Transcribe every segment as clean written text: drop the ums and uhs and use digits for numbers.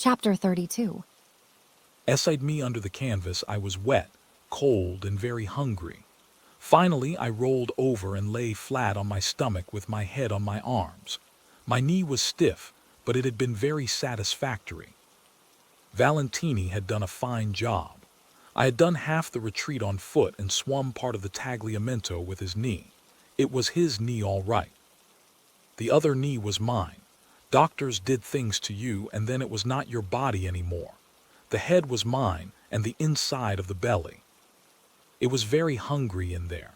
Chapter 32. Essayed me under the canvas, I was wet, cold, and very hungry. Finally, I rolled over and lay flat on my stomach with my head on my arms. My knee was stiff, but it had been very satisfactory. Valentini had done a fine job. I had done half the retreat on foot and swum part of the tagliamento with his knee. It was his knee all right. The other knee was mine. Doctors did things to you, and then it was not your body anymore. The head was mine, and the inside of the belly. It was very hungry in there.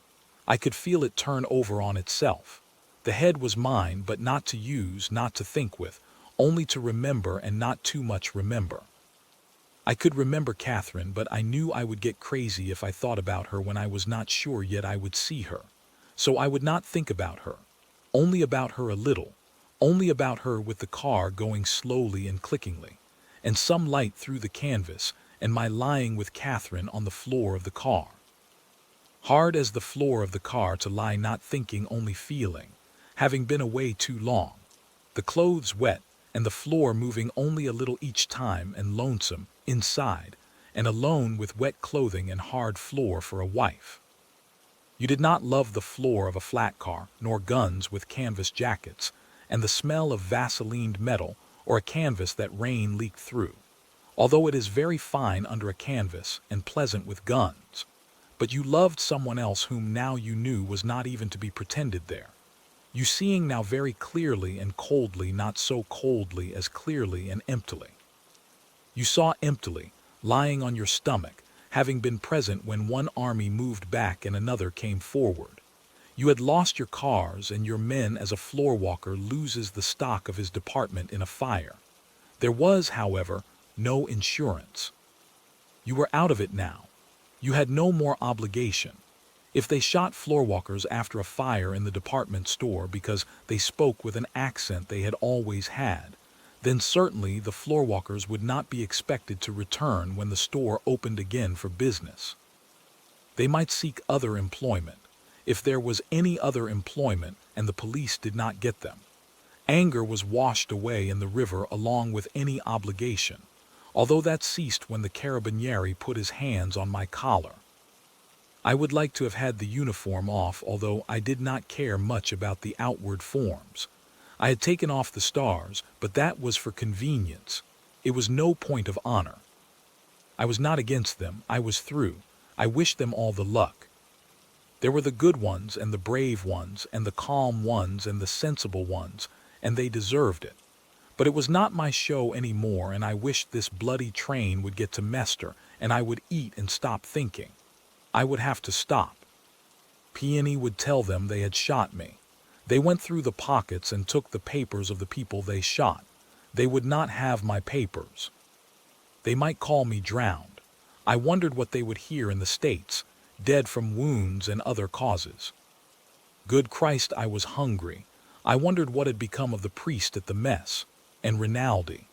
I could feel it turn over on itself. The head was mine, but not to use, not to think with, only to remember and not too much remember. I could remember Catherine, but I knew I would get crazy if I thought about her when I was not sure yet I would see her. So I would not think about her. Only about her a little. Only about her with the car going slowly and clickingly, and some light through the canvas, and my lying with Catherine on the floor of the car. Hard as the floor of the car to lie not thinking, only feeling, having been away too long. The clothes wet, and the floor moving only a little each time, and lonesome, inside, and alone with wet clothing and hard floor for a wife. You did not love the floor of a flat car, nor guns with canvas jackets, and the smell of Vaselined metal, or a canvas that rain leaked through, although it is very fine under a canvas and pleasant with guns. But you loved someone else whom now you knew was not even to be pretended there. You seeing now very clearly and coldly, not so coldly as clearly and emptily. You saw emptily, lying on your stomach, having been present when one army moved back and another came forward. You had lost your cars and your men as a floor walker loses the stock of his department in a fire. There was, however, no insurance. You were out of it now. You had no more obligation. If they shot floorwalkers after a fire in the department store because they spoke with an accent they had always had, then certainly the floorwalkers would not be expected to return when the store opened again for business. They might seek other employment, if there was any other employment and the police did not get them. Anger was washed away in the river along with any obligation, although that ceased when the carabinieri put his hands on my collar. I would like to have had the uniform off, although I did not care much about the outward forms. I had taken off the stars, but that was for convenience. It was no point of honor. I was not against them. I was through. I wished them all the luck. There were the good ones and the brave ones and the calm ones and the sensible ones, and they deserved it. But it was not my show any more, and I wished this bloody train would get to Mester, and I would eat and stop thinking. I would have to stop. Peony would tell them they had shot me. They went through the pockets and took the papers of the people they shot. They would not have my papers. They might call me drowned. I wondered what they would hear in the States, dead from wounds and other causes. Good Christ, I was hungry. I wondered what had become of the priest at the mess, and Rinaldi.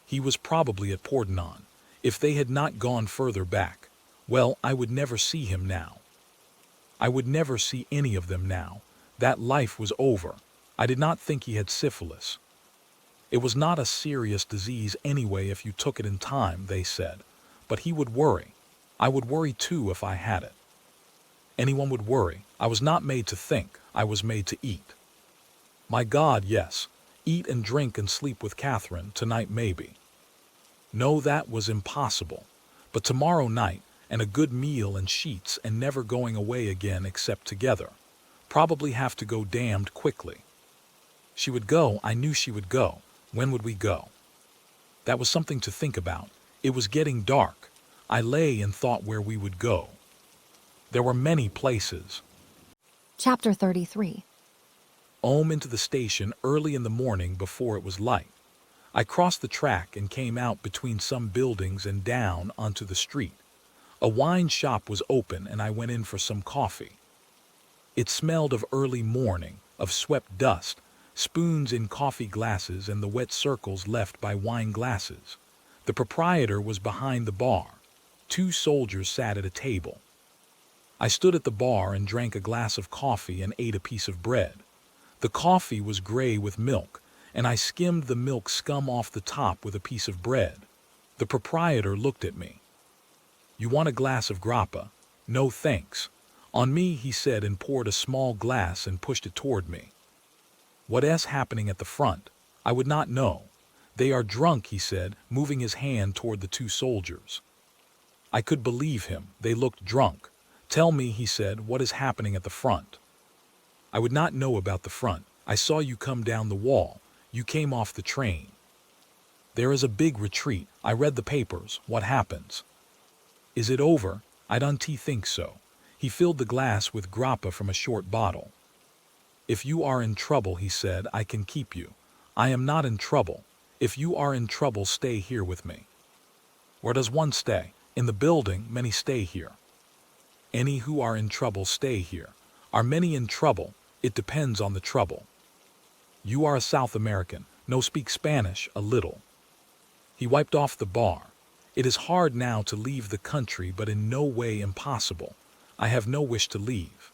He was probably at Pordenone. If they had not gone further back, well, I would never see him now. I would never see any of them now. That life was over. I did not think he had syphilis. It was not a serious disease anyway if you took it in time, they said. But he would worry. I would worry too if I had it. Anyone would worry. I was not made to think. I was made to eat. My God, yes. Eat and drink and sleep with Catherine, tonight maybe. No, that was impossible. But tomorrow night, and a good meal and sheets and never going away again except together. Probably have to go damned quickly. She would go. I knew she would go. When would we go? That was something to think about. It was getting dark. I lay and thought where we would go. There were many places. Chapter 33. Home into the station early in the morning before it was light. I crossed the track and came out between some buildings and down onto the street. A wine shop was open and I went in for some coffee. It smelled of early morning, of swept dust, spoons in coffee glasses and the wet circles left by wine glasses. The proprietor was behind the bar. 2 soldiers sat at a table. I stood at the bar and drank a glass of coffee and ate a piece of bread. The coffee was gray with milk, and I skimmed the milk scum off the top with a piece of bread. The proprietor looked at me. "You want a glass of grappa?" "No, thanks." "On me," he said, and poured a small glass and pushed it toward me. "What's happening at the front?" I would not know. "They are drunk," he said, moving his hand toward the two soldiers. I could believe him. They looked drunk. "Tell me," he said, "what is happening at the front?" I would not know about the front. "I saw you come down the wall. You came off the train." "There is a big retreat. I read the papers. What happens?" "Is it over?" "I don't think so." He filled the glass with grappa from a short bottle. "If you are in trouble," he said, "I can keep you." "I am not in trouble." "If you are in trouble, stay here with me." "Where does one stay?" "In the building. Many stay here." "Any who are in trouble stay here." "Are many in trouble?" "It depends on the trouble." "You are a South American. No, speak Spanish a little." He wiped off the bar. "It is hard now to leave the country, but in no way impossible. I have no wish to leave.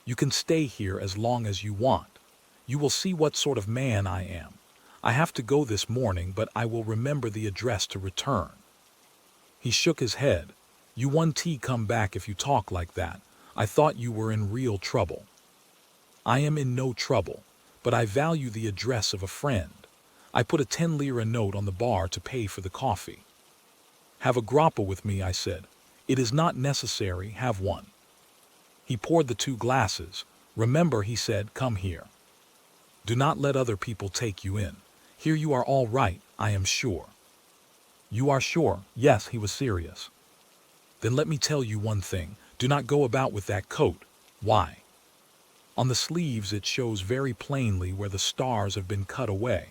You can stay here as long as you want. You will see what sort of man I am. I have to go this morning, but I will remember the address to return." He shook his head. "You won't come back if you talk like that. I thought you were in real trouble." "I am in no trouble, but I value the address of a friend." I put a 10 lira note on the bar to pay for the coffee. "Have a grappa with me," I said. "It is not necessary. Have one." He poured the 2 glasses. "Remember," he said, "come here. Do not let other people take you in. Here you are all right, I am sure." "You are sure?" "Yes," he was serious. "Then let me tell you one thing. Do not go about with that coat." "Why?" "On the sleeves it shows very plainly where the stars have been cut away.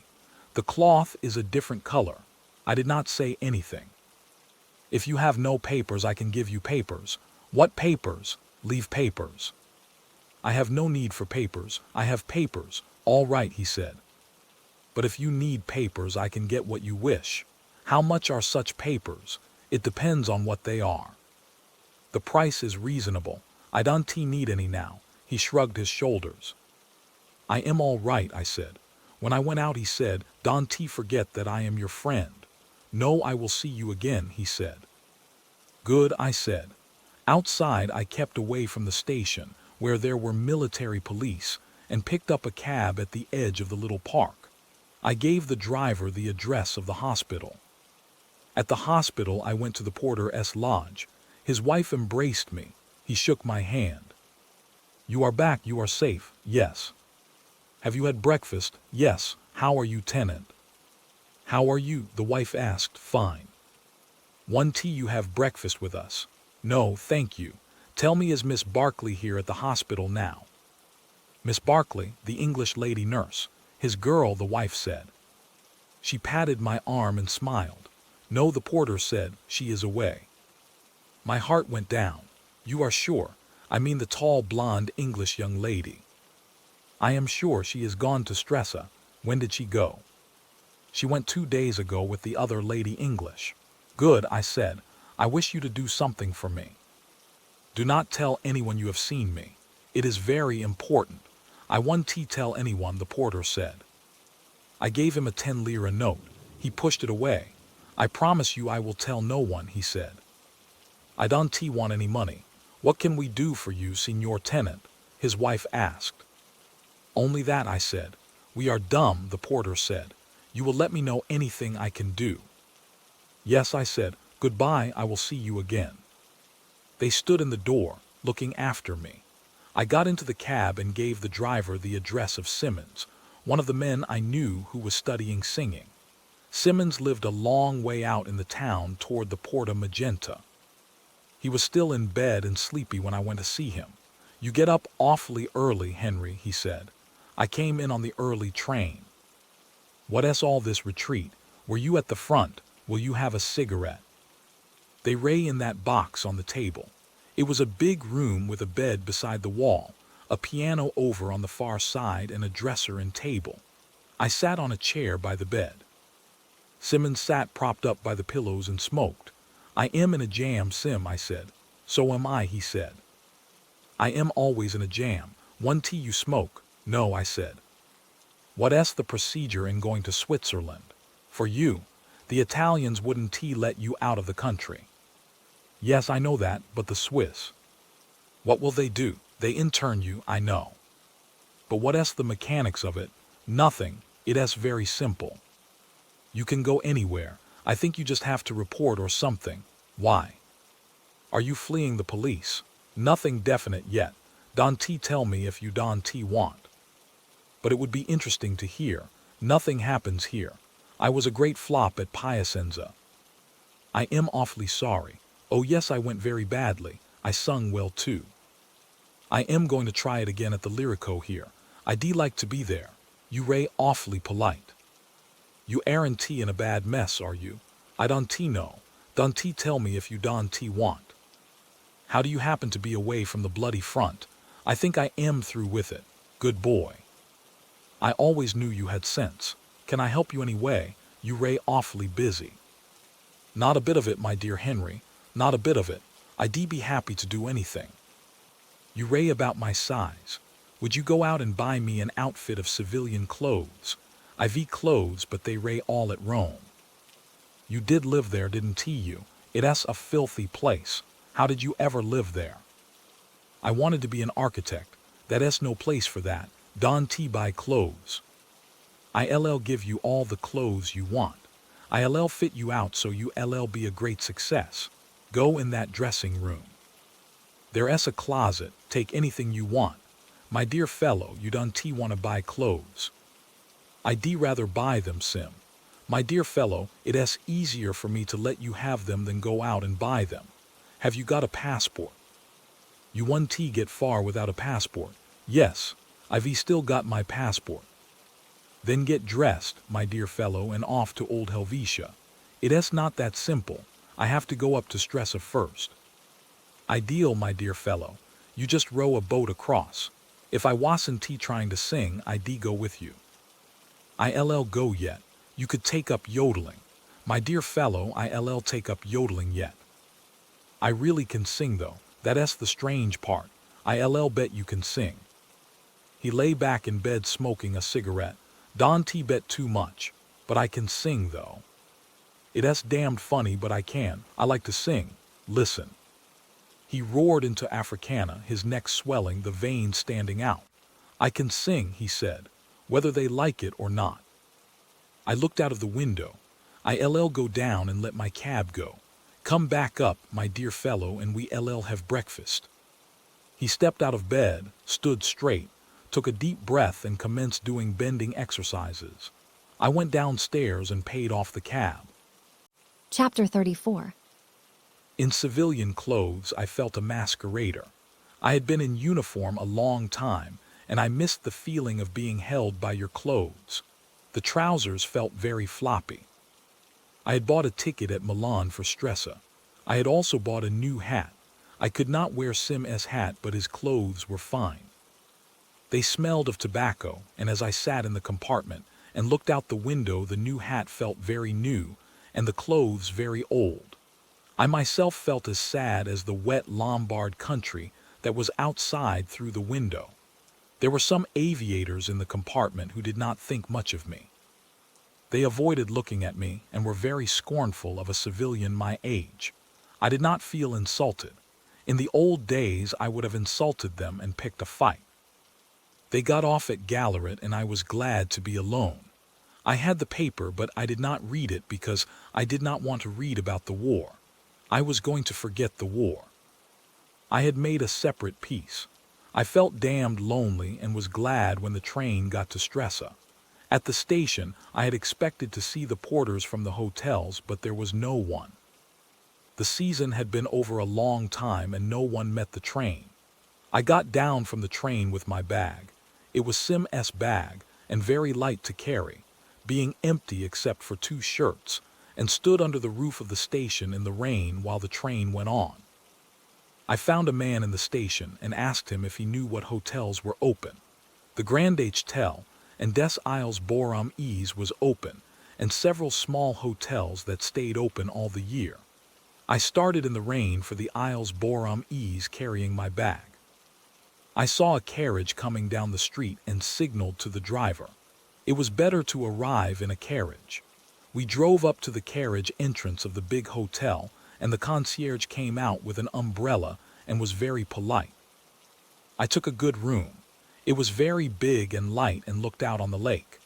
The cloth is a different color." I did not say anything. "If you have no papers, I can give you papers." "What papers?" "Leave papers." "I have no need for papers. I have papers." "All right," he said. "But if you need papers, I can get what you wish." "How much are such papers?" "It depends on what they are." "The price is reasonable. I don't need any now." He shrugged his shoulders. "I am all right," I said. When I went out, he said, "Don't forget that I am your friend." "No, I will see you again," he said. "Good," I said. Outside, I kept away from the station, where there were military police, and picked up a cab at the edge of the little park. I gave the driver the address of the hospital. At the hospital, I went to the porter's lodge. His wife embraced me. He shook my hand. "You are back. You are safe." "Yes." "Have you had breakfast?" "Yes." "How are you, tenant?" "How are you?" the wife asked. "Fine." "One tea you have breakfast with us?" "No, thank you." "Tell me, is Miss Barclay here at the hospital now?" "Miss Barclay, the English lady nurse." "His girl," the wife said. She patted my arm and smiled. "No," the porter said, "she is away." My heart went down. "You are sure?" "I mean the tall, blonde English young lady." "I am sure she is gone to Stresa." "When did she go?" "She went 2 days ago with the other lady English." "Good," I said. "I wish you to do something for me. Do not tell anyone you have seen me. It is very important." "I won't tell anyone," the porter said. I gave him a 10 lira note. He pushed it away. "I promise you I will tell no one," he said. "I don't want any money." "What can we do for you, Signor Tenant?" his wife asked. "Only that," I said. "We are dumb," the porter said. "You will let me know anything I can do." "Yes," I said. "Goodbye, I will see you again." They stood in the door, looking after me. I got into the cab and gave the driver the address of Simmons, one of the men I knew who was studying singing. Simmons lived a long way out in the town toward the Porta Magenta. He was still in bed and sleepy when I went to see him. "You get up awfully early, Henry," he said. "I came in on the early train." "What's all this retreat? Were you at the front? Will you have a cigarette?" "They lay in that box on the table." It was a big room with a bed beside the wall, a piano over on the far side, and a dresser and table. I sat on a chair by the bed. Simmons sat propped up by the pillows and smoked. "I am in a jam, Sim," I said. "So am I," he said. "I am always in a jam. One tea you smoke?" "No," I said. What's the procedure in going to Switzerland? For you, the Italians wouldn't let you out of the country. Yes, I know that, but the Swiss. What will they do? They intern you, I know. But what's the mechanics of it? Nothing. It's very simple. You can go anywhere. I think you just have to report or something. Why? Are you fleeing the police? Nothing definite yet. Don't tell me if you don't want. But it would be interesting to hear. Nothing happens here. I was a great flop at Piacenza. I am awfully sorry. Oh yes, I went very badly. I sung well too. I am going to try it again at the Lyrico here. I'd like to be there. You ray awfully polite. You aren't in a bad mess, are you? I don't know. Don't tell me if you don't want. How do you happen to be away from the bloody front? I think I am through with it. Good boy. I always knew you had sense. Can I help you any way? You ray awfully busy. Not a bit of it, my dear Henry. Not a bit of it. I'd be happy to do anything. You ray about my size. Would you go out and buy me an outfit of civilian clothes? I've clothes, but they ray all at Rome. You did live there, didn't you? It's a filthy place. How did you ever live there? I wanted to be an architect. That's no place for that. Don't buy clothes. I'll give you all the clothes you want. I'll fit you out so you'll be a great success. Go in that dressing room. There's a closet. Take anything you want. My dear fellow, you don't want to buy clothes. I'd rather buy them, Sim. My dear fellow, it's easier for me to let you have them than go out and buy them. Have you got a passport? You won't get far without a passport. Yes, I've still got my passport. Then get dressed, my dear fellow, and off to old Helvetia. It's not that simple. I have to go up to Stresa first. Ideal, my dear fellow. You just row a boat across. If I wasn't trying to sing, I'd go with you. I'll go yet. You could take up yodeling. My dear fellow, I'll take up yodeling yet. I really can sing though. That's the strange part. I'll bet you can sing. He lay back in bed smoking a cigarette. Don't bet too much. But I can sing though. It's damned funny, but I can. I like to sing. Listen. He roared into Africana, his neck swelling, the veins standing out. I can sing, he said, whether they like it or not. I looked out of the window. I'll go down and let my cab go. Come back up, my dear fellow, and we'll have breakfast. He stepped out of bed, stood straight, took a deep breath and commenced doing bending exercises. I went downstairs and paid off the cab. Chapter 34. In civilian clothes, I felt a masquerader. I had been in uniform a long time, and I missed the feeling of being held by your clothes. The trousers felt very floppy. I had bought a ticket at Milan for Stresa. I had also bought a new hat. I could not wear Sim's hat, but his clothes were fine. They smelled of tobacco, and as I sat in the compartment and looked out the window, the new hat felt very new, and the clothes very old. I myself felt as sad as the wet Lombard country that was outside through the window. There were some aviators in the compartment who did not think much of me. They avoided looking at me and were very scornful of a civilian my age. I did not feel insulted. In the old days, I would have insulted them and picked a fight. They got off at Gallaret, and I was glad to be alone. I had the paper, but I did not read it because I did not want to read about the war. I was going to forget the war. I had made a separate piece. I felt damned lonely and was glad when the train got to Stresa. At the station, I had expected to see the porters from the hotels, but there was no one. The season had been over a long time and no one met the train. I got down from the train with my bag. It was Sim's bag and very light to carry, being empty except for 2 shirts, and stood under the roof of the station in the rain while the train went on. I found a man in the station and asked him if he knew what hotels were open. The Grand Hotel and Des Isles Borom Ease was open, and several small hotels that stayed open all the year. I started in the rain for the Isles Borom Ease carrying my bag. I saw a carriage coming down the street and signaled to the driver. It was better to arrive in a carriage. We drove up to the carriage entrance of the big hotel, and the concierge came out with an umbrella and was very polite. I took a good room. It was very big and light and looked out on the lake.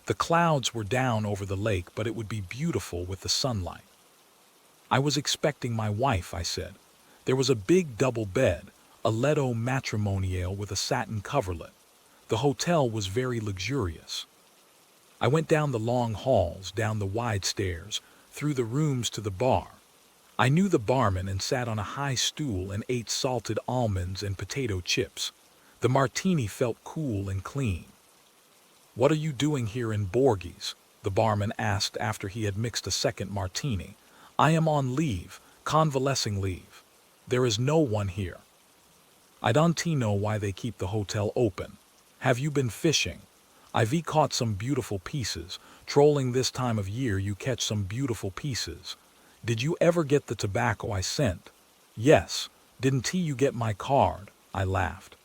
The clouds were down over the lake, but it would be beautiful with the sunlight. I was expecting my wife, I said. There was a big double bed, a letto matrimonial with a satin coverlet. The hotel was very luxurious. I went down the long halls, down the wide stairs, through the rooms to the bar. I knew the barman and sat on a high stool and ate salted almonds and potato chips. The martini felt cool and clean. "What are you doing here in Borghi's?" the barman asked after he had mixed a second martini. "I am on leave, convalescing leave. There is no one here." "I don't know why they keep the hotel open. Have you been fishing? I've caught some beautiful pieces. Trolling this time of year you catch some beautiful pieces. Did you ever get the tobacco I sent?" "Yes. Didn't you get my card?" I laughed.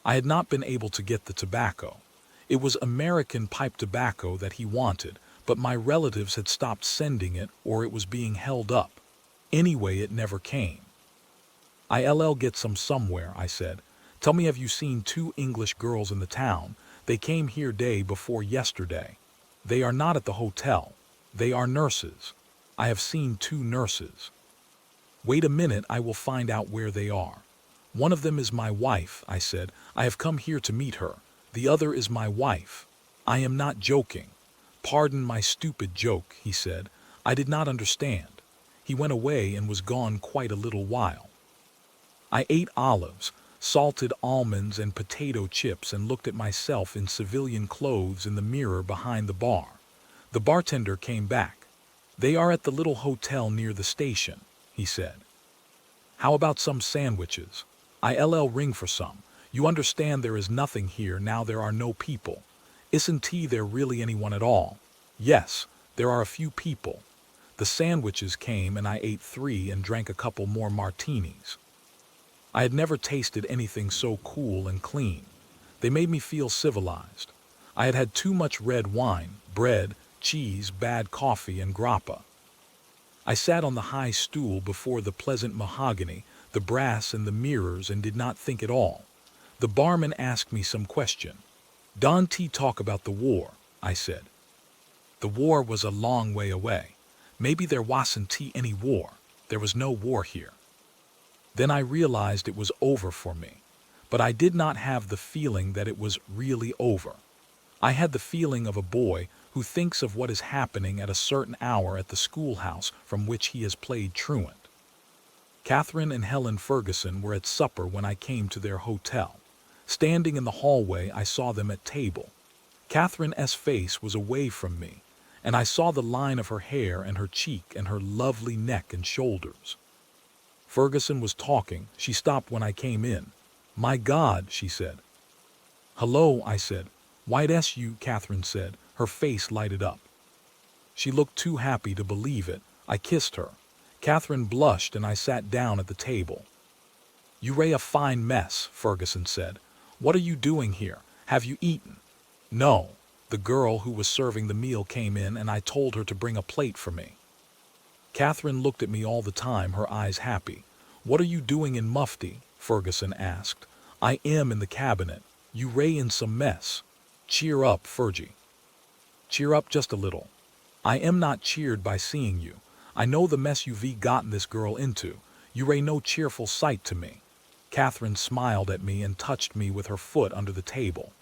I had not been able to get the tobacco. It was American pipe tobacco that he wanted, but my relatives had stopped sending it or it was being held up. Anyway, it never came. "I'll get some somewhere," I said. "Tell me, have you seen 2 English girls in the town? They came here day before yesterday. They are not at the hotel. They are nurses. I have seen 2 nurses." "Wait a minute, I will find out where they are. One of them is my wife," I said. "I have come here to meet her. The other is my wife. I am not joking." "Pardon my stupid joke," he said. "I did not understand." He went away and was gone quite a little while. I ate olives, salted almonds and potato chips and looked at myself in civilian clothes in the mirror behind the bar. The bartender came back. "They are at the little hotel near the station," he said. "How about some sandwiches? I'll ring for some. You understand there is nothing here now, there are no people. Isn't there really anyone at all?" "Yes, there are a few people." The sandwiches came and I ate 3 and drank a couple more martinis. I had never tasted anything so cool and clean. They made me feel civilized. I had had too much red wine, bread, cheese, bad coffee, and grappa. I sat on the high stool before the pleasant mahogany, the brass and the mirrors, and did not think at all. The barman asked me some question. "Don't talk about the war," I said. The war was a long way away. Maybe there wasn't any war. There was no war here. Then I realized it was over for me. But I did not have the feeling that it was really over. I had the feeling of a boy who thinks of what is happening at a certain hour at the schoolhouse from which he has played truant. Catherine and Helen Ferguson were at supper when I came to their hotel. Standing in the hallway, I saw them at table. Catherine's face was away from me, and I saw the line of her hair and her cheek and her lovely neck and shoulders. Ferguson was talking. She stopped when I came in. "My God," she said. "Hello," I said. "White you," Catherine said. Her face lighted up. She looked too happy to believe it. I kissed her. Catherine blushed and I sat down at the table. "You're a fine mess," Ferguson said. "What are you doing here? Have you eaten?" "No." The girl who was serving the meal came in and I told her to bring a plate for me. Catherine looked at me all the time, her eyes happy. "What are you doing in mufti?" Ferguson asked. "I am in the cabinet. You're in some mess." "Cheer up, Fergie." "Cheer up just a little." "I am not cheered by seeing you. I know the mess you've gotten this girl into. You're no cheerful sight to me." Catherine smiled at me and touched me with her foot under the table.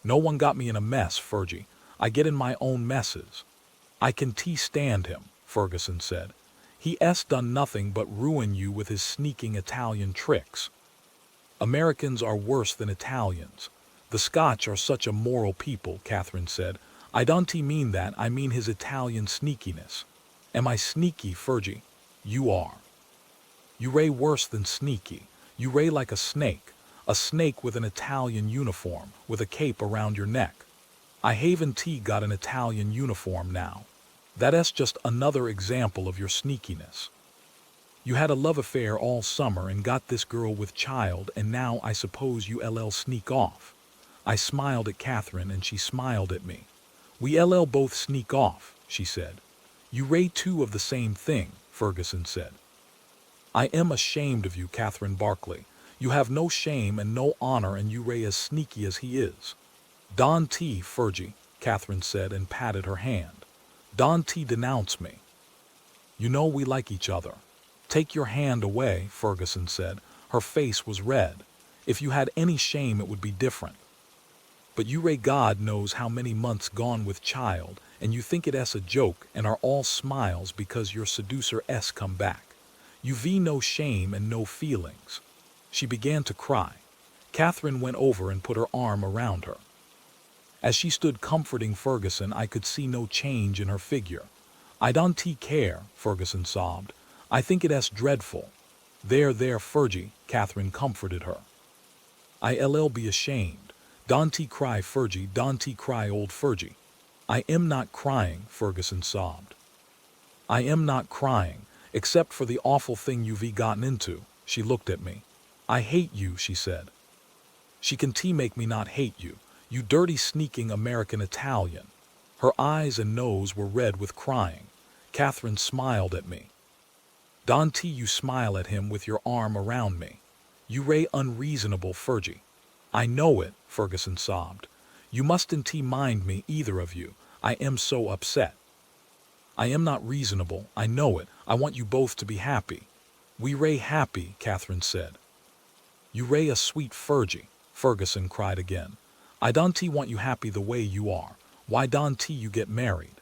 "No one got me in a mess, Fergie. I get in my own messes." "I can stand him," Ferguson said. "He's done nothing but ruin you with his sneaking Italian tricks." "Americans are worse than Italians. The Scotch are such a moral people," Catherine said. "I don't mean that, I mean his Italian sneakiness." "Am I sneaky, Fergie?" "You are. You're worse than sneaky. You're like a snake with an Italian uniform, with a cape around your neck. I haven't got an Italian uniform now. That's just another example of your sneakiness. You had a love affair all summer and got this girl with child, and now I suppose you'll sneak off. I smiled at Catherine and she smiled at me. We LL both sneak off, she said. You ray two of the same thing, Ferguson said. I am ashamed of you, Catherine Barclay. You have no shame and no honor, and you ray as sneaky as he is. Don T. Fergie, Catherine said and patted her hand. Don T. denounced me. You know we like each other. Take your hand away, Ferguson said. Her face was red. If you had any shame, it would be different. But you ray God knows how many months gone with child, and you think it s a joke and are all smiles because your seducer s come back. You v no shame and no feelings. She began to cry. Catherine went over and put her arm around her. As she stood comforting Ferguson, I could see no change in her figure. I don't care, Ferguson sobbed. I think it s dreadful. There, Fergie, Catherine comforted her. I'll be ashamed. Don't cry, Fergie, don't cry, old Fergie. I am not crying, Ferguson sobbed. I am not crying, except for the awful thing you've gotten into. She looked at me. I hate you, she said. She can make me not hate you, you dirty sneaking American Italian. Her eyes and nose were red with crying. Catherine smiled at me. Don't you smile at him with your arm around me. You ray unreasonable, Fergie. I know it, Ferguson sobbed. You mustn't mind me, either of you. I am so upset. I am not reasonable, I know it. I want you both to be happy. We ray happy, Catherine said. You ray a sweet Fergie, Ferguson cried again. I don't want you happy the way you are. Why don't you get married?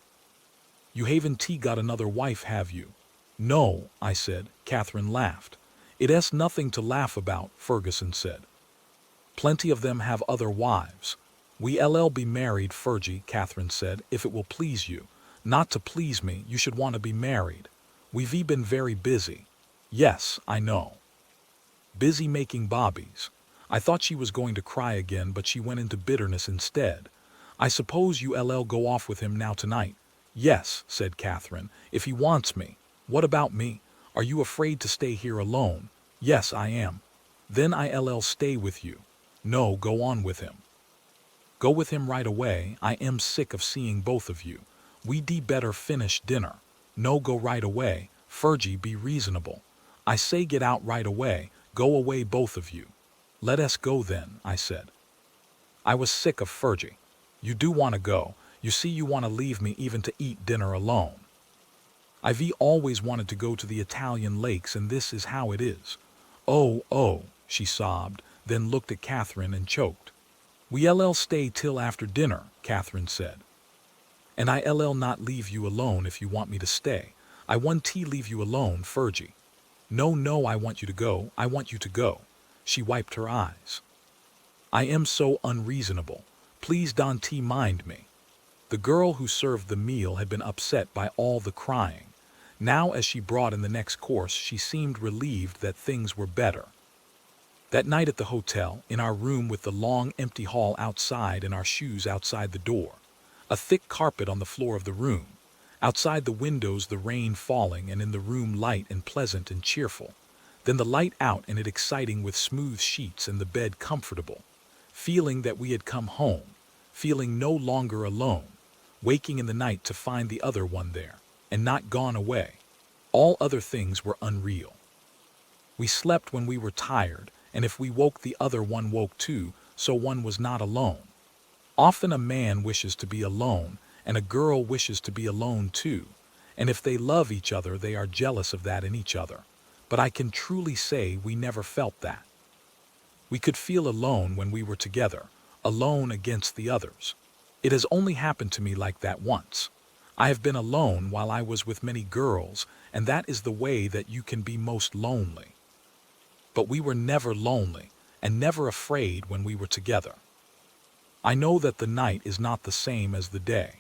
You haven't got another wife, have you? No, I said. Catherine laughed. It s nothing to laugh about, Ferguson said. Plenty of them have other wives. We be married, Fergie, Catherine said, if it will please you. Not to please me, you should want to be married. We've been very busy. Yes, I know. Busy making bobbies. I thought she was going to cry again, but she went into bitterness instead. I suppose you go off with him now tonight. Yes, said Catherine, if he wants me. What about me? Are you afraid to stay here alone? Yes, I am. Then I'll stay with you. No, go on with him. Go with him right away. I am sick of seeing both of you. We better finish dinner. No, go right away. Fergie, be reasonable. I say get out right away. Go away, both of you. Let us go then, I said. I was sick of Fergie. You do want to go. You see, you want to leave me even to eat dinner alone. I've always wanted to go to the Italian lakes, and this is how it is. Oh, she sobbed, then looked at Catherine and choked. We'll stay till after dinner, Catherine said. And I'll not leave you alone if you want me to stay. I want to leave you alone, Fergie. No, I want you to go. I want you to go. She wiped her eyes. I am so unreasonable. Please don't mind me. The girl who served the meal had been upset by all the crying. Now, as she brought in the next course, she seemed relieved that things were better. That night at the hotel, in our room with the long empty hall outside and our shoes outside the door, a thick carpet on the floor of the room, outside the windows the rain falling, and in the room light and pleasant and cheerful, then the light out and it exciting with smooth sheets and the bed comfortable, feeling that we had come home, feeling no longer alone, waking in the night to find the other one there, and not gone away. All other things were unreal. We slept when we were tired, and if we woke, the other one woke too, so one was not alone. Often a man wishes to be alone, and a girl wishes to be alone too, and if they love each other, they are jealous of that in each other. But I can truly say we never felt that. We could feel alone when we were together, alone against the others. It has only happened to me like that once. I have been alone while I was with many girls, and that is the way that you can be most lonely. But we were never lonely, and never afraid when we were together. I know that the night is not the same as the day,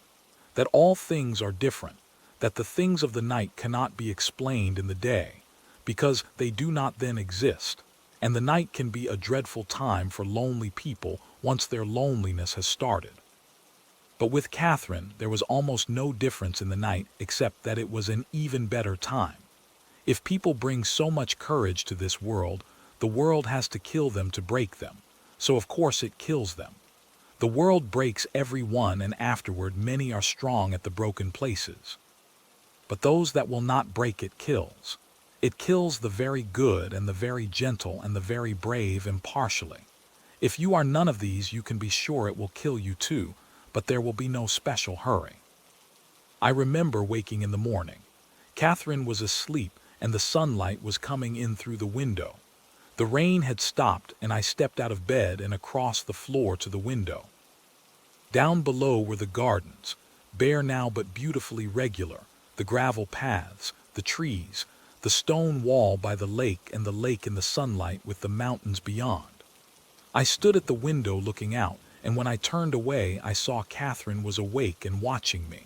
that all things are different, that the things of the night cannot be explained in the day, because they do not then exist, and the night can be a dreadful time for lonely people once their loneliness has started. But with Catherine, there was almost no difference in the night except that it was an even better time. If people bring so much courage to this world, the world has to kill them to break them, so of course it kills them. The world breaks every one, and afterward many are strong at the broken places. But those that will not break it kills. It kills the very good and the very gentle and the very brave impartially. If you are none of these, you can be sure it will kill you too, but there will be no special hurry. I remember waking in the morning. Catherine was asleep and the sunlight was coming in through the window. The rain had stopped and I stepped out of bed and across the floor to the window. Down below were the gardens, bare now but beautifully regular, the gravel paths, the trees, the stone wall by the lake and the lake in the sunlight with the mountains beyond. I stood at the window looking out, and when I turned away I saw Catherine was awake and watching me.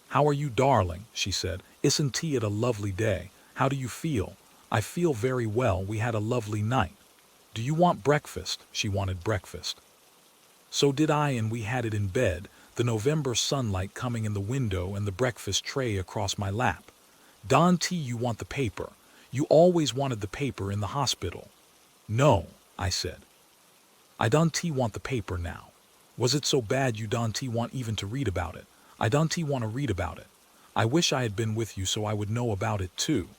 "How are you, darling?" she said. "Isn't it a lovely day? How do you feel?" "I feel very well. We had a lovely night." "Do you want breakfast?" She wanted breakfast. So did I, and we had it in bed, the November sunlight coming in the window and the breakfast tray across my lap. "Don T, you want the paper. You always wanted the paper in the hospital." "No," I said. "I don't want the paper now." "Was it so bad you don't want even to read about it?" "I don't want to read about it. I wish I had been with you so I would know about it too.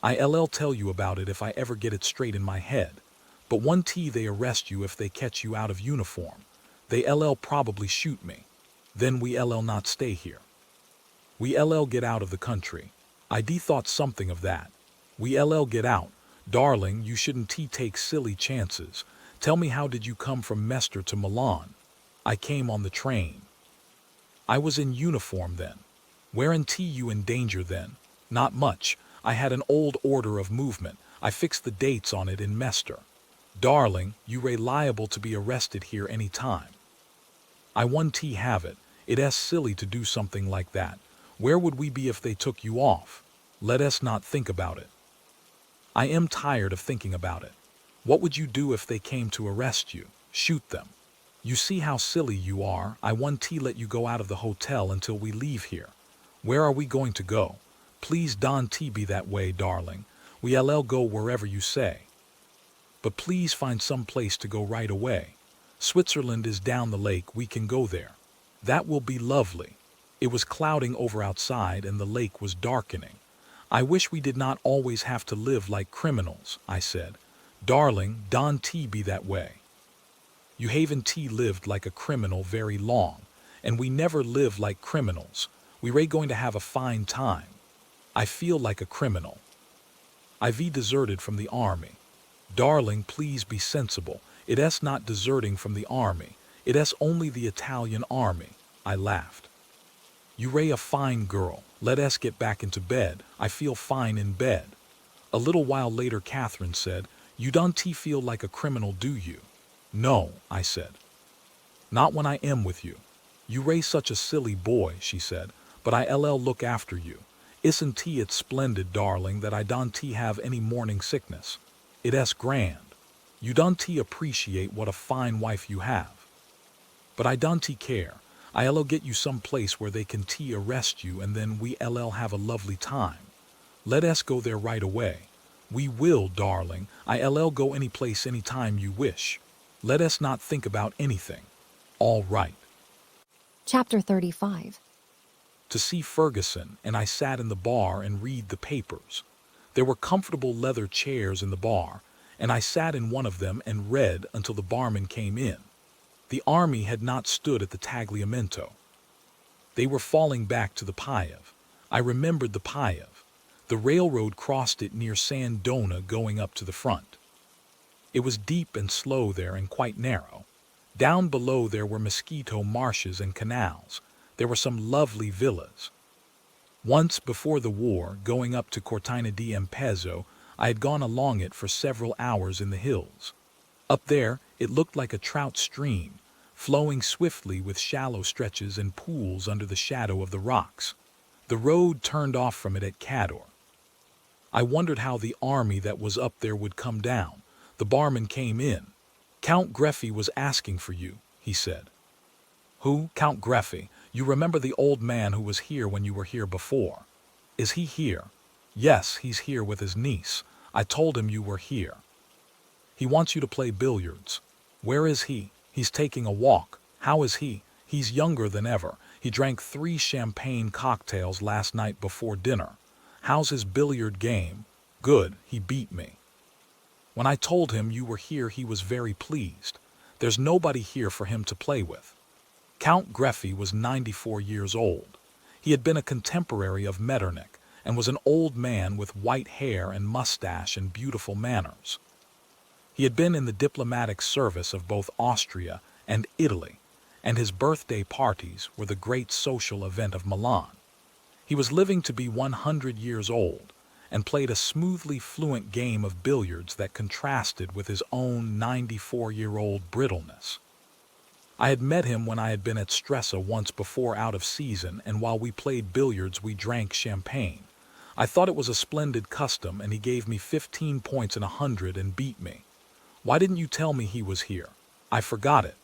I'll tell you about it if I ever get it straight in my head. But one T, they arrest you if they catch you out of uniform. They'll probably shoot me. Then we'll not stay here. We'll get out of the country. I thought something of that. We'll get out. Darling, you shouldn't take silly chances. Tell me, how did you come from Mester to Milan?" "I came on the train." "I was in uniform then." "Weren't you in danger then?" "Not much. I had an old order of movement. I fixed the dates on it in Mester." "Darling, you're liable to be arrested here any time." "I won't have it. It's silly to do something like that. Where would we be if they took you off?" "Let us not think about it." "I am tired of thinking about it." "What would you do if they came to arrest you?" "Shoot them." "You see how silly you are. I won't let you go out of the hotel until we leave here." "Where are we going to go?" "Please don't be that way, darling. We'll go wherever you say." "But please find some place to go right away. Switzerland is down the lake. We can go there." "That will be lovely." It was clouding over outside and the lake was darkening. "I wish we did not always have to live like criminals," I said. "Darling, don't be that way. You haven't lived like a criminal very long, and we never live like criminals. We're going to have a fine time. I feel like a criminal. I've deserted from the army." "Darling, please be sensible. It's not deserting from the army. It's only the Italian army." I laughed. "You're a fine girl. Let us get back into bed. I feel fine in bed." A little while later Catherine said, "You don't feel like a criminal, do you?" "No," I said. "Not when I am with you." "You're such a silly boy," she said, "but I'll look after you. Isn't it splendid, darling, that I don't have any morning sickness? It's grand. You don't appreciate what a fine wife you have." "But I don't care. I'll get you some place where they can arrest you, and then we'll have a lovely time. Let us go there right away." "We will, darling. I'll go any place any time you wish. Let us not think about anything." "All right." Chapter 35. To see Ferguson, and I sat in the bar and read the papers. There were comfortable leather chairs in the bar, and I sat in one of them and read until the barman came in. The army had not stood at the Tagliamento. They were falling back to the Piave. I remembered the Piave. The railroad crossed it near San Dona going up to the front. It was deep and slow there and quite narrow. Down below there were mosquito marshes and canals. There were some lovely villas. Once before the war, going up to Cortina di Ampezzo, I had gone along it for several hours in the hills. Up there, it looked like a trout stream, flowing swiftly with shallow stretches and pools under the shadow of the rocks. The road turned off from it at Cador. I wondered how the army that was up there would come down. The barman came in. "Count Greffi was asking for you," he said. "Who? Count Greffi? You remember the old man who was here when you were here before?" "Is he here?" "Yes, he's here with his niece. I told him you were here. He wants you to play billiards." "Where is he?" "He's taking a walk." How is he? He's younger than ever. He drank 3 champagne cocktails last night before dinner. How's his billiard game? Good, he beat me. When I told him you were here, he was very pleased. There's nobody here for him to play with. Count Greffy was 94 years old. He had been a contemporary of Metternich and was an old man with white hair and mustache and beautiful manners. He had been in the diplomatic service of both Austria and Italy, and his birthday parties were the great social event of Milan. He was living to be 100 years old and played a smoothly fluent game of billiards that contrasted with his own 94-year-old brittleness. I had met him when I had been at Stresa once before out of season, and while we played billiards we drank champagne. I thought it was a splendid custom, and he gave me 15 points in 100 and beat me. Why didn't you tell me he was here? I forgot it.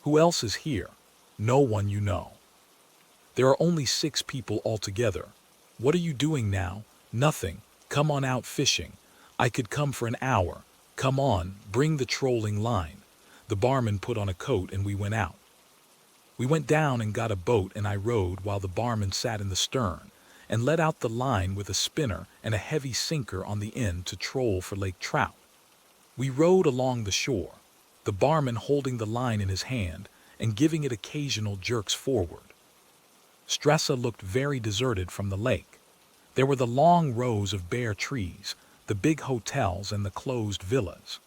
Who else is here? No one you know. There are only 6 people altogether. What are you doing now? Nothing. Come on out fishing. I could come for an hour. Come on, bring the trolling line. The barman put on a coat and we went out. We went down and got a boat, and I rowed while the barman sat in the stern and let out the line with a spinner and a heavy sinker on the end to troll for lake trout. We rowed along the shore, the barman holding the line in his hand and giving it occasional jerks forward. Stresa looked very deserted from the lake. There were the long rows of bare trees, the big hotels, and the closed villas.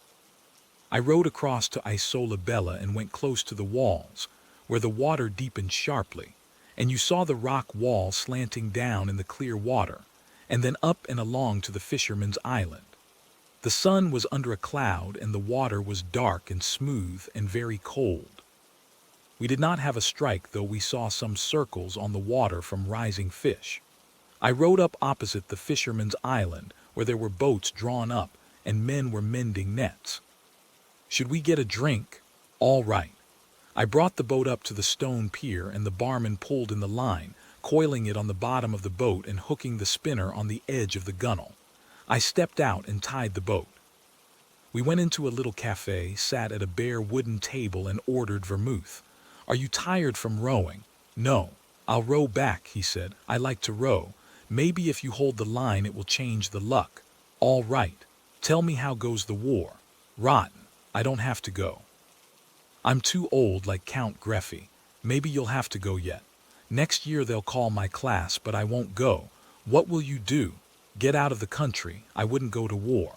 I rowed across to Isola Bella and went close to the walls, where the water deepened sharply, and you saw the rock wall slanting down in the clear water, and then up and along to the fisherman's island. The sun was under a cloud, and the water was dark and smooth and very cold. We did not have a strike, though we saw some circles on the water from rising fish. I rowed up opposite the fisherman's island, where there were boats drawn up and men were mending nets. Should we get a drink? All right. I brought the boat up to the stone pier, and the barman pulled in the line, coiling it on the bottom of the boat and hooking the spinner on the edge of the gunwale. I stepped out and tied the boat. We went into a little cafe, sat at a bare wooden table, and ordered vermouth. Are you tired from rowing? No. I'll row back, he said. I like to row. Maybe if you hold the line it will change the luck. All right. Tell me, how goes the war? Rotten. I don't have to go. I'm too old, like Count Greffy. Maybe you'll have to go yet. Next year they'll call my class, but I won't go. What will you do? Get out of the country. I wouldn't go to war.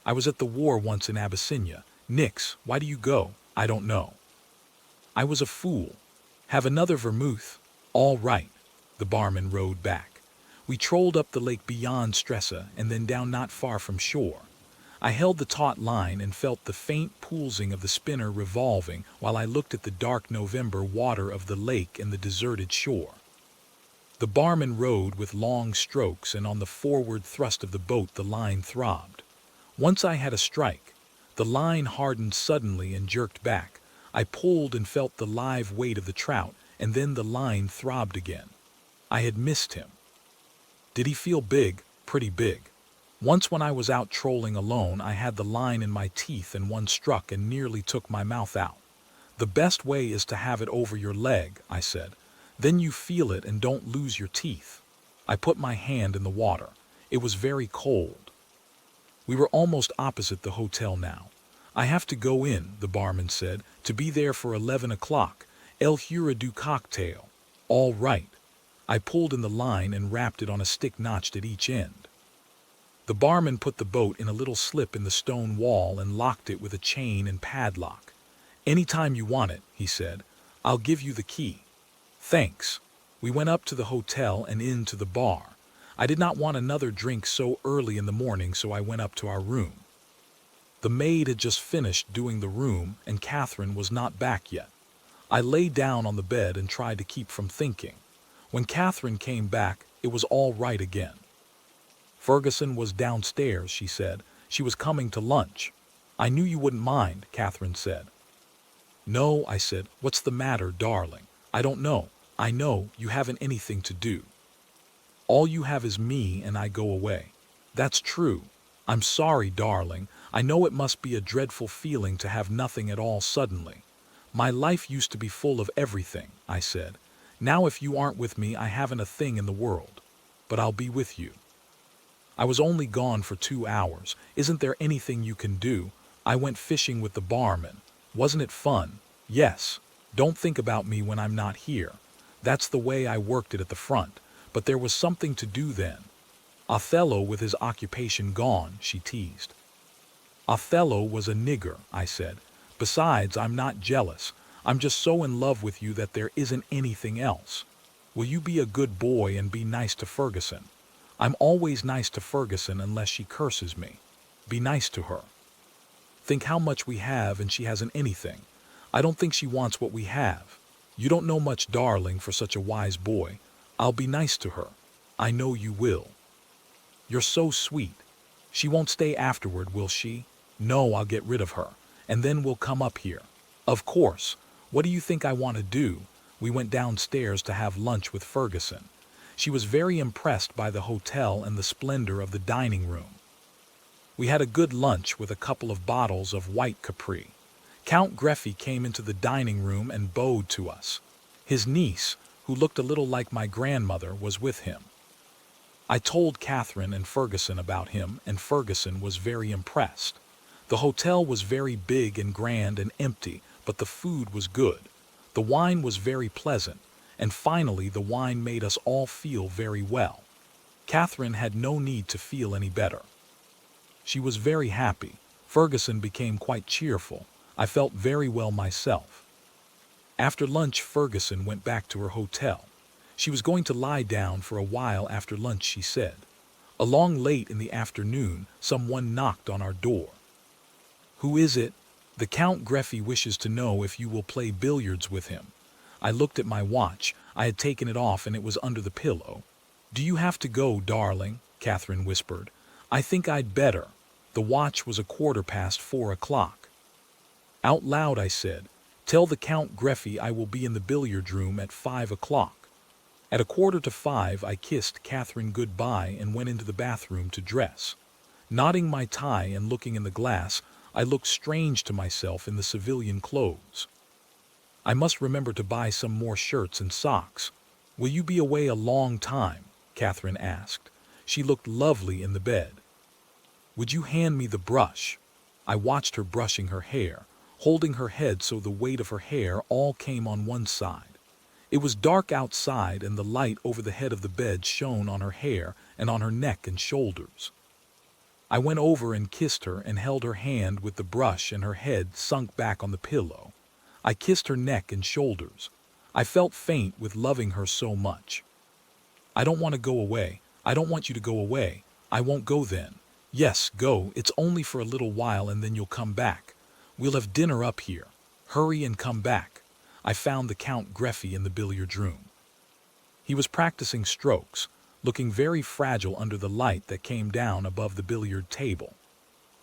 I was at the war once in Abyssinia. Nix, why do you go? I don't know. I was a fool. Have another vermouth? All right. The barman rowed back. We trolled up the lake beyond Stresa and then down not far from shore. I held the taut line and felt the faint pulsing of the spinner revolving while I looked at the dark November water of the lake and the deserted shore. The barman rowed with long strokes, and on the forward thrust of the boat the line throbbed. Once I had a strike. The line hardened suddenly and jerked back. I pulled and felt the live weight of the trout, and then the line throbbed again. I had missed him. Did he feel big? Pretty big. Once when I was out trolling alone, I had the line in my teeth and one struck and nearly took my mouth out. The best way is to have it over your leg, I said. Then you feel it and don't lose your teeth. I put my hand in the water. It was very cold. We were almost opposite the hotel now. I have to go in, the barman said, to be there for 11 o'clock. El Hura du cocktail. All right. I pulled in the line and wrapped it on a stick notched at each end. The barman put the boat in a little slip in the stone wall and locked it with a chain and padlock. Any time you want it, he said. I'll give you the key. Thanks. We went up to the hotel and in to the bar. I did not want another drink so early in the morning, so I went up to our room. The maid had just finished doing the room, and Catherine was not back yet. I lay down on the bed and tried to keep from thinking. When Catherine came back, it was all right again. Ferguson was downstairs, she said. She was coming to lunch. I knew you wouldn't mind, Catherine said. No, I said. What's the matter, darling? I don't know. I know you haven't anything to do. All you have is me, and I go away. That's true. I'm sorry, darling. I know it must be a dreadful feeling to have nothing at all suddenly. My life used to be full of everything, I said. Now if you aren't with me, I haven't a thing in the world. But I'll be with you. I was only gone for 2 hours. Isn't there anything you can do? I went fishing with the barman. Wasn't it fun? Yes. Don't think about me when I'm not here. That's the way I worked it at the front. But there was something to do then. Othello with his occupation gone, she teased. Othello was a nigger, I said. Besides, I'm not jealous. I'm just so in love with you that there isn't anything else. Will you be a good boy and be nice to Ferguson? I'm always nice to Ferguson unless she curses me. Be nice to her. Think how much we have and she hasn't anything. I don't think she wants what we have. You don't know much, darling, for such a wise boy. I'll be nice to her. I know you will. You're so sweet. She won't stay afterward, will she? No, I'll get rid of her. And then we'll come up here. Of course. What do you think I want to do? We went downstairs to have lunch with Ferguson. She was very impressed by the hotel and the splendor of the dining room. We had a good lunch with a couple of bottles of white Capri. Count Greffy came into the dining room and bowed to us. His niece, who looked a little like my grandmother, was with him. I told Catherine and Ferguson about him, and Ferguson was very impressed. The hotel was very big and grand and empty, but the food was good. The wine was very pleasant, and finally the wine made us all feel very well. Catherine had no need to feel any better. She was very happy. Ferguson became quite cheerful. I felt very well myself. After lunch, Ferguson went back to her hotel. She was going to lie down for a while after lunch, she said. Along late in the afternoon, someone knocked on our door. Who is it? The Count Greffy wishes to know if you will play billiards with him. I looked at my watch. I had taken it off and it was under the pillow. Do you have to go, darling? Catherine whispered. I think I'd better. The watch was 4:15 o'clock. Out loud I said, tell the Count Greffy I will be in the billiard room at 5 o'clock. At 4:45 I kissed Catherine goodbye and went into the bathroom to dress. Knotting my tie and looking in the glass, I looked strange to myself in the civilian clothes. I must remember to buy some more shirts and socks. Will you be away a long time? Catherine asked. She looked lovely in the bed. Would you hand me the brush? I watched her brushing her hair, holding her head so the weight of her hair all came on one side. It was dark outside and the light over the head of the bed shone on her hair and on her neck and shoulders. I went over and kissed her and held her hand with the brush and her head sunk back on the pillow. I kissed her neck and shoulders. I felt faint with loving her so much. I don't want to go away. I don't want you to go away. I won't go then. Yes, go. It's only for a little while and then you'll come back. We'll have dinner up here. Hurry and come back. I found the Count Greffy in the billiard room. He was practicing strokes, looking very fragile under the light that came down above the billiard table.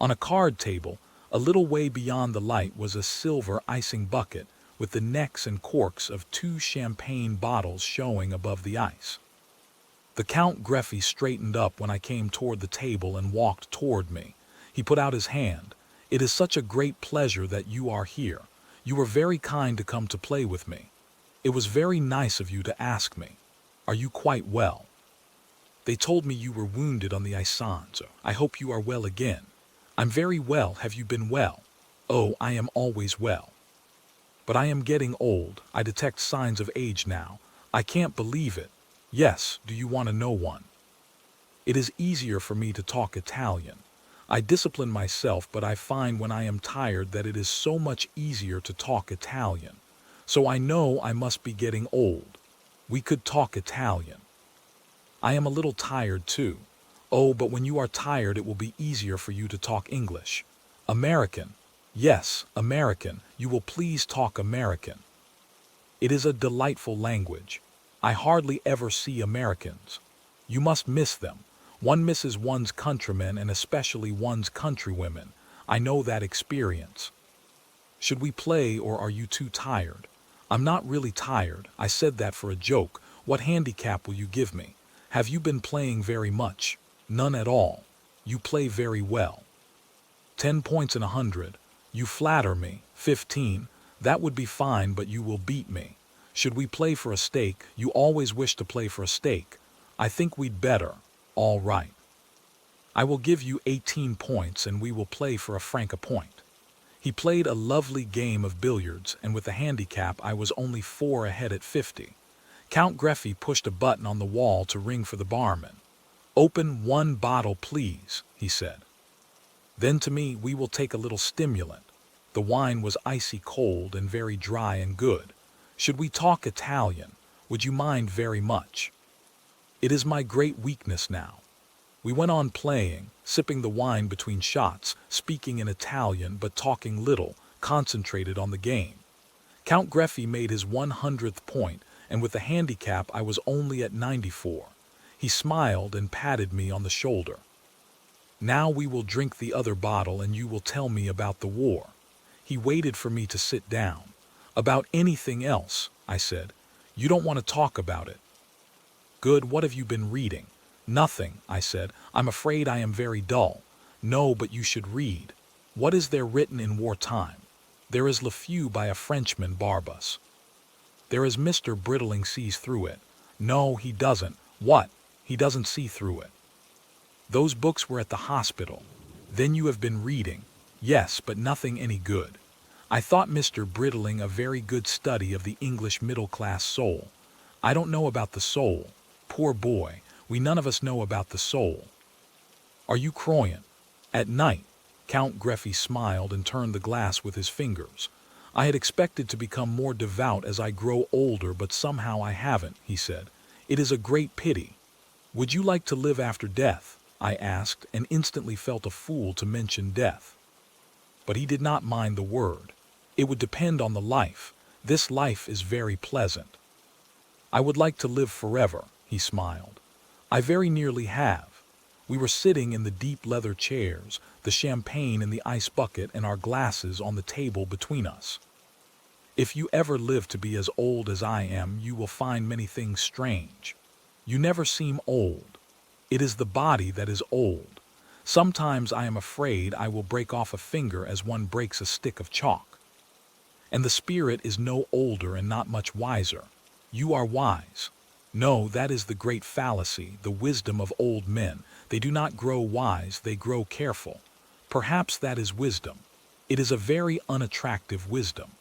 On a card table, a little way beyond the light, was a silver icing bucket with the necks and corks of 2 champagne bottles showing above the ice. The Count Greffy straightened up when I came toward the table and walked toward me. He put out his hand. It is such a great pleasure that you are here. You were very kind to come to play with me. It was very nice of you to ask me. Are you quite well? They told me you were wounded on the Isonzo. I hope you are well again. I'm very well. Have you been well? Oh, I am always well. But I am getting old. I detect signs of age now. I can't believe it. Yes, do you want to know one? It is easier for me to talk Italian. I discipline myself, but I find when I am tired that it is so much easier to talk Italian. So I know I must be getting old. We could talk Italian. I am a little tired too. Oh, but when you are tired it will be easier for you to talk English. American. Yes, American. You will please talk American. It is a delightful language. I hardly ever see Americans. You must miss them. One misses one's countrymen and especially one's countrywomen. I know that experience. Should we play or are you too tired? I'm not really tired. I said that for a joke. What handicap will you give me? Have you been playing very much? None at all. You play very well. 10 points in 100. You flatter me. 15. That would be fine, but you will beat me. Should we play for a stake? You always wish to play for a stake. I think we'd better. All right. I will give you 18 points and we will play for a franc a point. He played a lovely game of billiards, and with the handicap I was only 4 ahead at 50. Count Greffy pushed a button on the wall to ring for the barman. "Open 1 bottle, please," he said. Then to me, "We will take a little stimulant." The wine was icy cold and very dry and good. "Should we talk Italian? Would you mind very much?" "It is my great weakness now." We went on playing, sipping the wine between shots, speaking in Italian but talking little, concentrated on the game. Count Greffy made his 100th point, and with the handicap I was only at 94. He smiled and patted me on the shoulder. "Now we will drink the other bottle and you will tell me about the war." He waited for me to sit down. "About anything else," I said. "You don't want to talk about it." "Good, what have you been reading?" "Nothing," I said. "I'm afraid I am very dull." "No, but you should read." "What is there written in wartime?" "There is Le Feu by a Frenchman, Barbus." "There is Mr. Brittling sees through it." "No, he doesn't." "What? He doesn't see through it." "Those books were at the hospital." "Then you have been reading." "Yes, but nothing any good." "I thought Mr. Brittling a very good study of the English middle-class soul." "I don't know about the soul." "Poor boy, we none of us know about the soul." "Are you croyant?" "At night." Count Greffy smiled and turned the glass with his fingers. "I had expected to become more devout as I grow older, but somehow I haven't," he said. "It is a great pity." "Would you like to live after death?" I asked, and instantly felt a fool to mention death. But he did not mind the word. "It would depend on the life. This life is very pleasant." "I would like to live forever," he smiled. "I very nearly have." We were sitting in the deep leather chairs, the champagne in the ice bucket and our glasses on the table between us. "If you ever live to be as old as I am, you will find many things strange. You never seem old. It is the body that is old. Sometimes I am afraid I will break off a finger as one breaks a stick of chalk. And the spirit is no older and not much wiser. You are wise. No, that is the great fallacy, the wisdom of old men. They do not grow wise, they grow careful. Perhaps that is wisdom. It is a very unattractive wisdom.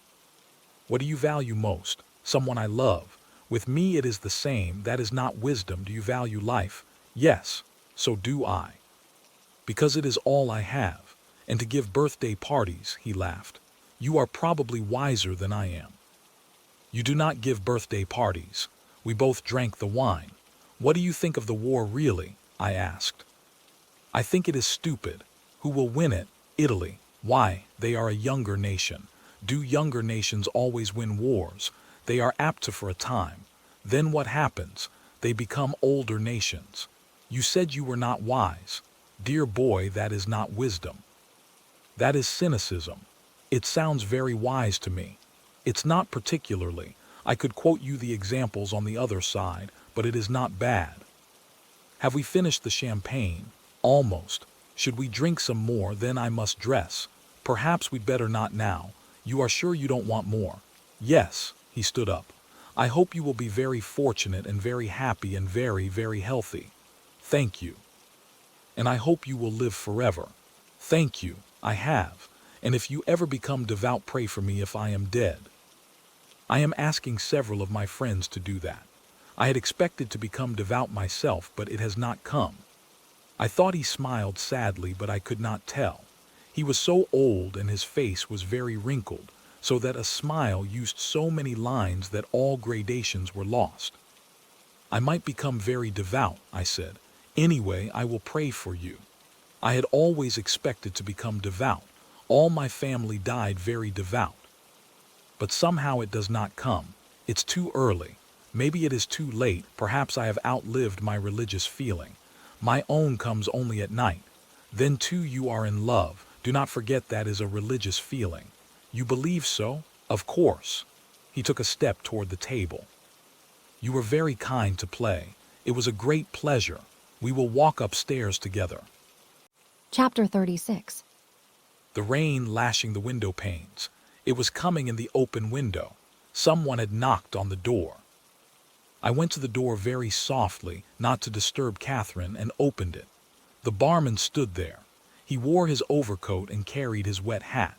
What do you value most? Someone I love. With me it is the same. That is not wisdom. Do you value life? Yes, so do I. Because it is all I have. And to give birthday parties," he laughed. "You are probably wiser than I am." "You do not give birthday parties." We both drank the wine. "What do you think of the war really?" I asked. "I think it is stupid. Who will win it? Italy. Why, they are a younger nation. Do younger nations always win wars? They are apt to for a time. Then what happens? They become older nations. You said you were not wise. Dear boy, that is not wisdom. That is cynicism. It sounds very wise to me. It's not particularly. I could quote you the examples on the other side, but it is not bad." "Have we finished the champagne?" "Almost. Should we drink some more? Then I must dress." "Perhaps we'd better not now. You are sure you don't want more?" "Yes." He stood up. "I hope you will be very fortunate and very happy and very, very healthy." "Thank you." "And I hope you will live forever." "Thank you. I have. And if you ever become devout, pray for me if I am dead." I am asking several of my friends to do that. I had expected to become devout myself, but it has not come. I thought he smiled sadly, but I could not tell. He was so old and his face was very wrinkled, so that a smile used so many lines that all gradations were lost. "I might become very devout," I said. "Anyway, I will pray for you." I had always expected to become devout. All my family died very devout. But somehow it does not come. It's too early. Maybe it is too late. Perhaps I have outlived my religious feeling. My own comes only at night. Then too you are in love. Do not forget that is a religious feeling. You believe so? Of course. He took a step toward the table. "You were very kind to play. It was a great pleasure. We will walk upstairs together." Chapter 36. The rain lashing the window panes. It was coming in the open window. Someone had knocked on the door. I went to the door very softly, not to disturb Catherine, and opened it. The barman stood there. He wore his overcoat and carried his wet hat.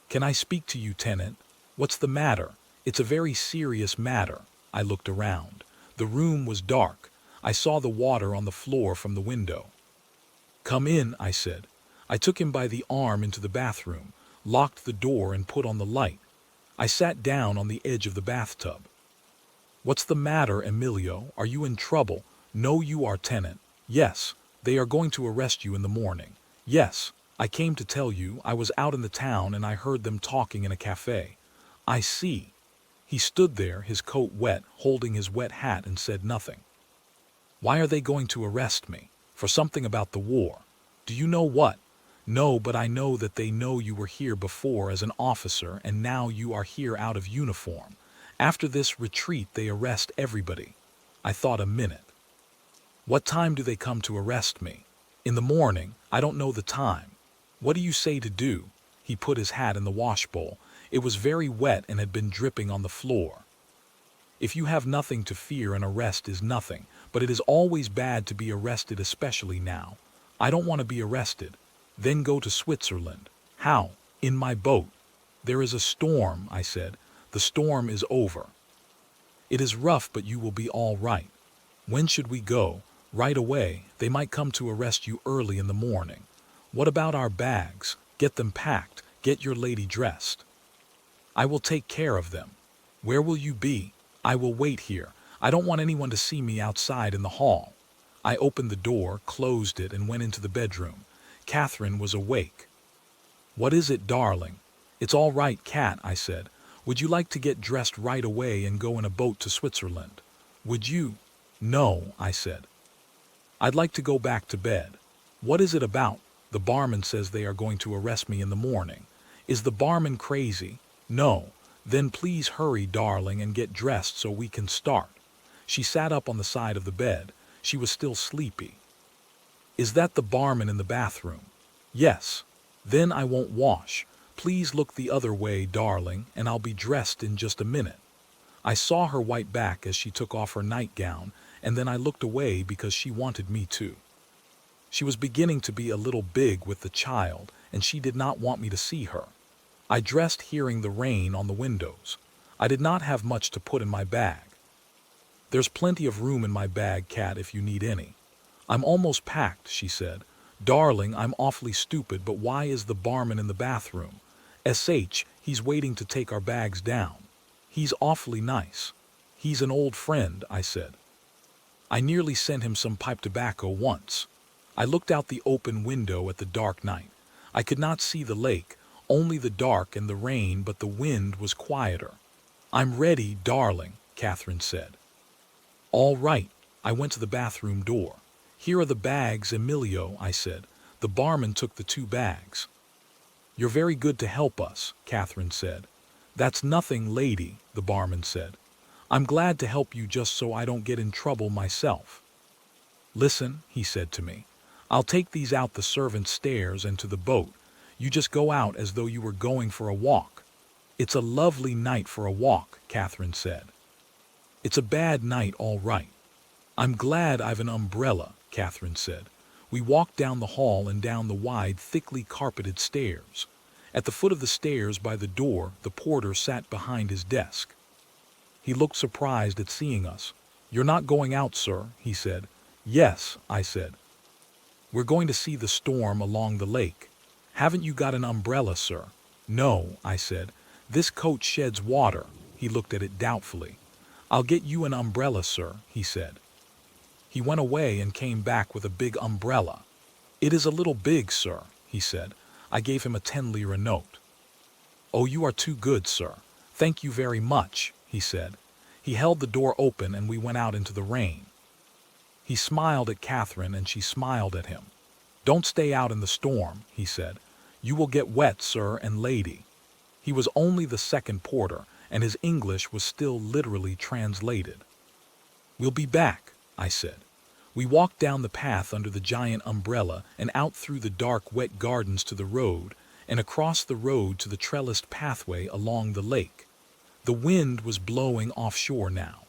"Can I speak to you, tenant? What's the matter? It's a very serious matter." I looked around. The room was dark. I saw the water on the floor from the window. "Come in," I said. I took him by the arm into the bathroom, locked the door and put on the light. I sat down on the edge of the bathtub. "What's the matter, Emilio? Are you in trouble?" "No, you are, tenant." "Yes, they are going to arrest you in the morning." "Yes, I came to tell you. I was out in the town and I heard them talking in a cafe." "I see." He stood there, his coat wet, holding his wet hat, and said nothing. "Why are they going to arrest me?" "For something about the war." "Do you know what?" "No, but I know that they know you were here before as an officer and now you are here out of uniform. After this retreat they arrest everybody." I thought a minute. "What time do they come to arrest me?" "In the morning. I don't know the time." "What do you say to do?" He put his hat in the washbowl. It was very wet and had been dripping on the floor. "If you have nothing to fear, an arrest is nothing, but it is always bad to be arrested, especially now. I don't want to be arrested." "Then go to Switzerland." "How?" "In my boat." "There is a storm," I said. "The storm is over." "It is rough, but you will be all right." "When should we go?" "Right away. They might come to arrest you early in the morning." "What about our bags?" "Get them packed. Get your lady dressed." "I will take care of them." "Where will you be?" "I will wait here. I don't want anyone to see me outside in the hall." I opened the door, closed it, and went into the bedroom. Catherine was awake. "What is it, darling?" "It's all right, Cat," I said. "Would you like to get dressed right away and go in a boat to Switzerland?" "Would you?" "No," I said. "I'd like to go back to bed." "What is it about?" "The barman says they are going to arrest me in the morning." "Is the barman crazy?" "No." "Then please hurry, darling, and get dressed so we can start." She sat up on the side of the bed. She was still sleepy. "Is that the barman in the bathroom?" "Yes." "Then I won't wash. Please look the other way, darling, and I'll be dressed in just a minute." I saw her white back as she took off her nightgown, and then I looked away because she wanted me to. She was beginning to be a little big with the child, and she did not want me to see her. I dressed hearing the rain on the windows. I did not have much to put in my bag. "There's plenty of room in my bag, Cat, if you need any." "I'm almost packed," she said. "Darling, I'm awfully stupid, but why is the barman in the bathroom?" He's waiting to take our bags down. He's awfully nice." "He's an old friend," I said. "I nearly sent him some pipe tobacco once." I looked out the open window at the dark night. I could not see the lake, only the dark and the rain, but the wind was quieter. "I'm ready, darling," Catherine said. "All right." I went to the bathroom door. "Here are the bags, Emilio," I said. The barman took the 2 bags. "You're very good to help us," Catherine said. "That's nothing, lady," the barman said. "I'm glad to help you just so I don't get in trouble myself." "Listen," he said to me. "I'll take these out the servants' stairs and to the boat. You just go out as though you were going for a walk." "It's a lovely night for a walk," Catherine said. "It's a bad night, all right." "I'm glad I've an umbrella," Catherine said. We walked down the hall and down the wide, thickly carpeted stairs. At the foot of the stairs by the door, the porter sat behind his desk. He looked surprised at seeing us. "You're not going out, sir," he said. "Yes," I said. "We're going to see the storm along the lake." "Haven't you got an umbrella, sir?" "No," I said. "This coat sheds water." He looked at it doubtfully. "I'll get you an umbrella, sir," he said. He went away and came back with a big umbrella. "It is a little big, sir," he said. I gave him a 10 lira note. "Oh, you are too good, sir. Thank you very much," he said. He held the door open and we went out into the rain. He smiled at Catherine and she smiled at him. "Don't stay out in the storm," he said. "You will get wet, sir and lady." He was only the second porter, and his English was still literally translated. "We'll be back," I said. We walked down the path under the giant umbrella and out through the dark, wet gardens to the road, and across the road to the trellised pathway along the lake. The wind was blowing offshore now.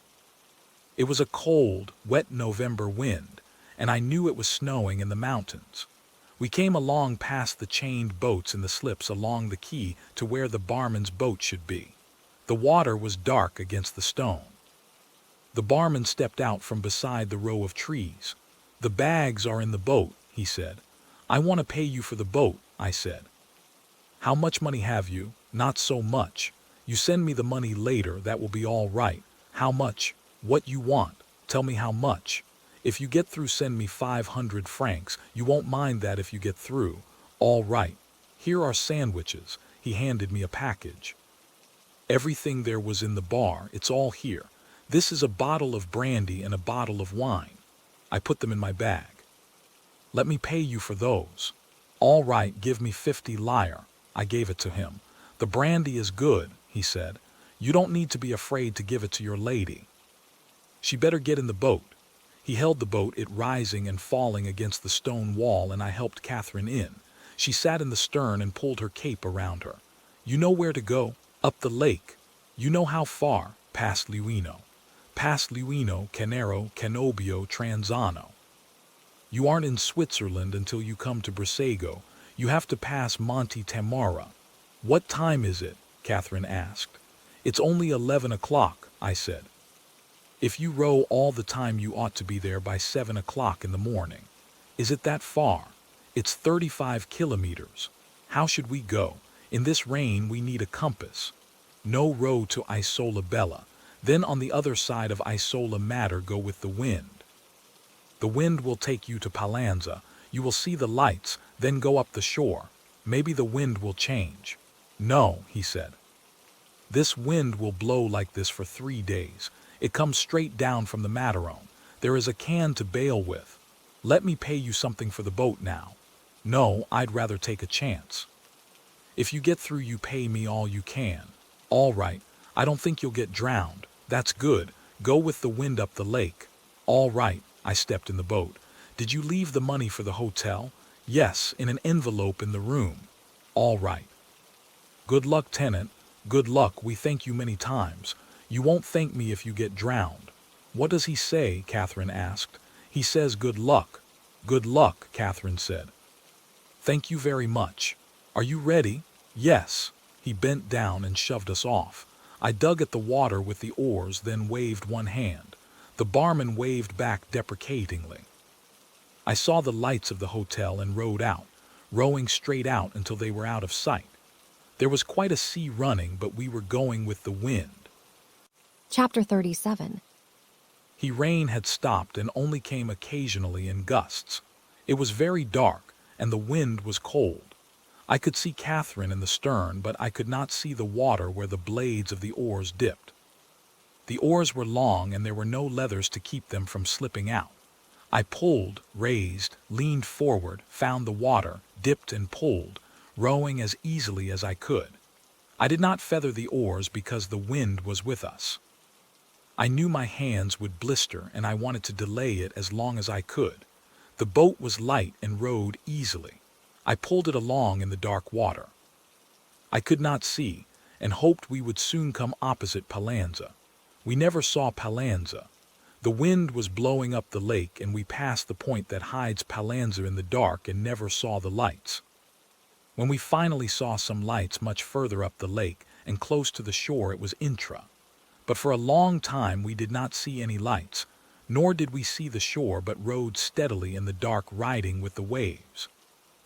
It was a cold, wet November wind, and I knew it was snowing in the mountains. We came along past the chained boats in the slips along the quay to where the barman's boat should be. The water was dark against the stone. The barman stepped out from beside the row of trees. "The bags are in the boat," he said. "I want to pay you for the boat," I said. "How much money have you?" "Not so much. You send me the money later, that will be all right." "How much?" "What you want. Tell me how much. If you get through, send me 500 francs. You won't mind that if you get through." "All right. Here are sandwiches." He handed me a package. Everything there was in the bar, it's all here. This is a bottle of brandy and a bottle of wine. I put them in my bag. "Let me pay you for those." "All right, give me 50 lire." I gave it to him. "The brandy is good," he said. "You don't need to be afraid to give it to your lady. She better get in the boat." He held the boat, it rising and falling against the stone wall, and I helped Catherine in. She sat in the stern and pulled her cape around her. "You know where to go? Up the lake." "You know how far?" "Past Luino." "Past Luino, Canero, Canobio, Tranzano." "You aren't in Switzerland until you come to Brissago. You have to pass Monte Tamara." "What time is it?" Catherine asked. "It's only 11 o'clock, I said. "If you row all the time, you ought to be there by 7 o'clock in the morning." "Is it that far?" "It's 35 kilometers. How should we go? In this rain we need a compass." "No, row to Isola Bella. Then on the other side of Isola Mater go with the wind. The wind will take you to Palanza. You will see the lights, then go up the shore. Maybe the wind will change." "No," he said. "This wind will blow like this for 3 days. It comes straight down from the Matterhorn. There is a can to bail with. Let me pay you something for the boat now." "No, I'd rather take a chance." "If you get through, you pay me all you can." "All right. I don't think you'll get drowned." "That's good. Go with the wind up the lake." "All right." I stepped in the boat. "Did you leave the money for the hotel?" "Yes, in an envelope in the room." "All right." "Good luck, tenant." "Good luck. We thank you many times. You won't thank me if you get drowned." "What does he say?" Catherine asked. "He says good luck." "Good luck," Catherine said. "Thank you very much. Are you ready?" "Yes." He bent down and shoved us off. I dug at the water with the oars, then waved one hand. The barman waved back deprecatingly. I saw the lights of the hotel and rowed out, rowing straight out until they were out of sight. There was quite a sea running, but we were going with the wind. Chapter 37. Rain had stopped and only came occasionally in gusts. It was very dark, and the wind was cold. I could see Catherine in the stern, but I could not see the water where the blades of the oars dipped. The oars were long, and there were no leathers to keep them from slipping out. I pulled, raised, leaned forward, found the water, dipped and pulled, rowing as easily as I could. I did not feather the oars because the wind was with us. I knew my hands would blister, and I wanted to delay it as long as I could. The boat was light and rowed easily. I pulled it along in the dark water. I could not see, and hoped we would soon come opposite Palanza. We never saw Palanza. The wind was blowing up the lake, and we passed the point that hides Palanza in the dark and never saw the lights. When we finally saw some lights much further up the lake and close to the shore, it was Intra. But for a long time we did not see any lights, nor did we see the shore, but rowed steadily in the dark, riding with the waves.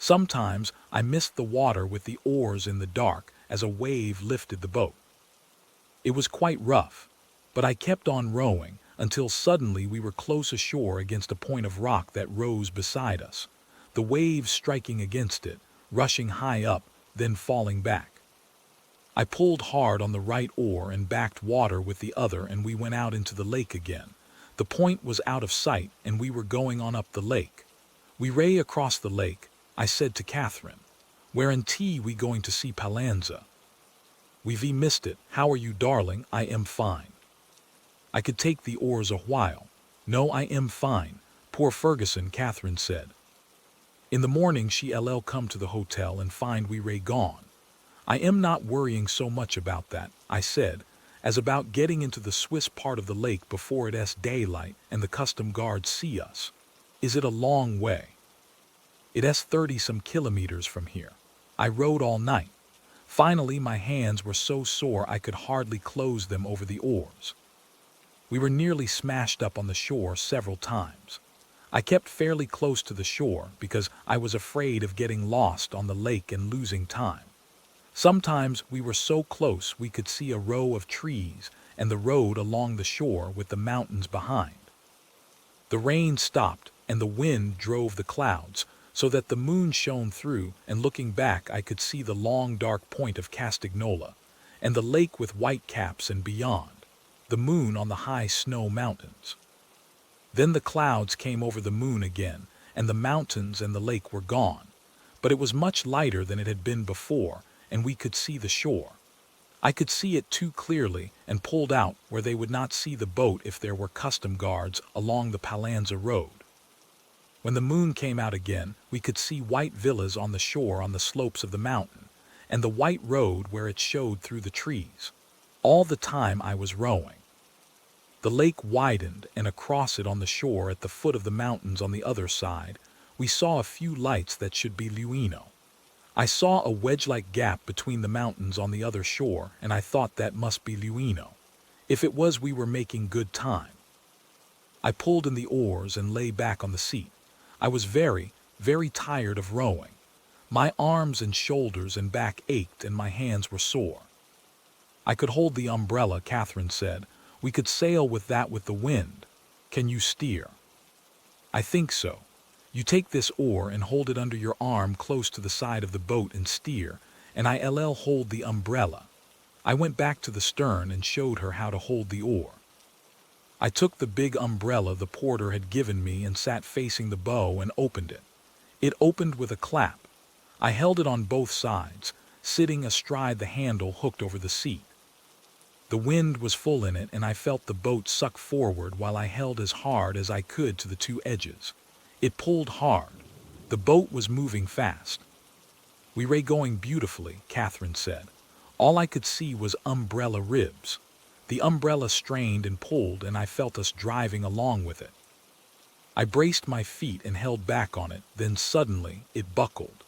Sometimes I missed the water with the oars in the dark as a wave lifted the boat. It was quite rough, but I kept on rowing until suddenly we were close ashore against a point of rock that rose beside us, the waves striking against it, rushing high up, then falling back. I pulled hard on the right oar and backed water with the other, and we went out into the lake again. The point was out of sight, and we were going on up the lake. We ray across the lake. I said to Catherine, "Wherein we going to see Palanza?" "We missed it. How are you, darling?" "I am fine." I could take the oars a while. "No, I am fine. Poor Ferguson," Catherine said. In the morning she ll come to the hotel and find we ray gone. I am not worrying so much about that, I said, as about getting into the Swiss part of the lake before it's daylight and the custom guards see us. Is it a long way? It's 30-some kilometers from here. I rode all night. Finally, my hands were so sore I could hardly close them over the oars. We were nearly smashed up on the shore several times. I kept fairly close to the shore because I was afraid of getting lost on the lake and losing time. Sometimes we were so close we could see a row of trees and the road along the shore with the mountains behind. The rain stopped and the wind drove the clouds so that the moon shone through, and looking back I could see the long dark point of Castagnola and the lake with white caps, and beyond, the moon on the high snow mountains. Then the clouds came over the moon again, and the mountains and the lake were gone, but it was much lighter than it had been before, and we could see the shore. I could see it too clearly and pulled out where they would not see the boat if there were custom guards along the Palanza road. When the moon came out again, we could see white villas on the shore on the slopes of the mountain, and the white road where it showed through the trees. All the time I was rowing. The lake widened, and across it on the shore at the foot of the mountains on the other side, we saw a few lights that should be Luino. I saw a wedge-like gap between the mountains on the other shore, and I thought that must be Luino. If it was, we were making good time. I pulled in the oars and lay back on the seat. I was very, very tired of rowing. My arms and shoulders and back ached and my hands were sore. I could hold the umbrella, Catherine said. We could sail with that with the wind. Can you steer? I think so. You take this oar and hold it under your arm close to the side of the boat and steer, and I'll hold the umbrella. I went back to the stern and showed her how to hold the oar. I took the big umbrella the porter had given me and sat facing the bow and opened it. It opened with a clap. I held it on both sides, sitting astride the handle hooked over the seat. The wind was full in it, and I felt the boat suck forward while I held as hard as I could to the two edges. It pulled hard. The boat was moving fast. We were going beautifully, Catherine said. All I could see was umbrella ribs. The umbrella strained and pulled, and I felt us driving along with it. I braced my feet and held back on it, then suddenly it buckled.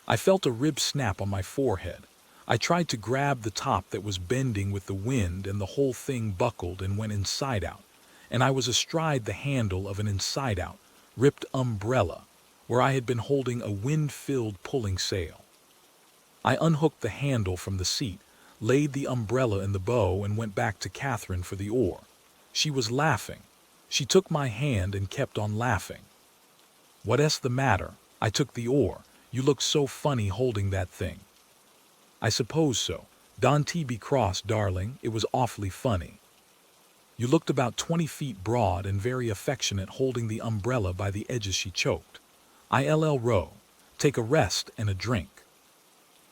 I felt a rib snap on my forehead. I tried to grab the top that was bending with the wind, and the whole thing buckled and went inside out, and I was astride the handle of an inside-out, ripped umbrella, where I had been holding a wind-filled pulling sail. I unhooked the handle from the seat, laid the umbrella in the bow, and went back to Catherine for the oar. She was laughing. She took my hand and kept on laughing. What's the matter? I took the oar. You look so funny holding that thing. I suppose so. Don T.B. Cross, darling, it was awfully funny. You looked about 20 feet broad and very affectionate holding the umbrella by the edges. She choked. I'll row. Take a rest and a drink.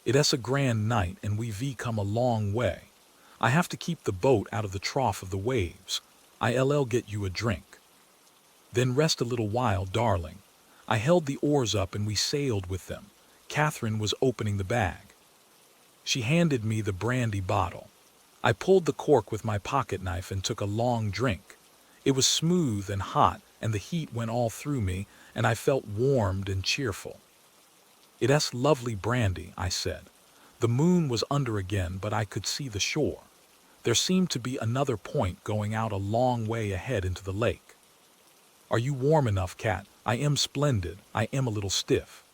It's a grand night and we've come a long way. I have to keep the boat out of the trough of the waves. I'll get you a drink. Then rest a little while, darling. I held the oars up and we sailed with them. Catherine was opening the bag. She handed me the brandy bottle. I pulled the cork with my pocket knife and took a long drink. It was smooth and hot, and the heat went all through me, and I felt warmed and cheerful. It's lovely brandy, I said. The moon was under again, but I could see the shore. There seemed to be another point going out a long way ahead into the lake. Are you warm enough, Cat? I am splendid. I am a little stiff.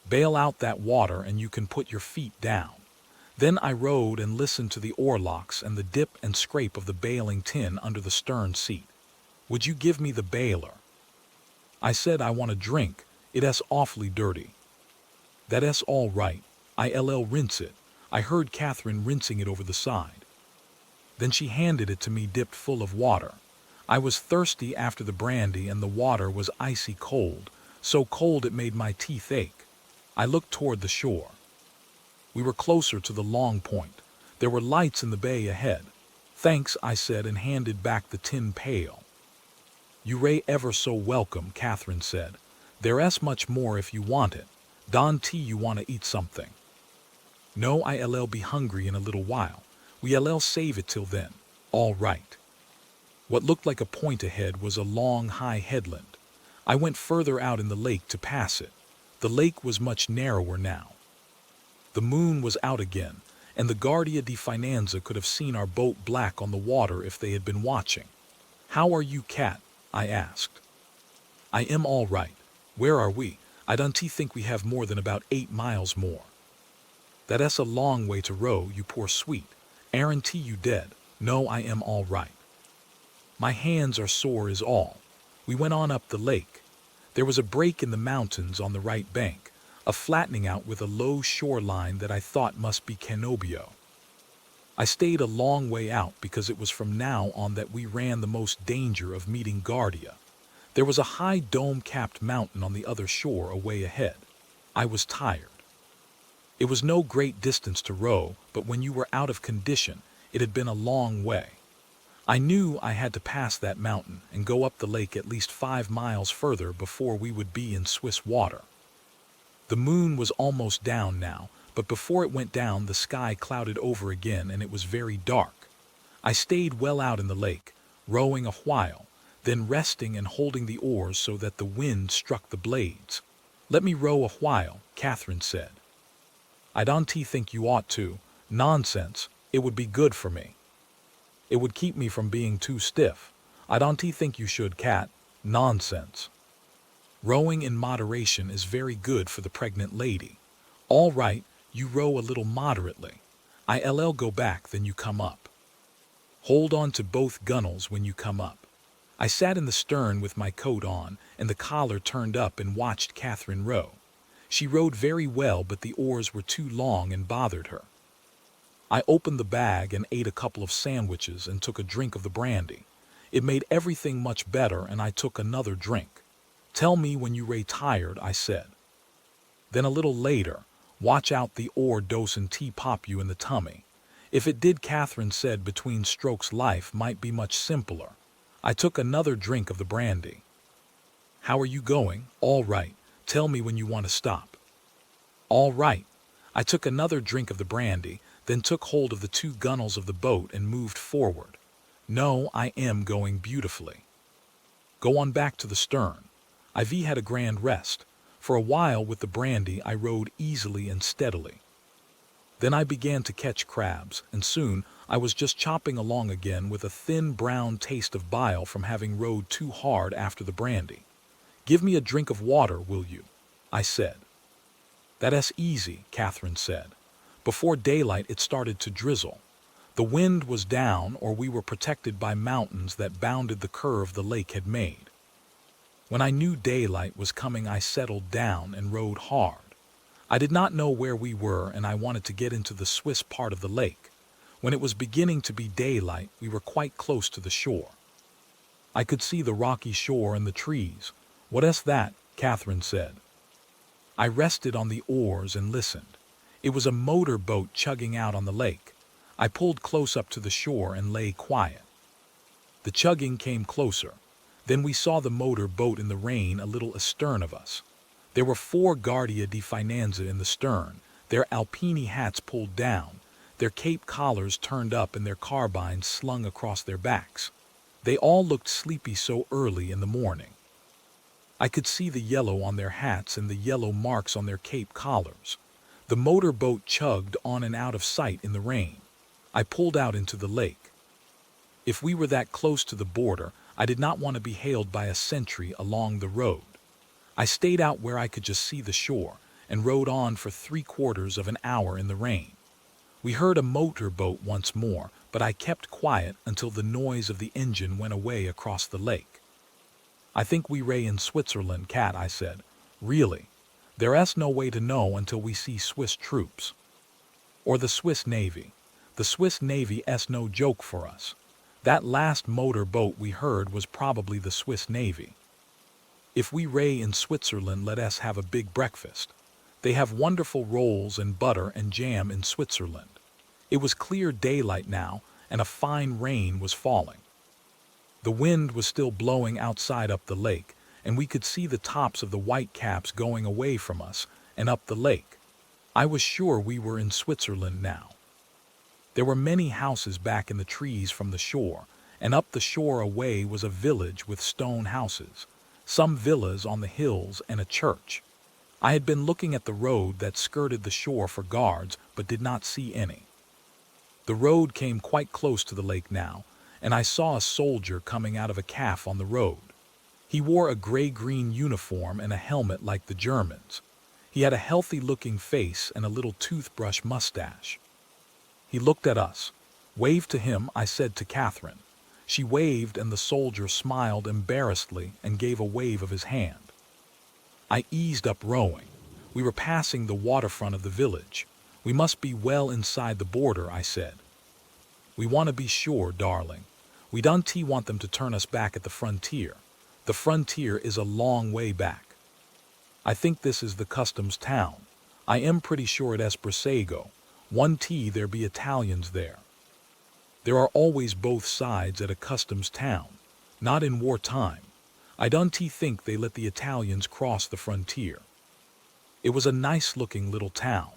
Bail out that water and you can put your feet down. Then I rowed and listened to the oarlocks and the dip and scrape of the bailing tin under the stern seat. Would you give me the bailer? I said I want a drink. It's awfully dirty. That's all right. I'll rinse it. I heard Catherine rinsing it over the side. Then she handed it to me dipped full of water. I was thirsty after the brandy and the water was icy cold, so cold it made my teeth ache. I looked toward the shore. We were closer to the long point. There were lights in the bay ahead. Thanks, I said and handed back the tin pail. You ray ever so welcome, Catherine said. There's much more if you want it. Don T, you want to eat something? No, I'll be hungry in a little while. We'll save it till then. All right. What looked like a point ahead was a long, high headland. I went further out in the lake to pass it. The lake was much narrower now. The moon was out again, and the Guardia di Finanza could have seen our boat black on the water if they had been watching. How are you, Cat? I asked. I am all right. Where are we? I don't think we have more than about 8 miles more. That's a long way to row, you poor sweet. Aren't you dead? No, I am all right. My hands are sore is all. We went on up the lake. There was a break in the mountains on the right bank, a flattening out with a low shoreline that I thought must be Cannobio. I stayed a long way out because it was from now on that we ran the most danger of meeting Guardia. There was a high dome-capped mountain on the other shore away ahead. I was tired. It was no great distance to row, but when you were out of condition, it had been a long way. I knew I had to pass that mountain and go up the lake at least 5 miles further before we would be in Swiss water. The moon was almost down now, but before it went down the sky clouded over again and it was very dark. I stayed well out in the lake, rowing a while, then resting and holding the oars so that the wind struck the blades. Let me row a while, Catherine said. I don't think you ought to. Nonsense, it would be good for me. It would keep me from being too stiff. I don't think you should, Cat. Nonsense. Rowing in moderation is very good for the pregnant lady. All right, you row a little moderately. I'll go back, then you come up. Hold on to both gunwales when you come up. I sat in the stern with my coat on and the collar turned up and watched Catherine row. She rowed very well, but the oars were too long and bothered her. I opened the bag and ate a couple of sandwiches and took a drink of the brandy. It made everything much better, and I took another drink. Tell me when you ray tired, I said. Then a little later, watch out the oar doesn't pop you in the tummy. If it did, Catherine said, between strokes life might be much simpler. I took another drink of the brandy. How are you going? All right. Tell me when you want to stop. All right. I took another drink of the brandy, then took hold of the 2 gunwales of the boat and moved forward. No, I am going beautifully. Go on back to the stern. I've had a grand rest. For a while with the brandy I rowed easily and steadily. Then I began to catch crabs, and soon I was just chopping along again with a thin brown taste of bile from having rowed too hard after the brandy. Give me a drink of water, will you? I said. That's easy, Catherine said. Before daylight it started to drizzle. The wind was down, or we were protected by mountains that bounded the curve the lake had made. When I knew daylight was coming I settled down and rowed hard. I did not know where we were, and I wanted to get into the Swiss part of the lake. When it was beginning to be daylight we were quite close to the shore. I could see the rocky shore and the trees. What's that? Catherine said. I rested on the oars and listened. It was a motor boat chugging out on the lake. I pulled close up to the shore and lay quiet. The chugging came closer. Then we saw the motor boat in the rain a little astern of us. There were 4 Guardia di Finanza in the stern, their Alpini hats pulled down, their cape collars turned up and their carbines slung across their backs. They all looked sleepy so early in the morning. I could see the yellow on their hats and the yellow marks on their cape collars. The motor boat chugged on and out of sight in the rain. I pulled out into the lake. If we were that close to the border, I did not want to be hailed by a sentry along the road. I stayed out where I could just see the shore and rowed on for 3/4 of an hour in the rain. We heard a motor boat once more, but I kept quiet until the noise of the engine went away across the lake. I think we ray in Switzerland, Cat, I said. Really? There's no way to know until we see Swiss troops. Or the Swiss Navy. The Swiss Navy's no joke for us. That last motor boat we heard was probably the Swiss Navy. If we ray in Switzerland, let us have a big breakfast. They have wonderful rolls and butter and jam in Switzerland. It was clear daylight now, and a fine rain was falling. The wind was still blowing outside up the lake, and we could see the tops of the white caps going away from us and up the lake. I was sure we were in Switzerland now. There were many houses back in the trees from the shore, and up the shore away was a village with stone houses, some villas on the hills, and a church. I had been looking at the road that skirted the shore for guards, but did not see any. The road came quite close to the lake now, and I saw a soldier coming out of a cafe on the road. He wore a gray-green uniform and a helmet like the Germans. He had a healthy-looking face and a little toothbrush mustache. He looked at us. "Wave to him," I said to Catherine. She waved, and the soldier smiled embarrassedly and gave a wave of his hand. I eased up rowing. We were passing the waterfront of the village. "We must be well inside the border," I said. "We want to be sure, darling. We don't want them to turn us back at the frontier. The frontier is a long way back. I think this is the customs town. I am pretty sure it es Brissago. There be Italians there. There are always both sides at a customs town. Not in wartime. I don't think they let the Italians cross the frontier." It was a nice-looking little town.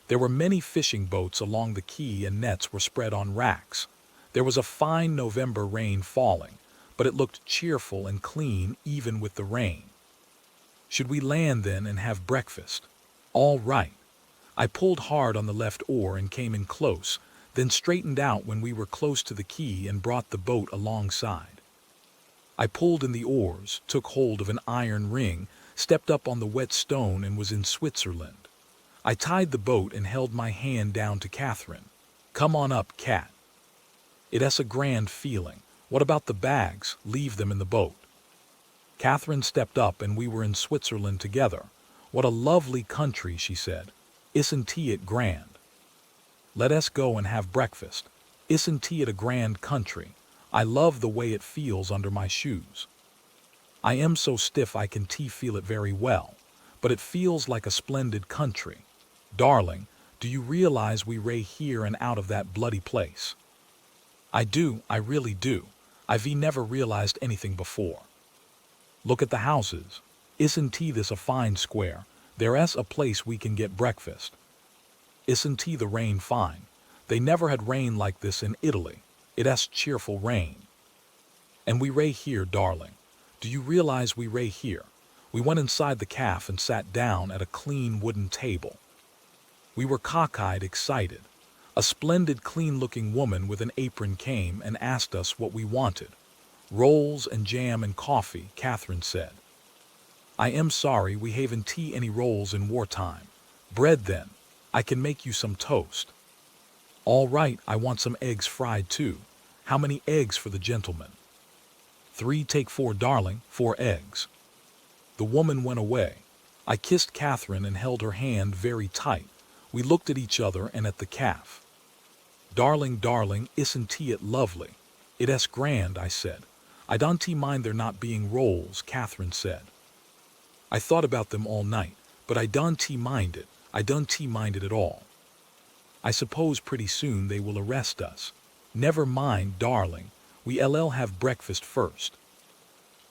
There were many fishing boats along the quay, and nets were spread on racks. There was a fine November rain falling, but it looked cheerful and clean even with the rain. "Should we land then and have breakfast?" "All right." I pulled hard on the left oar and came in close, then straightened out when we were close to the quay and brought the boat alongside. I pulled in the oars, took hold of an iron ring, stepped up on the wet stone, and was in Switzerland. I tied the boat and held my hand down to Catherine. "Come on up, Cat. It is a grand feeling. What about the bags? Leave them in the boat." Catherine stepped up, and we were in Switzerland together. "What a lovely country," she said. "Isn't it grand? Let us go and have breakfast. Isn't it a grand country? I love the way it feels under my shoes. I am so stiff I can feel it very well, but it feels like a splendid country. Darling, do you realize we ray here and out of that bloody place?" "I do, I really do. I've never realized anything before. Look at the houses. Isn't this a fine square? There's a place we can get breakfast. Isn't the rain fine? They never had rain like this in Italy. It's cheerful rain. And we ray here, darling. Do you realize we ray here?" We went inside the cafe and sat down at a clean wooden table. We were cockeyed, excited. A splendid, clean-looking woman with an apron came and asked us what we wanted. "Rolls and jam and coffee," Catherine said. "I am sorry we haven't any rolls in wartime. Bread then. I can make you some toast." "All right, I want some eggs fried too. How many eggs for the gentleman?" "3, take 4, darling, 4 eggs." The woman went away. I kissed Catherine and held her hand very tight. We looked at each other and at the cafe. "Darling, darling, isn't it lovely?" "It's grand," I said. "I don't mind there not being rolls," Catherine said. "I thought about them all night, but I don't mind it. I don't mind it at all. I suppose pretty soon they will arrest us." "Never mind, darling. We'll have breakfast first."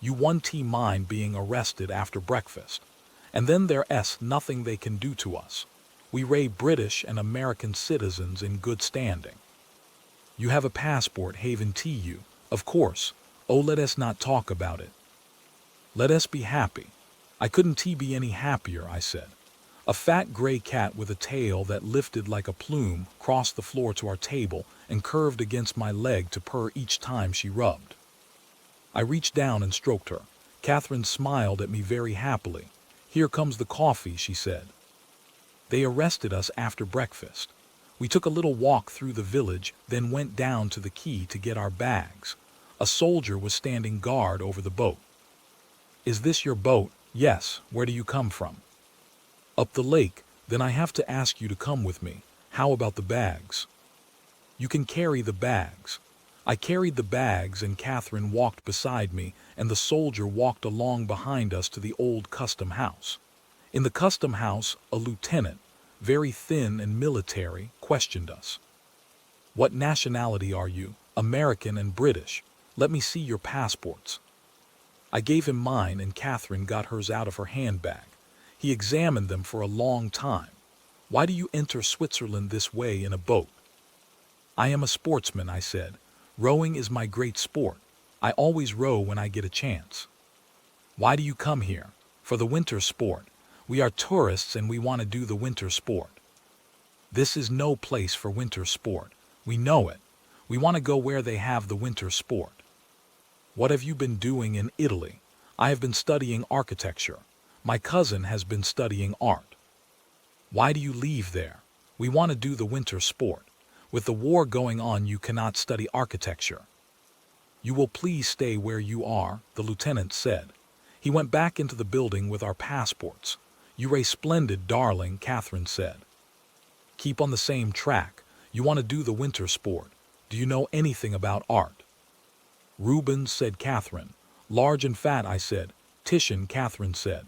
"You won't mind being arrested after breakfast. And then there's nothing they can do to us. We ray British and American citizens in good standing. You have a passport, haven't you? Of course. Oh, let us not talk about it. Let us be happy." "I couldn't be any happier," I said. A fat gray cat with a tail that lifted like a plume crossed the floor to our table and curved against my leg to purr each time she rubbed. I reached down and stroked her. Catherine smiled at me very happily. "Here comes the coffee," she said. They arrested us after breakfast. We took a little walk through the village, then went down to the quay to get our bags. A soldier was standing guard over the boat. "Is this your boat?" "Yes. Where do you come from?" "Up the lake." "Then I have to ask you to come with me. How about the bags?" "You can carry the bags." I carried the bags, and Catherine walked beside me, and the soldier walked along behind us to the old custom house. In the custom house, a lieutenant, very thin and military, questioned us. "What nationality are you?" "American and British." "Let me see your passports." I gave him mine and Catherine got hers out of her handbag. He examined them for a long time. Why do you enter Switzerland this way in a boat? I am a sportsman, I said. Rowing is my great sport. I always row when I get a chance. Why do you come here? For the winter sport. We are tourists and we want to do the winter sport. This is no place for winter sport. We know it. We want to go where they have the winter sport. What have you been doing in Italy? I have been studying architecture. My cousin has been studying art. Why do you leave there? We want to do the winter sport. With the war going on, you cannot study architecture. You will please stay where you are, the lieutenant said. He went back into the building with our passports. You're a splendid darling, Catherine said. Keep on the same track. You want to do the winter sport. Do you know anything about art? Rubens, said Catherine. Large and fat, I said. Titian, Catherine said.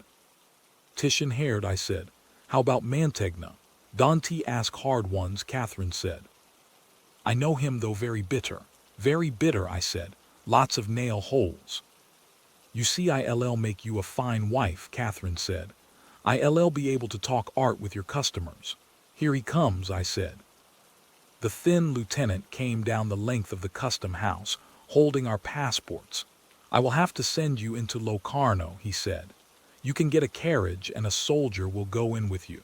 Titian-haired, I said. How about Mantegna? Dante asked hard ones, Catherine said. I know him, though very bitter. Very bitter, I said. Lots of nail holes. You see, I'll make you a fine wife, Catherine said. I'll be able to talk art with your customers. Here he comes, I said. The thin lieutenant came down the length of the custom house, holding our passports. I will have to send you into Locarno, he said. You can get a carriage and a soldier will go in with you.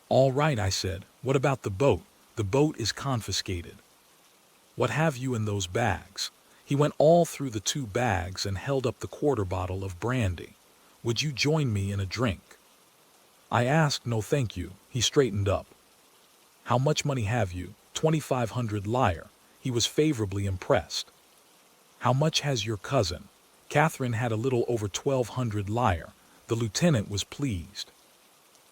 All right, I said. What about the boat? The boat is confiscated. What have you in those bags? He went all through the 2 bags and held up the quarter bottle of brandy. Would you join me in a drink? I asked, no thank you. He straightened up. How much money have you? 2,500 lire. He was favorably impressed. How much has your cousin? Catherine had a little over 1,200 lire. The lieutenant was pleased.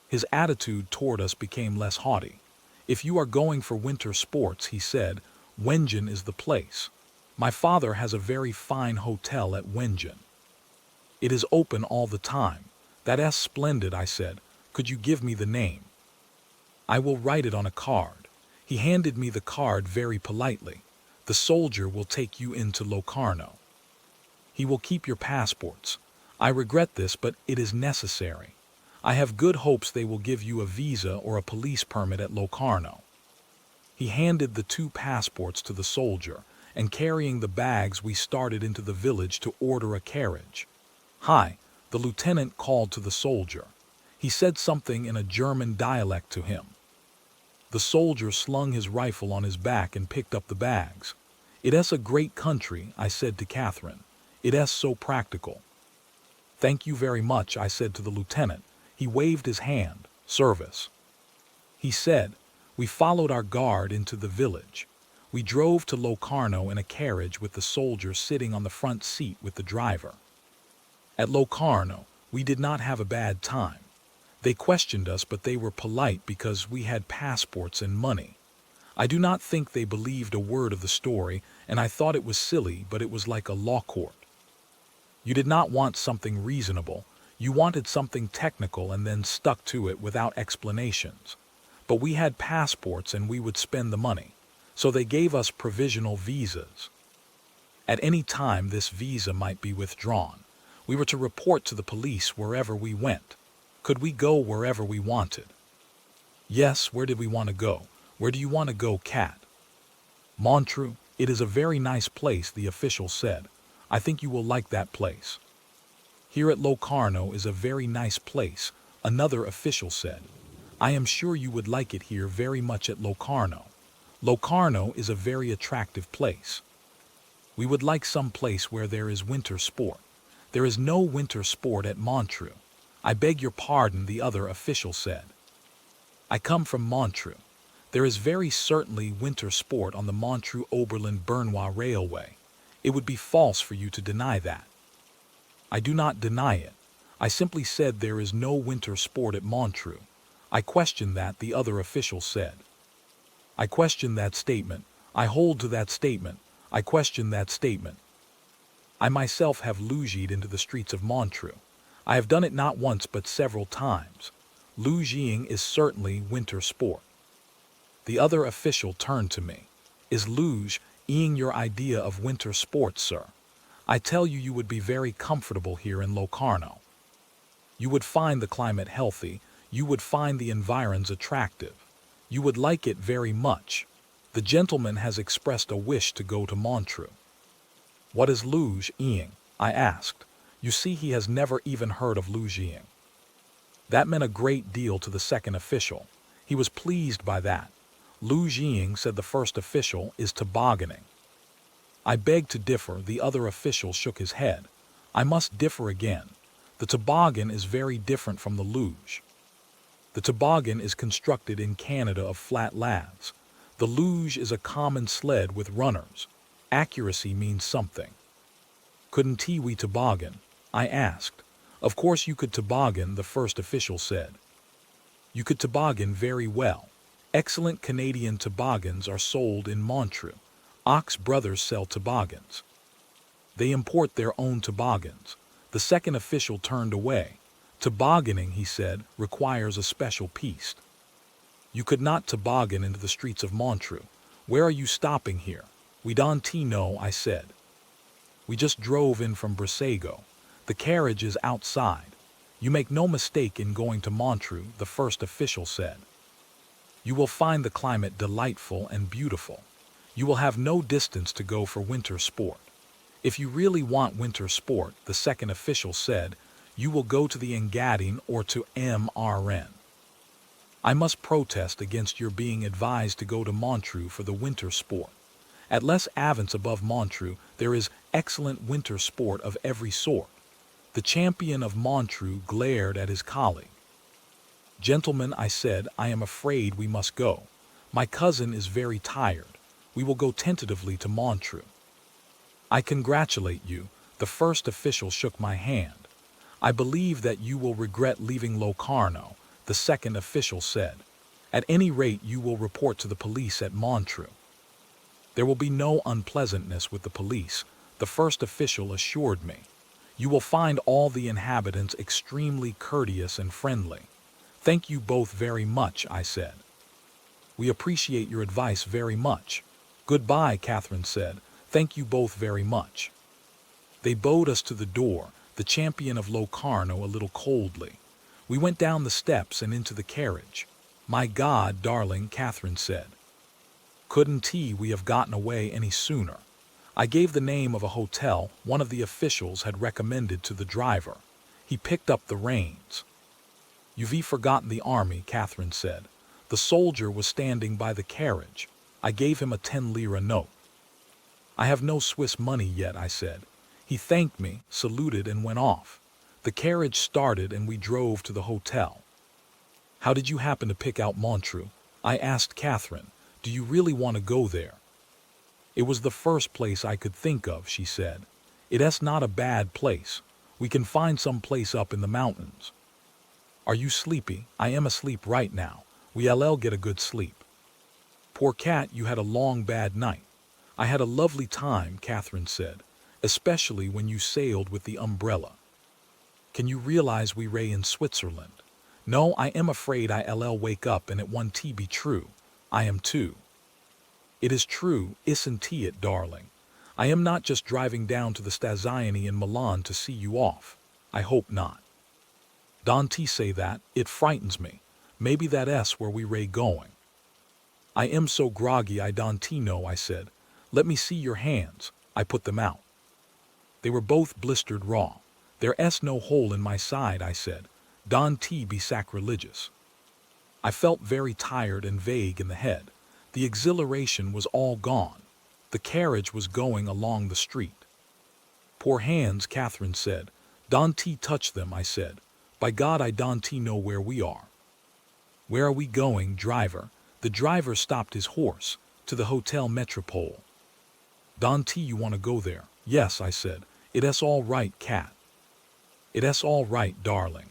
His attitude toward us became less haughty. If you are going for winter sports, he said, Wengen is the place. My father has a very fine hotel at Wengen. It is open all the time. That's splendid, I said. Could you give me the name? I will write it on a card. He handed me the card very politely. The soldier will take you into Locarno. He will keep your passports. I regret this, but it is necessary. I have good hopes they will give you a visa or a police permit at Locarno. He handed the 2 passports to the soldier, and carrying the bags we started into the village to order a carriage. Hi, the lieutenant called to the soldier. He said something in a German dialect to him. The soldier slung his rifle on his back and picked up the bags. It is a great country, I said to Catherine. It is so practical. Thank you very much, I said to the lieutenant. He waved his hand. Service. He said. We followed our guard into the village. We drove to Locarno in a carriage with the soldier sitting on the front seat with the driver. At Locarno, we did not have a bad time. They questioned us, but they were polite because we had passports and money. I do not think they believed a word of the story, and I thought it was silly, but it was like a law court. You did not want something reasonable. You wanted something technical and then stuck to it without explanations. But we had passports and we would spend the money. So they gave us provisional visas. At any time this visa might be withdrawn. We were to report to the police wherever we went. Could we go wherever we wanted? Yes, where did we want to go? Where do you want to go, Cat? Montreux, it is a very nice place, the official said. I think you will like that place. Here at Locarno is a very nice place, another official said. I am sure you would like it here very much at Locarno. Locarno is a very attractive place. We would like some place where there is winter sport. There is no winter sport at Montreux. I beg your pardon, the other official said. I come from Montreux. There is very certainly winter sport on the Montreux-Oberlin-Bernois Railway. It would be false for you to deny that. I do not deny it. I simply said there is no winter sport at Montreux. I question that, the other official said. I question that statement. I hold to that statement. I question that statement. I myself have louged into the streets of Montreux. I have done it not once but several times. Louging is certainly winter sport. The other official turned to me. Is luge-ing your idea of winter sport, sir? I tell you, you would be very comfortable here in Locarno. You would find the climate healthy, you would find the environs attractive. You would like it very much. The gentleman has expressed a wish to go to Montreux. What is luge-ing? I asked. You see, he has never even heard of luge-ing. That meant a great deal to the second official. He was pleased by that. Luge-ing, said the first official, is tobogganing. I beg to differ, the other official shook his head. I must differ again. The toboggan is very different from the luge. The toboggan is constructed in Canada of flat laths. The luge is a common sled with runners. Accuracy means something. Couldn't we toboggan? I asked. Of course you could toboggan, the first official said. You could toboggan very well. Excellent Canadian toboggans are sold in Montreux. Ox Brothers sell toboggans. They import their own toboggans. The second official turned away. Tobogganing, he said, requires a special piste. You could not toboggan into the streets of Montreux. Where are you stopping here? We don't know, I said. We just drove in from Brissago. The carriage is outside. You make no mistake in going to Montreux, the first official said. You will find the climate delightful and beautiful. You will have no distance to go for winter sport. If you really want winter sport, the second official said, you will go to the Engadine or to MRN. I must protest against your being advised to go to Montreux for the winter sport. At Les Avants above Montreux, there is excellent winter sport of every sort. The champion of Montreux glared at his colleague. Gentlemen, I said, I am afraid we must go. My cousin is very tired. We will go tentatively to Montreux. I congratulate you. The first official shook my hand. I believe that you will regret leaving Locarno, the second official said. At any rate, you will report to the police at Montreux. There will be no unpleasantness with the police, the first official assured me. You will find all the inhabitants extremely courteous and friendly. Thank you both very much, I said. We appreciate your advice very much. Goodbye, Catherine said. Thank you both very much. They bowed us to the door, the champion of Locarno a little coldly. We went down the steps and into the carriage. My God, darling, Catherine said. Couldn't we have gotten away any sooner? I gave the name of a hotel one of the officials had recommended to the driver. He picked up the reins. You've forgotten the army, Catherine said. The soldier was standing by the carriage. I gave him a 10-lira note. I have no Swiss money yet, I said. He thanked me, saluted, and went off. The carriage started and we drove to the hotel. How did you happen to pick out Montreux? I asked Catherine. Do you really want to go there? It was the first place I could think of, she said. It's not a bad place. We can find some place up in the mountains. Are you sleepy? I am asleep right now. We'll get a good sleep. Poor cat, you had a long bad night. I had a lovely time, Catherine said, especially when you sailed with the umbrella. Can you realize we ray in Switzerland? No, I am afraid I'll wake up and it won't be true. I am too. It is true, isn't it, darling? I am not just driving down to the Stazioni in Milan to see you off. I hope not. Don't say that, it frightens me. Maybe that's where we ray going. I am so groggy I don't know, I said. Let me see your hands. I put them out. They were both blistered raw. There's no hole in my side, I said. Don't be sacrilegious. I felt very tired and vague in the head. The exhilaration was all gone. The carriage was going along the street. Poor hands, Catherine said. Don't touch them, I said. By God, I don't know where we are. Where are we going, driver? The driver stopped his horse. To the Hotel Metropole. Don't you want to go there? Yes, I said. It's all right, cat. It's all right, darling.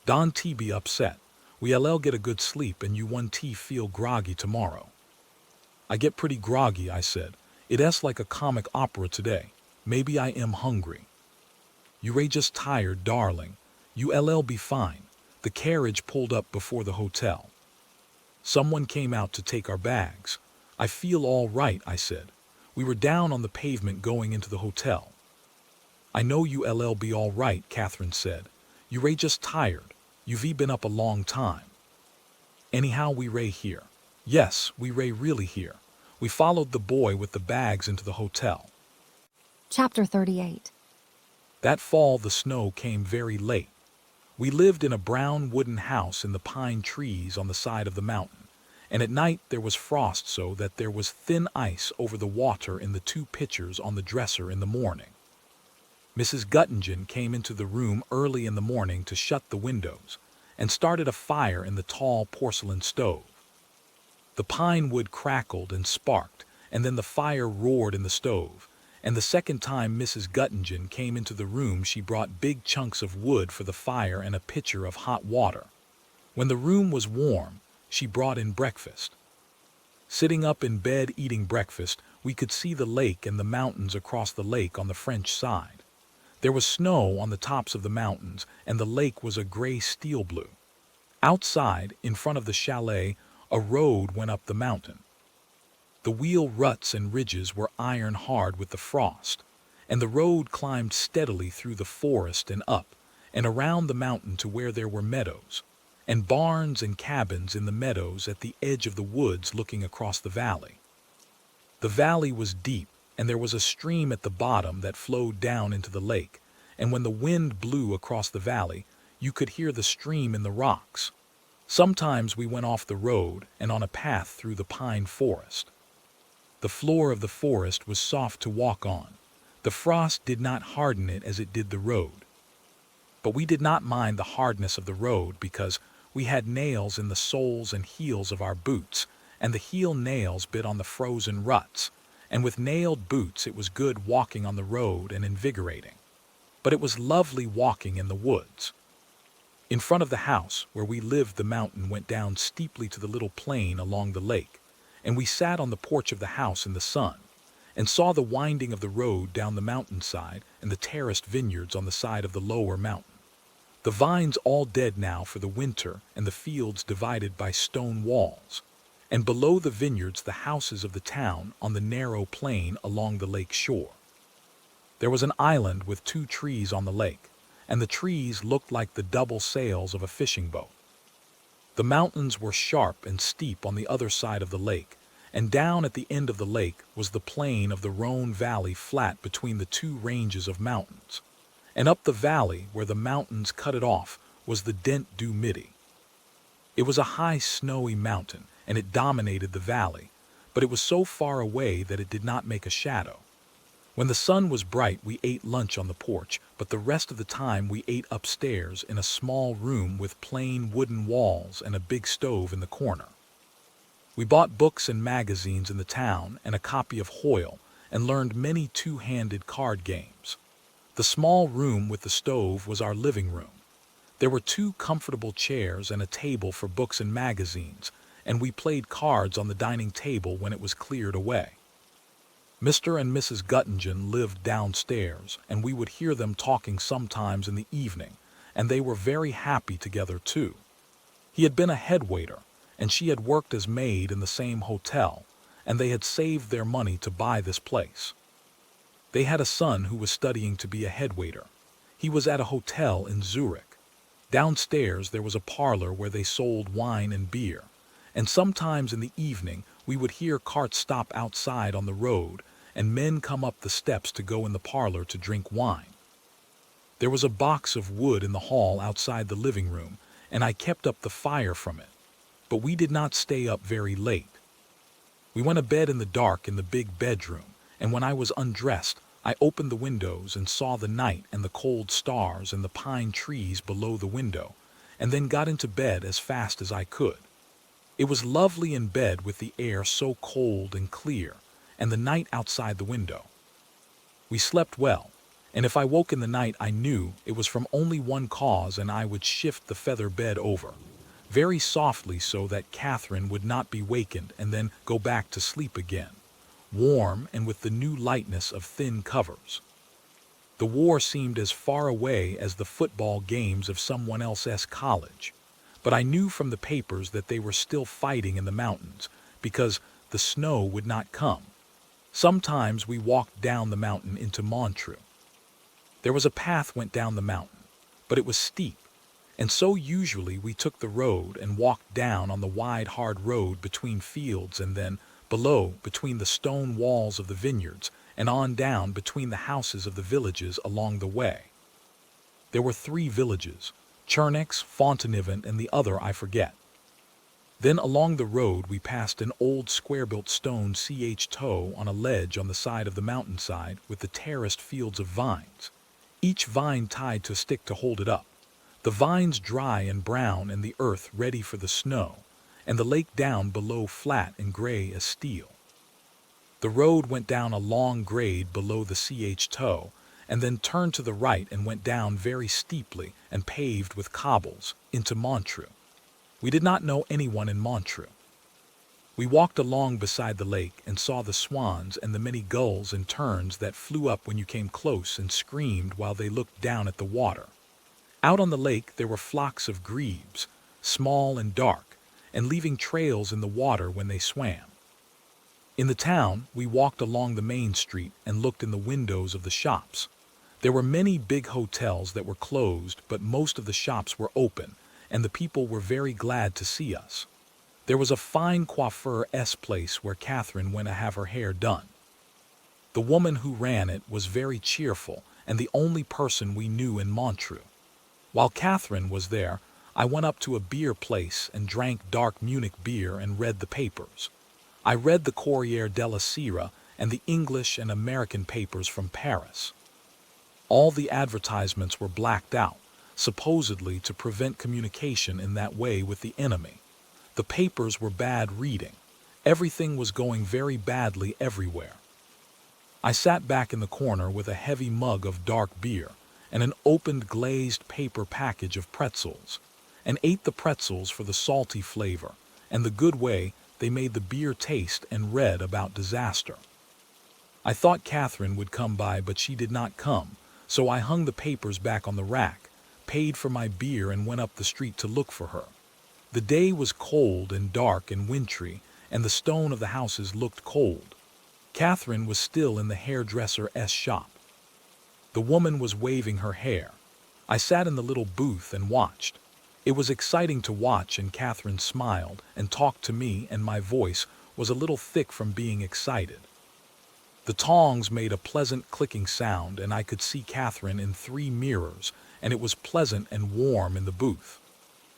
Don't be upset. We'll get a good sleep and you won't feel groggy tomorrow. I get pretty groggy, I said. It's like a comic opera today. Maybe I am hungry. You're just tired, darling. You'll be fine. The carriage pulled up before the hotel. Someone came out to take our bags. I feel all right, I said. We were down on the pavement going into the hotel. "I know you'll be all right," Catherine said. "You ray just tired. You've been up a long time." "Anyhow, we ray here." "Yes, we ray really here. We followed the boy with the bags into the hotel." Chapter 38. That fall the snow came very late. We lived in a brown wooden house in the pine trees on the side of the mountain, and at night there was frost so that there was thin ice over the water in the 2 pitchers on the dresser in the morning. Mrs. Guttingen came into the room early in the morning to shut the windows, and started a fire in the tall porcelain stove. The pine wood crackled and sparked, and then the fire roared in the stove, and the second time Mrs. Guttingen came into the room she brought big chunks of wood for the fire and a pitcher of hot water. When the room was warm, she brought in breakfast. Sitting up in bed eating breakfast, we could see the lake and the mountains across the lake on the French side. There was snow on the tops of the mountains, and the lake was a gray steel blue. Outside, in front of the chalet, a road went up the mountain. The wheel ruts and ridges were iron hard with the frost, and the road climbed steadily through the forest and up, and around the mountain to where there were meadows, and barns and cabins in the meadows at the edge of the woods looking across the valley. The valley was deep, and there was a stream at the bottom that flowed down into the lake, and when the wind blew across the valley, you could hear the stream in the rocks. Sometimes we went off the road and on a path through the pine forest. The floor of the forest was soft to walk on. The frost did not harden it as it did the road. But we did not mind the hardness of the road because we had nails in the soles and heels of our boots, and the heel nails bit on the frozen ruts, and with nailed boots it was good walking on the road and invigorating. But it was lovely walking in the woods. In front of the house where we lived the mountain went down steeply to the little plain along the lake, and we sat on the porch of the house in the sun, and saw the winding of the road down the mountainside and the terraced vineyards on the side of the lower mountain. The vines all dead now for the winter and the fields divided by stone walls, and below the vineyards the houses of the town on the narrow plain along the lake shore. There was an island with 2 trees on the lake, and the trees looked like the double sails of a fishing boat. The mountains were sharp and steep on the other side of the lake, and down at the end of the lake was the plain of the Rhone Valley flat between the 2 ranges of mountains, and up the valley where the mountains cut it off was the Dent du Midi. It was a high snowy mountain, and it dominated the valley, but it was so far away that it did not make a shadow. When the sun was bright, we ate lunch on the porch, but the rest of the time we ate upstairs in a small room with plain wooden walls and a big stove in the corner. We bought books and magazines in the town and a copy of Hoyle, and learned many 2-handed card games. The small room with the stove was our living room. There were 2 comfortable chairs and a table for books and magazines, and we played cards on the dining table when it was cleared away. Mr. and Mrs. Guttingen lived downstairs, and we would hear them talking sometimes in the evening, and they were very happy together too. He had been a head waiter, and she had worked as maid in the same hotel, and they had saved their money to buy this place. They had a son who was studying to be a head waiter. He was at a hotel in Zurich. Downstairs there was a parlor where they sold wine and beer, and sometimes in the evening we would hear carts stop outside on the road and men come up the steps to go in the parlor to drink wine. There was a box of wood in the hall outside the living room, and I kept up the fire from it, but we did not stay up very late. We went to bed in the dark in the big bedroom, and when I was undressed, I opened the windows and saw the night and the cold stars and the pine trees below the window, and then got into bed as fast as I could. It was lovely in bed with the air so cold and clear, and the night outside the window. We slept well, and if I woke in the night I knew it was from only one cause, and I would shift the feather bed over, very softly so that Catherine would not be wakened, and then go back to sleep again, warm and with the new lightness of thin covers. The war seemed as far away as the football games of someone else's college, but I knew from the papers that they were still fighting in the mountains because the snow would not come. Sometimes we walked down the mountain into Montreux. There was a path went down the mountain, but it was steep, and so usually we took the road and walked down on the wide hard road between fields, and then below between the stone walls of the vineyards, and on down between the houses of the villages along the way. There were 3 villages, Chernex, Fontenivant, and the other I forget. Then along the road we passed an old square-built stone toe on a ledge on the side of the mountainside with the terraced fields of vines, each vine tied to a stick to hold it up, the vines dry and brown and the earth ready for the snow, and the lake down below flat and gray as steel. The road went down a long grade below the toe, and then turned to the right and went down very steeply and paved with cobbles into Montreux. We did not know anyone in Montreux. We walked along beside the lake and saw the swans and the many gulls and terns that flew up when you came close and screamed while they looked down at the water. Out on the lake there were flocks of grebes, small and dark, and leaving trails in the water when they swam. In the town, we walked along the main street and looked in the windows of the shops. There were many big hotels that were closed, but most of the shops were open, and the people were very glad to see us. There was a fine coiffeur's place where Catherine went to have her hair done. The woman who ran it was very cheerful and the only person we knew in Montreux. While Catherine was there, I went up to a beer place and drank dark Munich beer and read the papers. I read the Corriere della Sera and the English and American papers from Paris. All the advertisements were blacked out, supposedly to prevent communication in that way with the enemy. The papers were bad reading. Everything was going very badly everywhere. I sat back in the corner with a heavy mug of dark beer and an opened glazed paper package of pretzels, and ate the pretzels for the salty flavor and the good way they made the beer taste, and read about disaster. I thought Catherine would come by, but she did not come, so I hung the papers back on the rack, paid for my beer, and went up the street to look for her. The day was cold and dark and wintry, and the stone of the houses looked cold. Catherine was still in the hairdresser's shop. The woman was waving her hair. I sat in the little booth and watched. It was exciting to watch, and Catherine smiled and talked to me, and my voice was a little thick from being excited. The tongs made a pleasant clicking sound, and I could see Catherine in 3 mirrors, and it was pleasant and warm in the booth.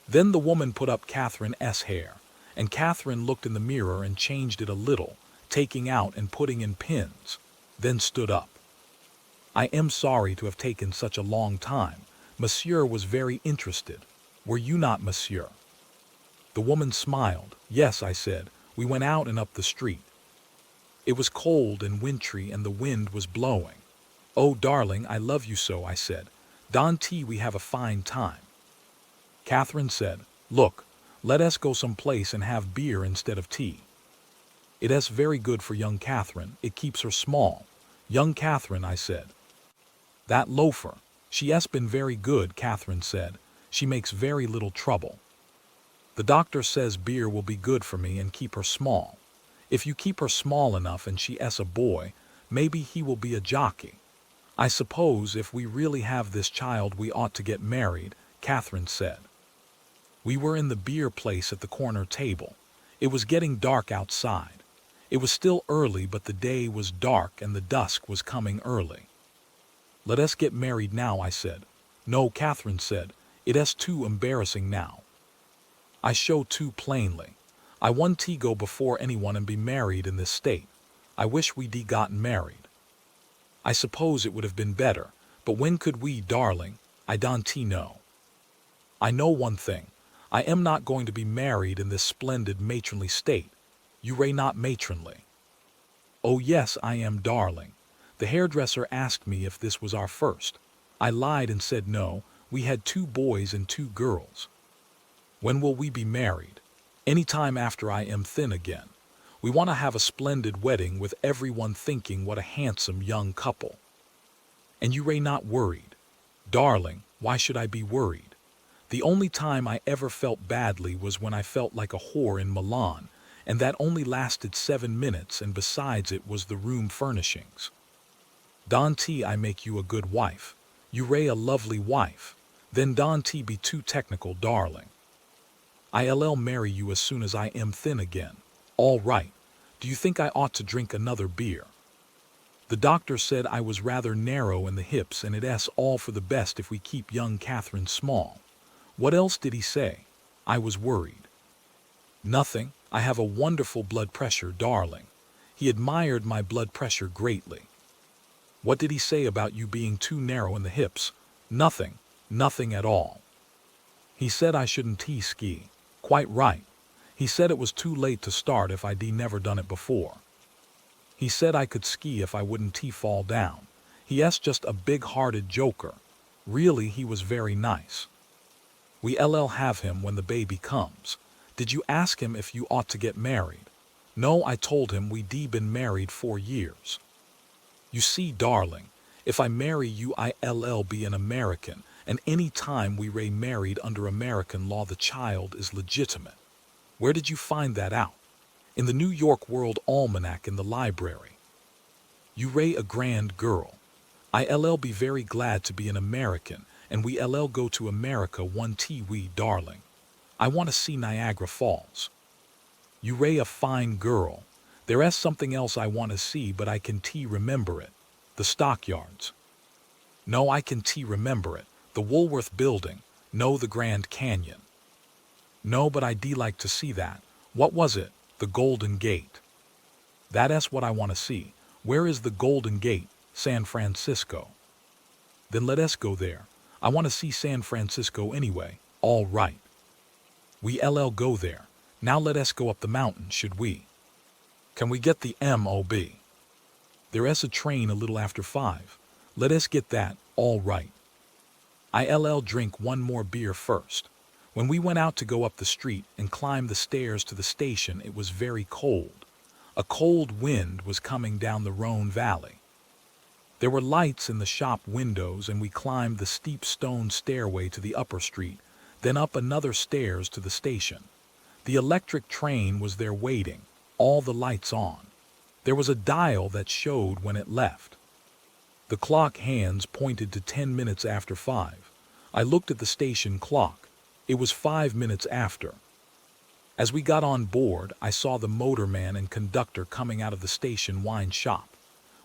Then the woman put up Catherine's hair, and Catherine looked in the mirror and changed it a little, taking out and putting in pins, then stood up. I am sorry to have taken such a long time. Monsieur was very interested. Were you not, monsieur? The woman smiled. Yes, I said. We went out and up the street. It was cold and wintry, and the wind was blowing. Oh, darling, I love you so, I said. Don T, we have a fine time. Catherine said, look, let us go someplace and have beer instead of tea. It is very good for young Catherine. It keeps her small. Young Catherine, I said. That loafer. She has been very good, Catherine said. She makes very little trouble. The doctor says beer will be good for me and keep her small. If you keep her small enough and she is a boy, maybe he will be a jockey. I suppose if we really have this child we ought to get married, Catherine said. We were in the beer place at the corner table. It was getting dark outside. It was still early, but the day was dark and the dusk was coming early. Let us get married now, I said. No, Catherine said. It is too embarrassing now. I show too plainly. I want to go before anyone and be married in this state. I wish we'd gotten married. I suppose it would have been better, but when could we, darling? I don't know. I know one thing. I am not going to be married in this splendid matronly state. You are not matronly. Oh yes, I am, darling. The hairdresser asked me if this was our first. I lied and said no, we had 2 boys and 2 girls. When will we be married? Any time after I am thin again. We want to have a splendid wedding with everyone thinking what a handsome young couple. And you are not worried. Darling, why should I be worried? The only time I ever felt badly was when I felt like a whore in Milan, and that only lasted 7 minutes, and besides it was the room furnishings. Don T, I make you a good wife. You ray a lovely wife. Then don't be too technical, darling. I'll marry you as soon as I am thin again. All right. Do you think I ought to drink another beer? The doctor said I was rather narrow in the hips and it's all for the best if we keep young Catherine small. What else did he say? I was worried. Nothing. I have a wonderful blood pressure, darling. He admired my blood pressure greatly. What did he say about you being too narrow in the hips? Nothing. Nothing at all. He said I shouldn't ski. Quite right. He said it was too late to start if I'd never done it before. He said I could ski if I wouldn't fall down. He's just a big-hearted joker. Really, he was very nice. We'll have him when the baby comes. Did you ask him if you ought to get married? No, I told him we'd been married 4 years. You see, darling, if I marry you, I'll be an American, and any time we ray married under American law, the child is legitimate. Where did you find that out? In the New York World Almanac in the library. You ray a grand girl. I'll be very glad to be an American, and we'll go to America one wee darling. I want to see Niagara Falls. You ray a fine girl. There's something else I want to see, but I can remember it. The stockyards. No, I can remember it. The Woolworth Building. No, the Grand Canyon. No, but I'd like to see that. What was it? The Golden Gate. That's what I want to see. Where is the Golden Gate? San Francisco. Then let us go there. I want to see San Francisco anyway. All right. We'll go there. Now let us go up the mountain, should we? Can we get the MOB? There's a train a little after 5. Let us get that. All right. I'll drink one more beer first. When we went out to go up the street and climb the stairs to the station, it was very cold. A cold wind was coming down the Rhone Valley. There were lights in the shop windows, and we climbed the steep stone stairway to the upper street, then up another stairs to the station. The electric train was there waiting, all the lights on. There was a dial that showed when it left. The clock hands pointed to 10 minutes after 5. I looked at the station clock. It was 5 minutes after. As we got on board, I saw the motorman and conductor coming out of the station wine shop.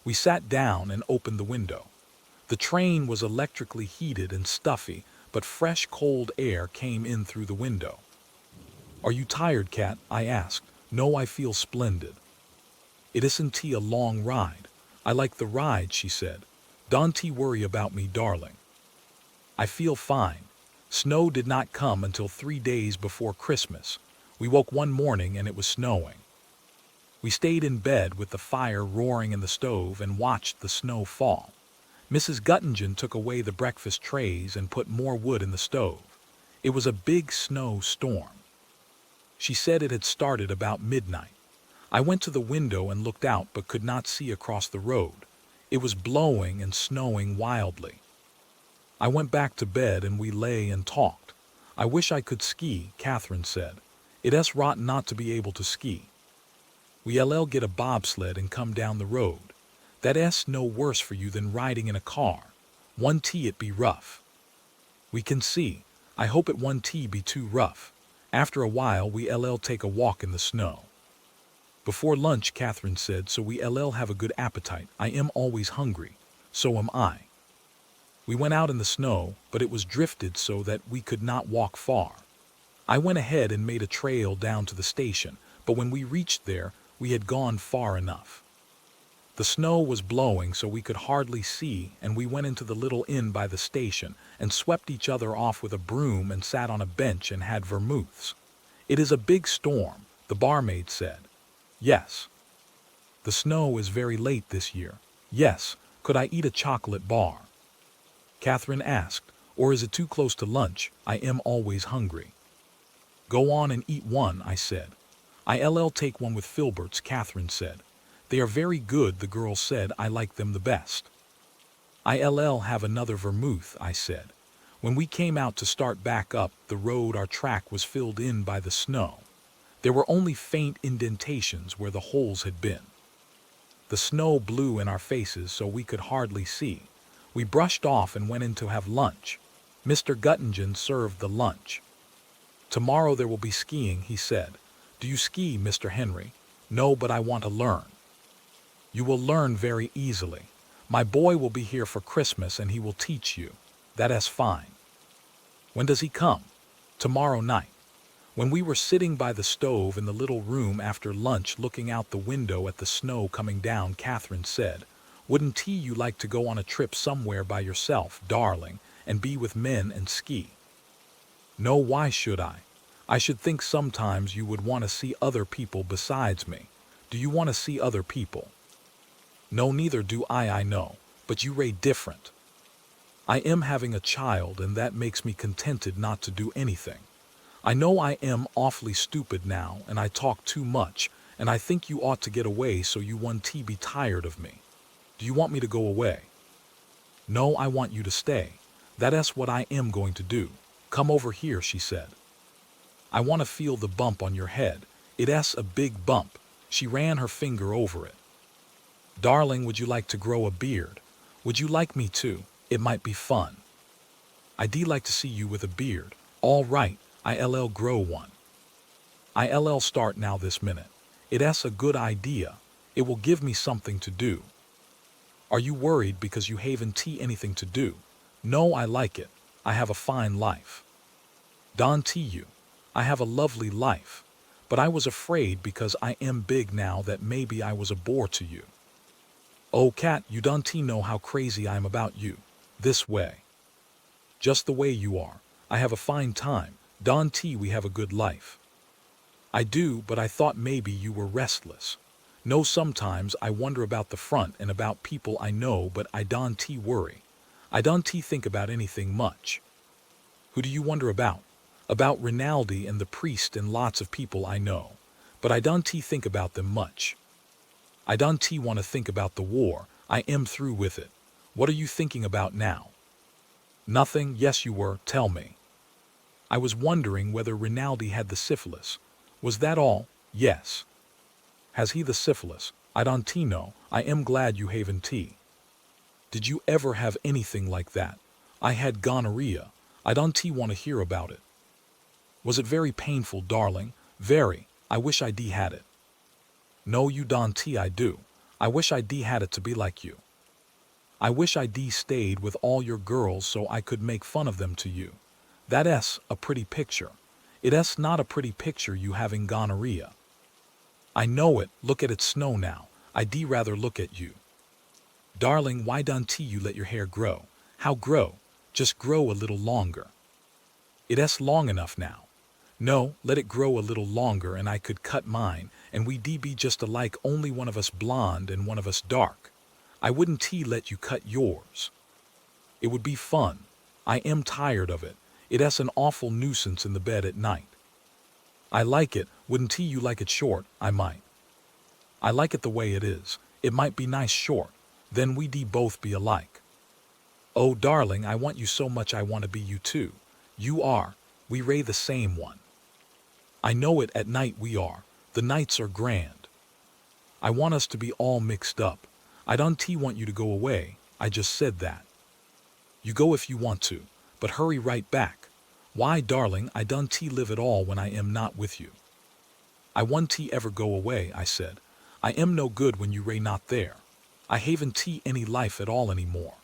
We sat down and opened the window. The train was electrically heated and stuffy, but fresh cold air came in through the window. Are you tired, Cat? I asked. No, I feel splendid. It isn't a long ride. I like the ride, she said. Don't worry about me, darling. I feel fine. Snow did not come until 3 days before Christmas. We woke one morning and it was snowing. We stayed in bed with the fire roaring in the stove and watched the snow fall. Mrs. Guttingen took away the breakfast trays and put more wood in the stove. It was a big snow storm. She said it had started about midnight. I went to the window and looked out but could not see across the road. It was blowing and snowing wildly. I went back to bed and we lay and talked. I wish I could ski, Catherine said. It's rotten not to be able to ski. We'll get a bobsled and come down the road. That's no worse for you than riding in a car. One it be rough. We can see. I hope it one be too rough. After a while we'll take a walk in the snow. Before lunch, Catherine said, so we'll have a good appetite. I am always hungry. So am I. We went out in the snow, but it was drifted so that we could not walk far. I went ahead and made a trail down to the station, but when we reached there, we had gone far enough. The snow was blowing so we could hardly see, and we went into the little inn by the station and swept each other off with a broom and sat on a bench and had vermouths. It is a big storm, the barmaid said. Yes. The snow is very late this year. Yes. Could I eat a chocolate bar? Catherine asked, or is it too close to lunch? I am always hungry. Go on and eat one, I said. I'll take one with filberts, Catherine said. They are very good, the girl said. I like them the best. I'll have another vermouth, I said. When we came out to start back up the road, our track was filled in by the snow. There were only faint indentations where the holes had been. The snow blew in our faces so we could hardly see. We brushed off and went in to have lunch. Mr. Guttingen served the lunch. Tomorrow there will be skiing, he said. Do you ski, Mr. Henry? No, but I want to learn. You will learn very easily. My boy will be here for Christmas and he will teach you. That's fine. When does he come? Tomorrow night. When we were sitting by the stove in the little room after lunch looking out the window at the snow coming down, Catherine said, "Wouldn't you like to go on a trip somewhere by yourself, darling, and be with men and ski?" No, why should I? I should think sometimes you would want to see other people besides me. Do you want to see other people? No, neither do I know, but you ray different. I am having a child and that makes me contented not to do anything. I know I am awfully stupid now and I talk too much and I think you ought to get away so you won't be tired of me. Do you want me to go away? No, I want you to stay. That's what I am going to do. Come over here, she said. I want to feel the bump on your head. It's a big bump. She ran her finger over it. Darling, would you like to grow a beard? Would you like me to? It might be fun. I'd like to see you with a beard. All right, I'll grow one. I'll start now this minute. It's a good idea. It will give me something to do. Are you worried because you haven't anything to do? No, I like it. I have a fine life. Don't you? I have a lovely life. But I was afraid because I am big now that maybe I was a bore to you. Oh, Cat, you don't know how crazy I am about you. This way. Just the way you are. I have a fine time. Don't we have a good life? I do, but I thought maybe you were restless. No, sometimes I wonder about the front and about people I know, but I don't worry. I don't think about anything much. Who do you wonder about? About Rinaldi and the priest and lots of people I know. But I don't think about them much. I don't want to think about the war. I am through with it. What are you thinking about now? Nothing. Yes, you were. Tell me. I was wondering whether Rinaldi had the syphilis. Was that all? Yes. Has he the syphilis? I don't know. I am glad you haven't. Did you ever have anything like that? I had gonorrhea. I don't want to hear about it. Was it very painful, darling? Very. I wish I'd had it. No, you don't. I do. I wish I'd had it to be like you. I wish I'd stayed with all your girls so I could make fun of them to you. That's a pretty picture. It's not a pretty picture you having gonorrhea. I know it. Look at it snow now. I'd rather look at you. Darling, why don't you let your hair grow? How grow? Just grow a little longer. It's long enough now. No, let it grow a little longer and I could cut mine and we'd be just alike, only one of us blonde and one of us dark. I wouldn't let you cut yours. It would be fun. I am tired of it. It's an awful nuisance in the bed at night. I like it. Wouldn't you like it short? I might. I like it the way it is. It might be nice short. Then we'd both be alike. Oh, darling, I want you so much. I want to be you too. You are. We ray the same one. I know it. At night we are. The nights are grand. I want us to be all mixed up. I don't want you to go away. I just said that. You go if you want to, but hurry right back. Why, darling, I don't live at all when I am not with you. I won't ever go away, I said. I am no good when you ray not there. I haven't any life at all anymore.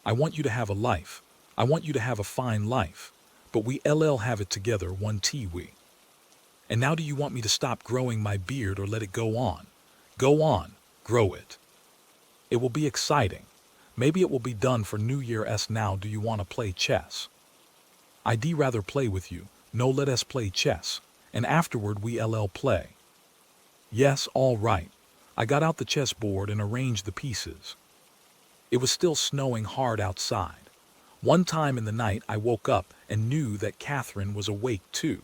I want you to have a life. I want you to have a fine life. But we'll have it together, one we. And now do you want me to stop growing my beard or let it go on? Go on, grow it. It will be exciting. Maybe it will be done for New Year's now. Do you want to play chess? I'd rather play with you. No, let us play chess. And afterward we'll play. Yes, all right. I got out the chessboard and arranged the pieces. It was still snowing hard outside. One time in the night I woke up and knew that Catherine was awake too.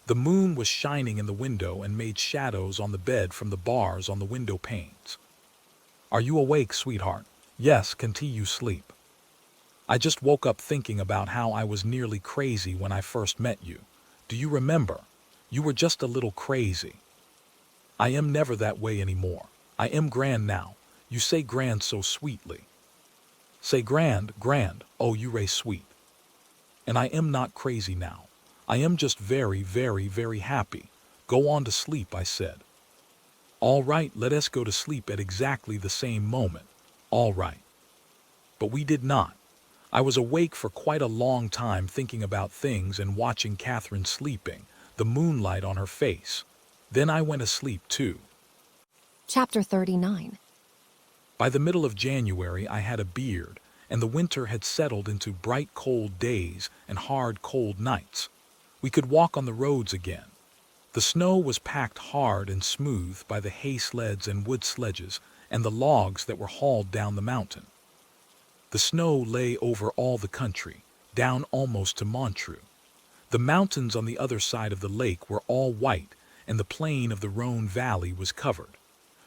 The moon was shining in the window and made shadows on the bed from the bars on the window panes. Are you awake, sweetheart? Yes, continue sleep. I just woke up thinking about how I was nearly crazy when I first met you. Do you remember? You were just a little crazy. I am never that way anymore. I am grand now. You say grand so sweetly. Say grand, grand, oh you ray sweet. And I am not crazy now. I am just very, very, very happy. Go on to sleep, I said. All right, let us go to sleep at exactly the same moment. All right. But we did not. I was awake for quite a long time thinking about things and watching Catherine sleeping, the moonlight on her face. Then I went asleep too. Chapter 39. By the middle of January I had a beard, and the winter had settled into bright cold days and hard cold nights. We could walk on the roads again. The snow was packed hard and smooth by the hay sleds and wood sledges and the logs that were hauled down the mountain. The snow lay over all the country, down almost to Montreux. The mountains on the other side of the lake were all white, and the plain of the Rhone Valley was covered.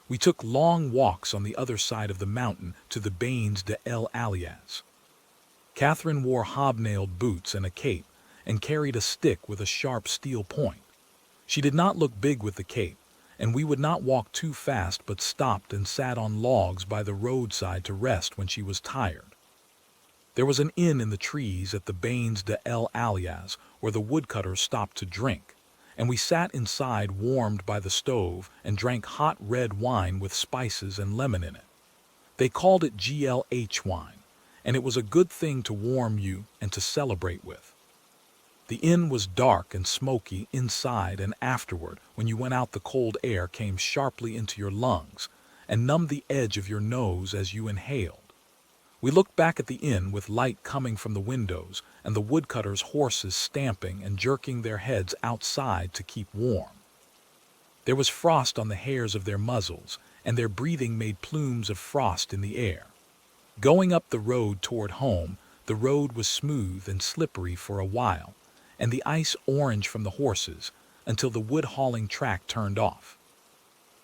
We took long walks on the other side of the mountain to the Bains de l'Alliez. Catherine wore hobnailed boots and a cape, and carried a stick with a sharp steel point. She did not look big with the cape, and we would not walk too fast but stopped and sat on logs by the roadside to rest when she was tired. There was an inn in the trees at the Bains de l'Alliez where the woodcutters stopped to drink, and we sat inside warmed by the stove and drank hot red wine with spices and lemon in it. They called it GLH wine, and it was a good thing to warm you and to celebrate with. The inn was dark and smoky inside, and afterward, when you went out, the cold air came sharply into your lungs and numbed the edge of your nose as you inhaled. We looked back at the inn with light coming from the windows and the woodcutters' horses stamping and jerking their heads outside to keep warm. There was frost on the hairs of their muzzles, and their breathing made plumes of frost in the air. Going up the road toward home, the road was smooth and slippery for a while, and the ice orange from the horses, until the wood-hauling track turned off.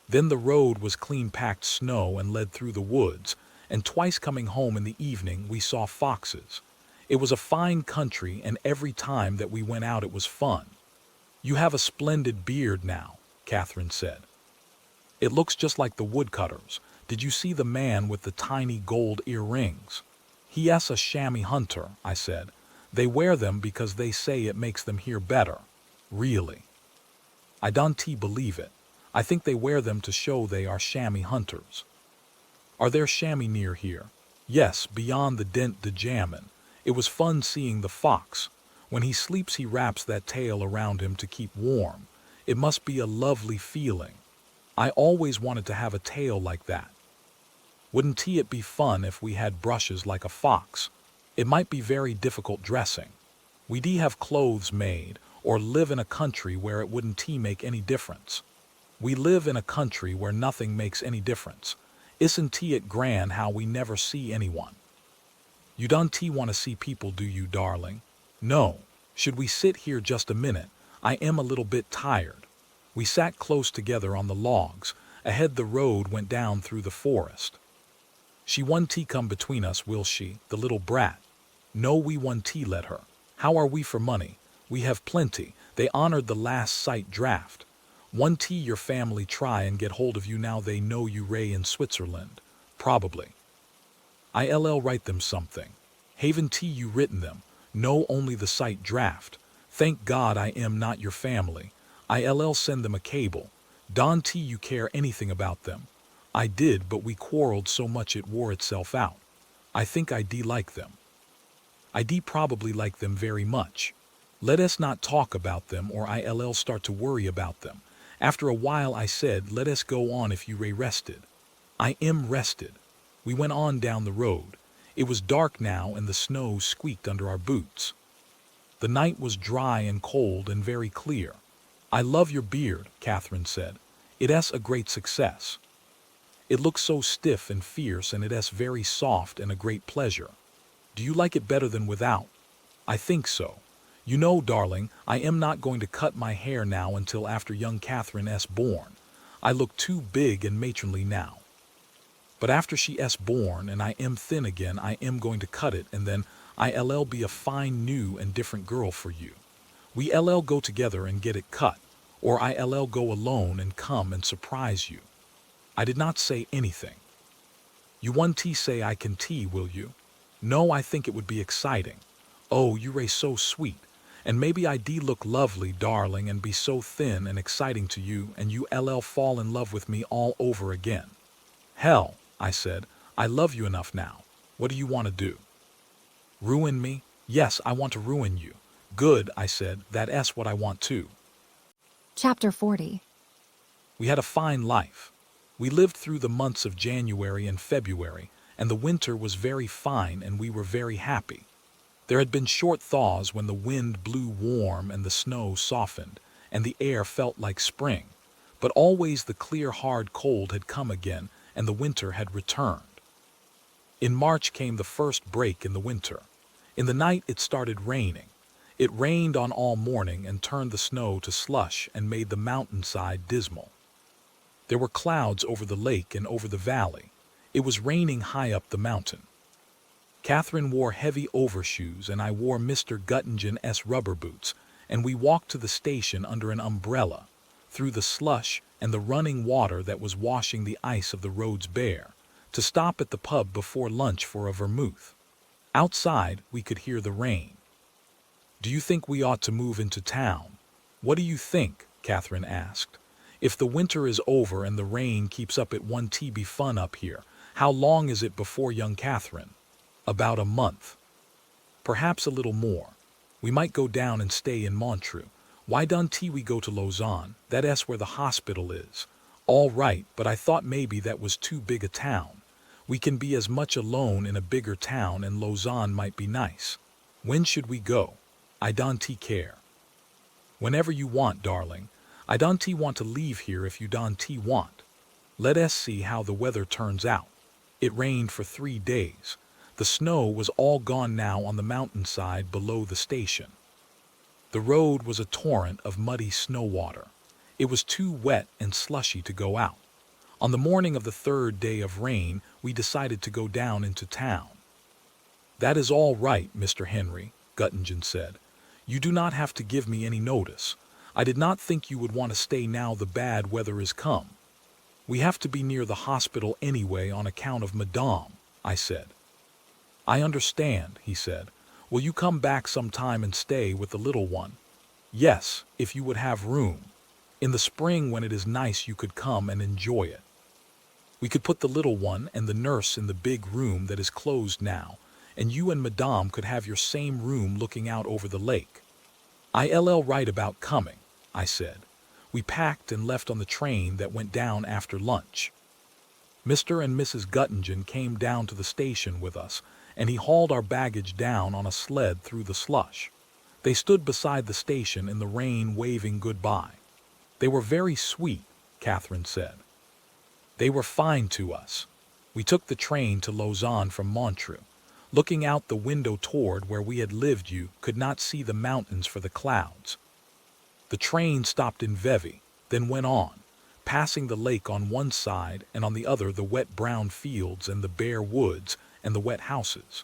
Then the road was clean-packed snow and led through the woods, and twice coming home in the evening we saw foxes. It was a fine country, and every time that we went out it was fun. You have a splendid beard now, Catherine said. It looks just like the woodcutters. Did you see the man with the tiny gold earrings? He's a chamois hunter, I said. They wear them because they say it makes them hear better. Really? I don't believe it. I think they wear them to show they are chamois hunters. Are there chamois near here? Yes, beyond the Dent de Jammin. It was fun seeing the fox. When he sleeps he wraps that tail around him to keep warm. It must be a lovely feeling. I always wanted to have a tail like that. Wouldn't it be fun if we had brushes like a fox? It might be very difficult dressing. We'd have clothes made, or live in a country where it wouldn't make any difference. We live in a country where nothing makes any difference. Isn't it grand how we never see anyone? You don't want to see people, do you, darling? No. Should we sit here just a minute? I am a little bit tired. We sat close together on the logs. Ahead the road went down through the forest. She won't come between us, will she, the little brat? No, we won't let her. How are we for money? We have plenty. They honored the last sight draft. Won't your family try and get hold of you now they know you ray in Switzerland? Probably. I'll write them something. Haven't you written them? No, only the sight draft. Thank God I am not your family. I'll send them a cable. Don't you care anything about them? I did, but we quarreled so much it wore itself out. I think I like them. I probably like them very much. Let us not talk about them, or I'll start to worry about them. After a while I said, let us go on if you rested. I am rested. We went on down the road. It was dark now, and the snow squeaked under our boots. The night was dry and cold and very clear. I love your beard, Catherine said. It's a great success. It looks so stiff and fierce, and it's very soft and a great pleasure. Do you like it better than without? I think so. You know, darling, I am not going to cut my hair now until after young Catherine's born. I look too big and matronly now. But after she's born and I am thin again, I am going to cut it, and then I'll be a fine new and different girl for you. We'll go together and get it cut, or I'll go alone and come and surprise you. I did not say anything. You won't say I can will you? No, I think it would be exciting. Oh, you ray so sweet. And maybe I do look lovely, darling, and be so thin and exciting to you, and you LL fall in love with me all over again. Hell, I said, I love you enough now. What do you want to do? Ruin me? Yes, I want to ruin you. Good, I said, that's what I want too. Chapter 40. We had a fine life. We lived through the months of January and February, and the winter was very fine and we were very happy. There had been short thaws when the wind blew warm and the snow softened, and the air felt like spring, but always the clear hard cold had come again and the winter had returned. In March came the first break in the winter. In the night it started raining. It rained on all morning and turned the snow to slush and made the mountainside dismal. There were clouds over the lake and over the valley. It was raining high up the mountain. Catherine wore heavy overshoes and I wore Mr. Guttingen's rubber boots, and we walked to the station under an umbrella, through the slush and the running water that was washing the ice of the roads bare, to stop at the pub before lunch for a vermouth. Outside, we could hear the rain. Do you think we ought to move into town? What do you think? Catherine asked. If the winter is over and the rain keeps up, it won't be fun up here. How long is it before young Catherine? About a month. Perhaps a little more. We might go down and stay in Montreux. Why don't we go to Lausanne? That's where the hospital is. All right, but I thought maybe that was too big a town. We can be as much alone in a bigger town, and Lausanne might be nice. When should we go? I don't care. Whenever you want, darling. I don't want to leave here if you don't want. Let us see how the weather turns out. It rained for 3 days. The snow was all gone now on the mountainside below the station. The road was a torrent of muddy snow water. It was too wet and slushy to go out. On the morning of the 3rd day of rain, we decided to go down into town. That is all right, Mr. Henry, Göttingen said. You do not have to give me any notice. I did not think you would want to stay now the bad weather is come. We have to be near the hospital anyway on account of Madame, I said. I understand, he said. Will you come back sometime and stay with the little one? Yes, if you would have room. In the spring when it is nice you could come and enjoy it. We could put the little one and the nurse in the big room that is closed now, and you and Madame could have your same room looking out over the lake. I'll write about coming, I said. We packed and left on the train that went down after lunch. Mr. and Mrs. Göttingen came down to the station with us, and he hauled our baggage down on a sled through the slush. They stood beside the station in the rain waving goodbye. They were very sweet, Catherine said. They were fine to us. We took the train to Lausanne from Montreux. Looking out the window toward where we had lived, you could not see the mountains for the clouds. The train stopped in Vevey, then went on, passing the lake on one side and on the other the wet brown fields and the bare woods and the wet houses.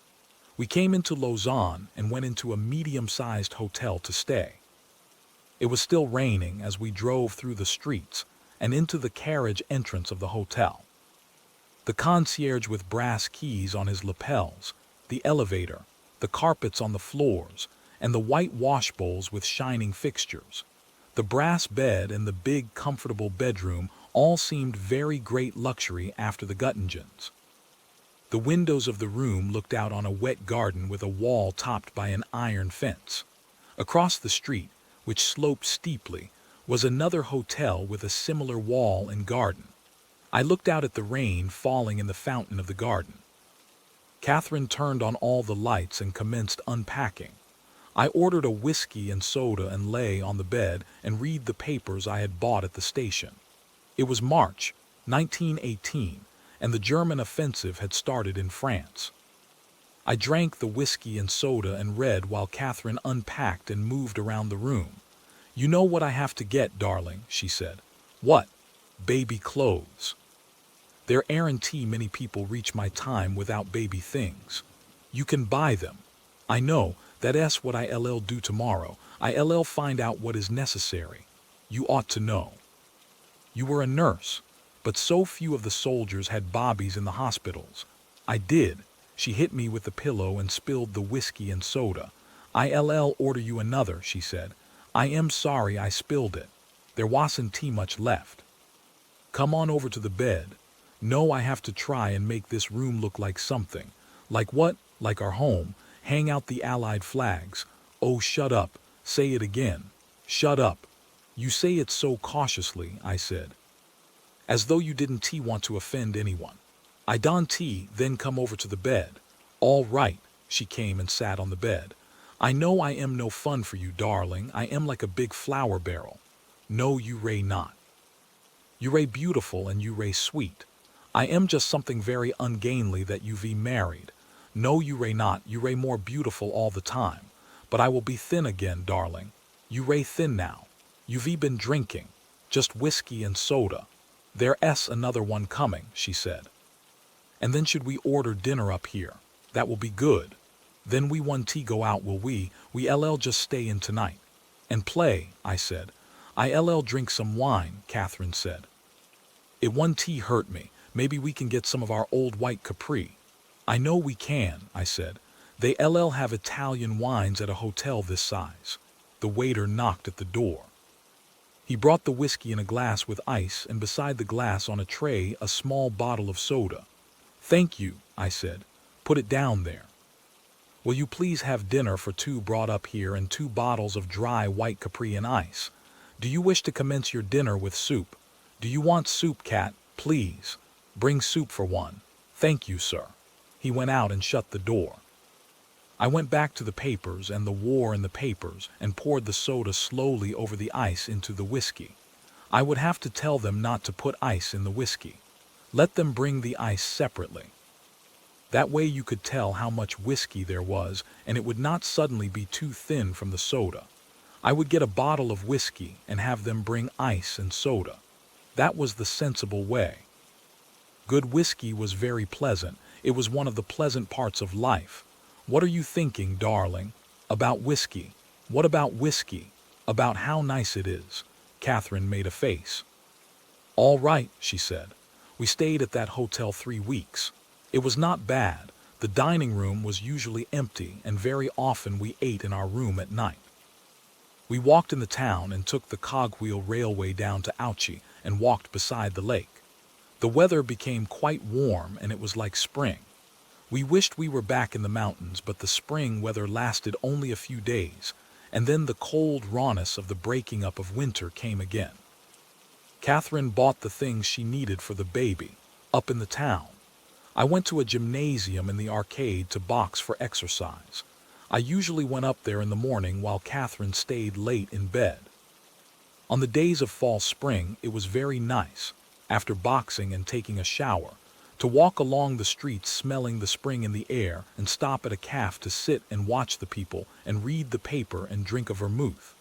We came into Lausanne and went into a medium-sized hotel to stay. It was still raining as we drove through the streets and into the carriage entrance of the hotel. The concierge with brass keys on his lapels, the elevator, the carpets on the floors, and the white wash bowls with shining fixtures, the brass bed and the big comfortable bedroom all seemed very great luxury after the Göttingens. The windows of the room looked out on a wet garden with a wall topped by an iron fence. Across the street, which sloped steeply, was another hotel with a similar wall and garden. I looked out at the rain falling in the fountain of the garden. Catherine turned on all the lights and commenced unpacking. I ordered a whiskey and soda and lay on the bed and read the papers I had bought at the station. It was March, 1918, and the German offensive had started in France. I drank the whiskey and soda and read while Catherine unpacked and moved around the room. You know what I have to get, darling, she said. What? Baby clothes. There aren't many people reach my time without baby things. You can buy them. I know, that's what I'll do tomorrow. I'll find out what is necessary. You ought to know. You were a nurse, but so few of the soldiers had bobbies in the hospitals. I did. She hit me with the pillow and spilled the whiskey and soda. "I'll order you another," she said. "I am sorry I spilled it. There wasn't tea much left. Come on over to the bed. No, I have to try and make this room look like something. Like what? Like our home. Hang out the Allied flags. Oh, shut up. Say it again. Shut up. You say it so cautiously," I said. "As though you didn't want to offend anyone. I don tea, then come over to the bed." "All right." She came and sat on the bed. "I know I am no fun for you, darling. I am like a big flour barrel." "No, you ray not. You ray beautiful and you ray sweet. I am just something very ungainly that you be married. No, you ray not. You ray more beautiful all the time. But I will be thin again, darling. You ray thin now. You've been drinking. Just whiskey and soda. There's another one coming," she said. "And then should we order dinner up here? That will be good. Then we one tea go out, will we? We'll just stay in tonight. And play," I said. "I'll drink some wine," Catherine said. "It one tea hurt me. Maybe we can get some of our old white Capri." "I know we can," I said. "They'll have Italian wines at a hotel this size." The waiter knocked at the door. He brought the whiskey in a glass with ice, and beside the glass on a tray a small bottle of soda. "Thank you," I said. "Put it down there. Will you please have dinner for two brought up here and 2 bottles of dry white Capri and ice? Do you wish to commence your dinner with soup? Do you want soup, Cat? Please. Bring soup for one. Thank you, sir." He went out and shut the door. I went back to the papers and the war in the papers and poured the soda slowly over the ice into the whiskey. I would have to tell them not to put ice in the whiskey. Let them bring the ice separately. That way you could tell how much whiskey there was, and it would not suddenly be too thin from the soda. I would get a bottle of whiskey and have them bring ice and soda. That was the sensible way. Good whiskey was very pleasant. It was one of the pleasant parts of life. What are you thinking, darling? About whiskey. What about whiskey? About how nice it is. Catherine made a face. "All right," she said. "We stayed at that hotel 3 weeks. It was not bad. The dining room was usually empty, and very often we ate in our room at night. We walked in the town and took the cogwheel railway down to Ouchy and walked beside the lake. The weather became quite warm and it was like spring. We wished we were back in the mountains, but the spring weather lasted only a few days, and then the cold rawness of the breaking up of winter came again. Catherine bought the things she needed for the baby, up in the town. I went to a gymnasium in the arcade to box for exercise. I usually went up there in the morning while Catherine stayed late in bed. On the days of fall spring, it was very nice, after boxing and taking a shower, to walk along the streets smelling the spring in the air and stop at a cafe to sit and watch the people and read the paper and drink a vermouth.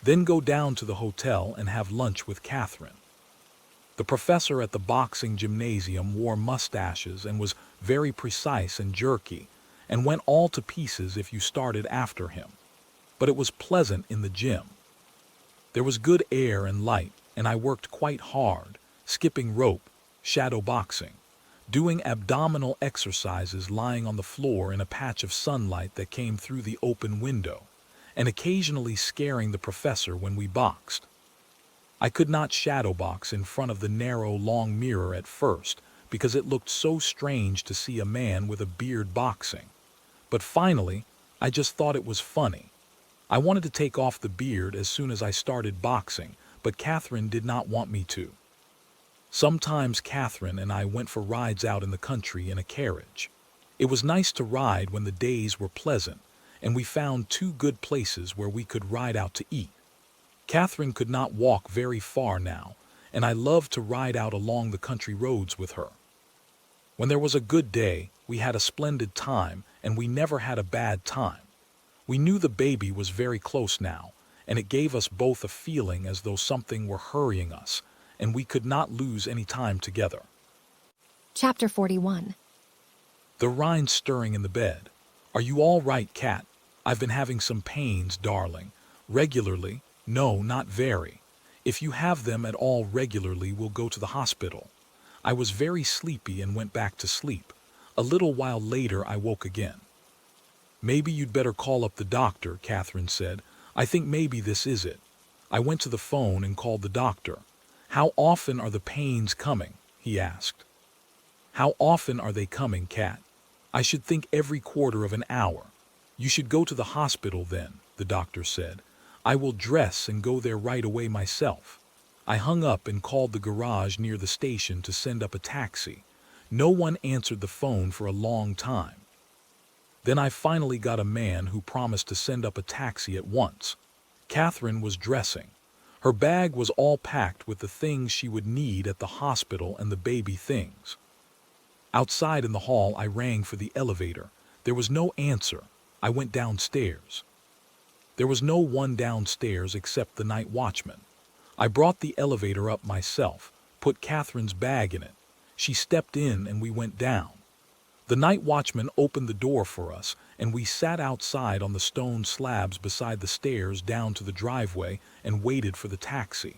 Then go down to the hotel and have lunch with Catherine. The professor at the boxing gymnasium wore mustaches and was very precise and jerky, and went all to pieces if you started after him. But it was pleasant in the gym. There was good air and light, and I worked quite hard, skipping rope, shadow boxing, doing abdominal exercises lying on the floor in a patch of sunlight that came through the open window, and occasionally scaring the professor when we boxed. I could not shadow box in front of the narrow, long mirror at first because it looked so strange to see a man with a beard boxing. But finally, I just thought it was funny. I wanted to take off the beard as soon as I started boxing, but Catherine did not want me to. Sometimes Catherine and I went for rides out in the country in a carriage. It was nice to ride when the days were pleasant, and we found 2 good places where we could ride out to eat. Catherine could not walk very far now, and I loved to ride out along the country roads with her. When there was a good day, we had a splendid time, and we never had a bad time. We knew the baby was very close now, and it gave us both a feeling as though something were hurrying us, and we could not lose any time together. Chapter 41. The Rhine stirring in the bed. "Are you all right, Cat? I've been having some pains, darling. Regularly? No, not very. If you have them at all regularly, we'll go to the hospital." I was very sleepy and went back to sleep. A little while later I woke again. "Maybe you'd better call up the doctor," Catherine said. "I think maybe this is it." I went to the phone and called the doctor. "How often are the pains coming?" he asked. "How often are they coming, Cat?" "I should think every quarter of an hour." "You should go to the hospital then," the doctor said. "I will dress and go there right away myself." I hung up and called the garage near the station to send up a taxi. No one answered the phone for a long time. Then I finally got a man who promised to send up a taxi at once. Catherine was dressing. Her bag was all packed with the things she would need at the hospital and the baby things. Outside in the hall, I rang for the elevator. There was no answer. I went downstairs. There was no one downstairs except the night watchman. I brought the elevator up myself, put Catherine's bag in it. She stepped in and we went down. The night watchman opened the door for us, and we sat outside on the stone slabs beside the stairs down to the driveway and waited for the taxi.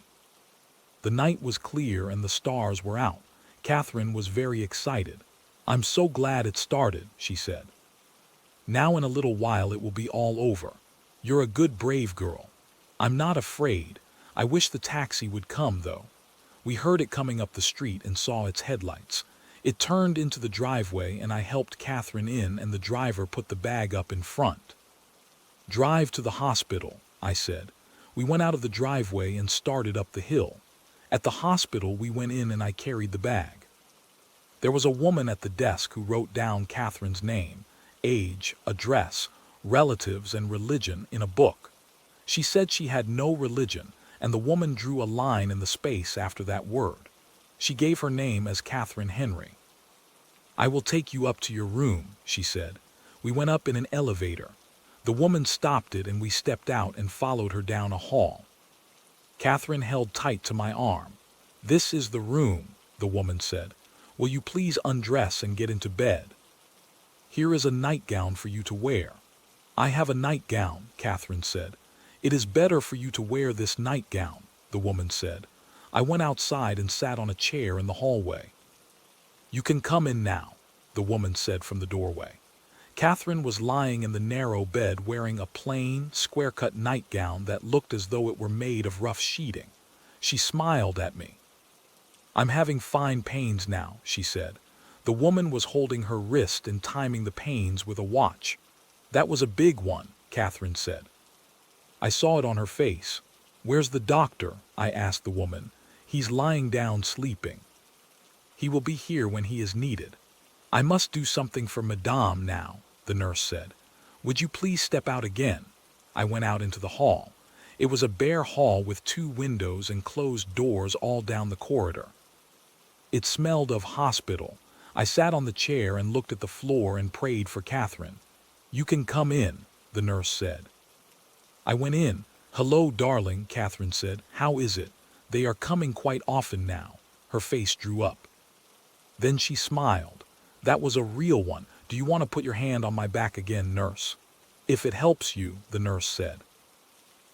The night was clear and the stars were out. Catherine was very excited. "I'm so glad it started," she said. "Now in a little while it will be all over. You're a good, brave girl." "I'm not afraid. I wish the taxi would come, though." We heard it coming up the street and saw its headlights. It turned into the driveway and I helped Catherine in and the driver put the bag up in front. "Drive to the hospital," I said. We went out of the driveway and started up the hill. At the hospital we went in and I carried the bag. There was a woman at the desk who wrote down Catherine's name, age, address, relatives, and religion in a book. She said she had no religion, and the woman drew a line in the space after that word. She gave her name as Catherine Henry. "I will take you up to your room," she said. We went up in an elevator. The woman stopped it and we stepped out and followed her down a hall. Catherine held tight to my arm. "This is the room," the woman said. "Will you please undress and get into bed? Here is a nightgown for you to wear." "I have a nightgown," Catherine said. "It is better for you to wear this nightgown," the woman said. I went outside and sat on a chair in the hallway. "You can come in now," the woman said from the doorway. Catherine was lying in the narrow bed wearing a plain, square-cut nightgown that looked as though it were made of rough sheeting. She smiled at me. "I'm having fine pains now," she said. The woman was holding her wrist and timing the pains with a watch. "That was a big one," Catherine said. I saw it on her face. "Where's the doctor?" I asked the woman. "He's lying down sleeping." "He will be here when he is needed." "I must do something for Madame now," the nurse said. "Would you please step out again?" I went out into the hall. It was a bare hall with 2 windows and closed doors all down the corridor. It smelled of hospital. I sat on the chair and looked at the floor and prayed for Catherine. "You can come in," the nurse said. I went in. "Hello, darling," Catherine said. "How is it? They are coming quite often now." Her face drew up. Then she smiled. "That was a real one. Do you want to put your hand on my back again, nurse?" "If it helps you," the nurse said.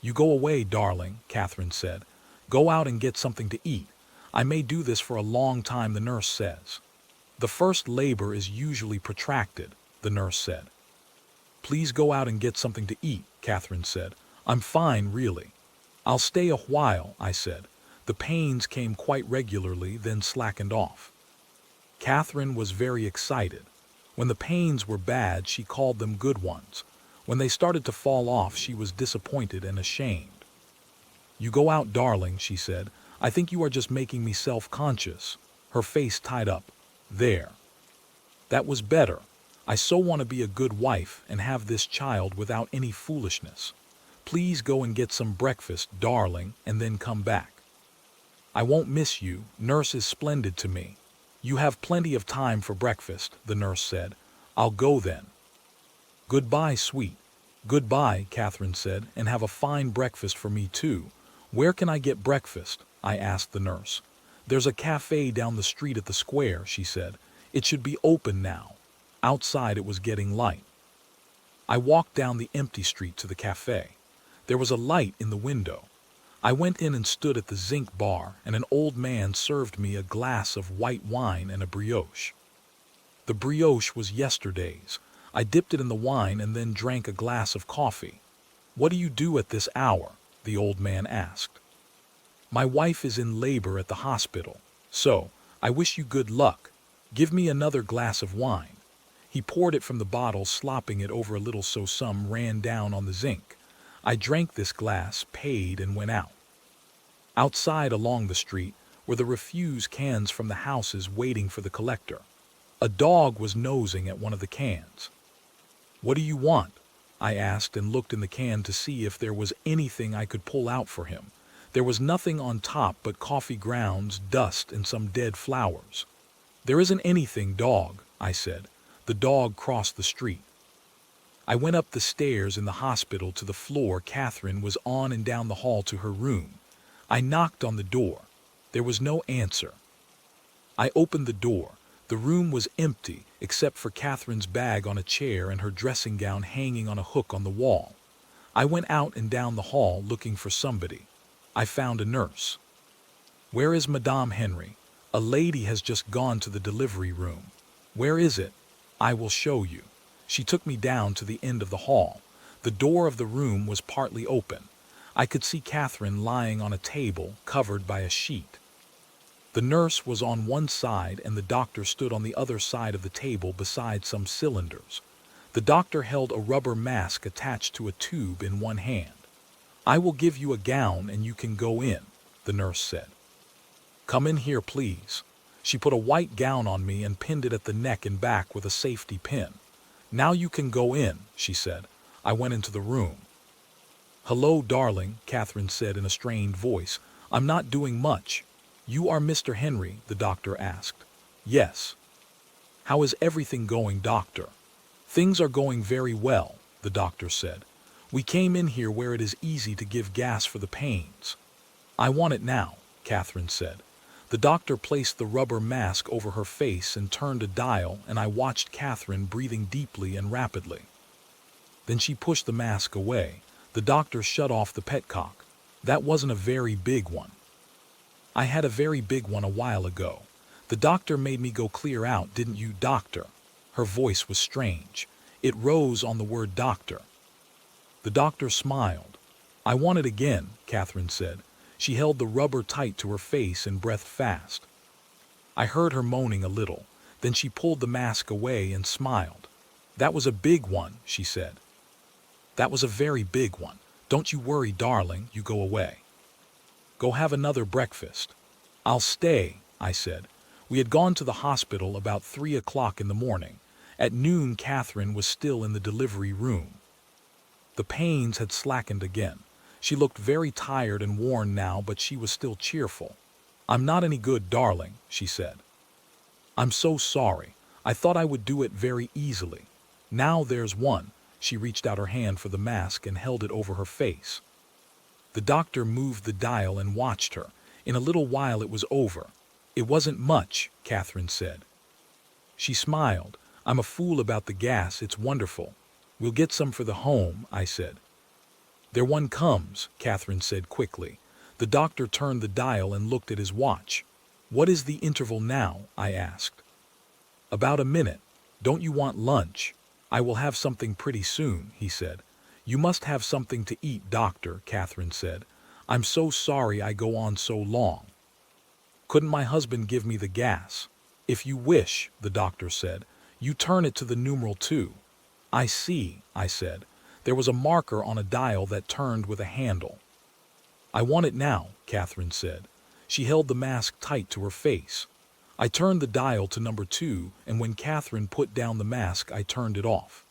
"You go away, darling," Catherine said. "Go out and get something to eat. I may do this for a long time," the nurse says. "The first labor is usually protracted," the nurse said. "Please go out and get something to eat," Catherine said. "I'm fine, really." "I'll stay a while," I said. The pains came quite regularly, then slackened off. Catherine was very excited. When the pains were bad, she called them good ones. When they started to fall off, she was disappointed and ashamed. "You go out, darling," she said. "I think you are just making me self-conscious." Her face tied up. "There. That was better. I so want to be a good wife and have this child without any foolishness. Please go and get some breakfast, darling, and then come back." "I won't miss you. Nurse is splendid to me." "You have plenty of time for breakfast," the nurse said. "I'll go then." "Goodbye, sweet." "Goodbye," Catherine said, "and have a fine breakfast for me too." "Where can I get breakfast?" I asked the nurse. "There's a cafe down the street at the square," she said. "It should be open now." Outside it was getting light. I walked down the empty street to the cafe. There was a light in the window. I went in and stood at the zinc bar, and an old man served me a glass of white wine and a brioche. The brioche was yesterday's. I dipped it in the wine and then drank a glass of coffee. What do you do at this hour? The old man asked. My wife is in labor at the hospital, so I wish you good luck. Give me another glass of wine. He poured it from the bottle, slopping it over a little so some ran down on the zinc. I drank this glass, paid, and went out. Outside along the street were the refuse cans from the houses waiting for the collector. A dog was nosing at one of the cans. What do you want? I asked and looked in the can to see if there was anything I could pull out for him. There was nothing on top but coffee grounds, dust, and some dead flowers. There isn't anything, dog, I said. The dog crossed the street. I went up the stairs in the hospital to the floor Catherine was on and down the hall to her room. I knocked on the door. There was no answer. I opened the door. The room was empty except for Catherine's bag on a chair and her dressing gown hanging on a hook on the wall. I went out and down the hall looking for somebody. I found a nurse. Where is Madame Henry? A lady has just gone to the delivery room. Where is it? I will show you. She took me down to the end of the hall. The door of the room was partly open. I could see Catherine lying on a table covered by a sheet. The nurse was on one side and the doctor stood on the other side of the table beside some cylinders. The doctor held a rubber mask attached to a tube in one hand. I will give you a gown and you can go in, the nurse said. Come in here, please. She put a white gown on me and pinned it at the neck and back with a safety pin. Now you can go in, she said. I went into the room. Hello, darling, Catherine said in a strained voice. I'm not doing much. You are Mr. Henry, the doctor asked. Yes. How is everything going, doctor? Things are going very well, the doctor said. We came in here where it is easy to give gas for the pains. I want it now, Catherine said. The doctor placed the rubber mask over her face and turned a dial, and I watched Catherine breathing deeply and rapidly. Then she pushed the mask away. The doctor shut off the petcock. That wasn't a very big one. I had a very big one a while ago. The doctor made me go clear out, didn't you, doctor? Her voice was strange. It rose on the word doctor. The doctor smiled. I want it again, Catherine said. She held the rubber tight to her face and breathed fast. I heard her moaning a little. Then she pulled the mask away and smiled. That was a big one, she said. That was a very big one. Don't you worry, darling, you go away. Go have another breakfast. I'll stay, I said. We had gone to the hospital about 3 o'clock in the morning. At noon, Catherine was still in the delivery room. The pains had slackened again. She looked very tired and worn now, but she was still cheerful. I'm not any good, darling, she said. I'm so sorry. I thought I would do it very easily. Now there's one. She reached out her hand for the mask and held it over her face. The doctor moved the dial and watched her. In a little while it was over. It wasn't much, Catherine said. She smiled. I'm a fool about the gas, it's wonderful. We'll get some for the home, I said. There one comes, Catherine said quickly. The doctor turned the dial and looked at his watch. What is the interval now? I asked. About a minute. Don't you want lunch? I will have something pretty soon, he said. You must have something to eat, doctor, Catherine said. I'm so sorry I go on so long. Couldn't my husband give me the gas? If you wish, the doctor said. You turn it to the numeral 2. I see, I said. There was a marker on a dial that turned with a handle. I want it now, Catherine said. She held the mask tight to her face. I turned the dial to number 2, and when Catherine put down the mask, I turned it off.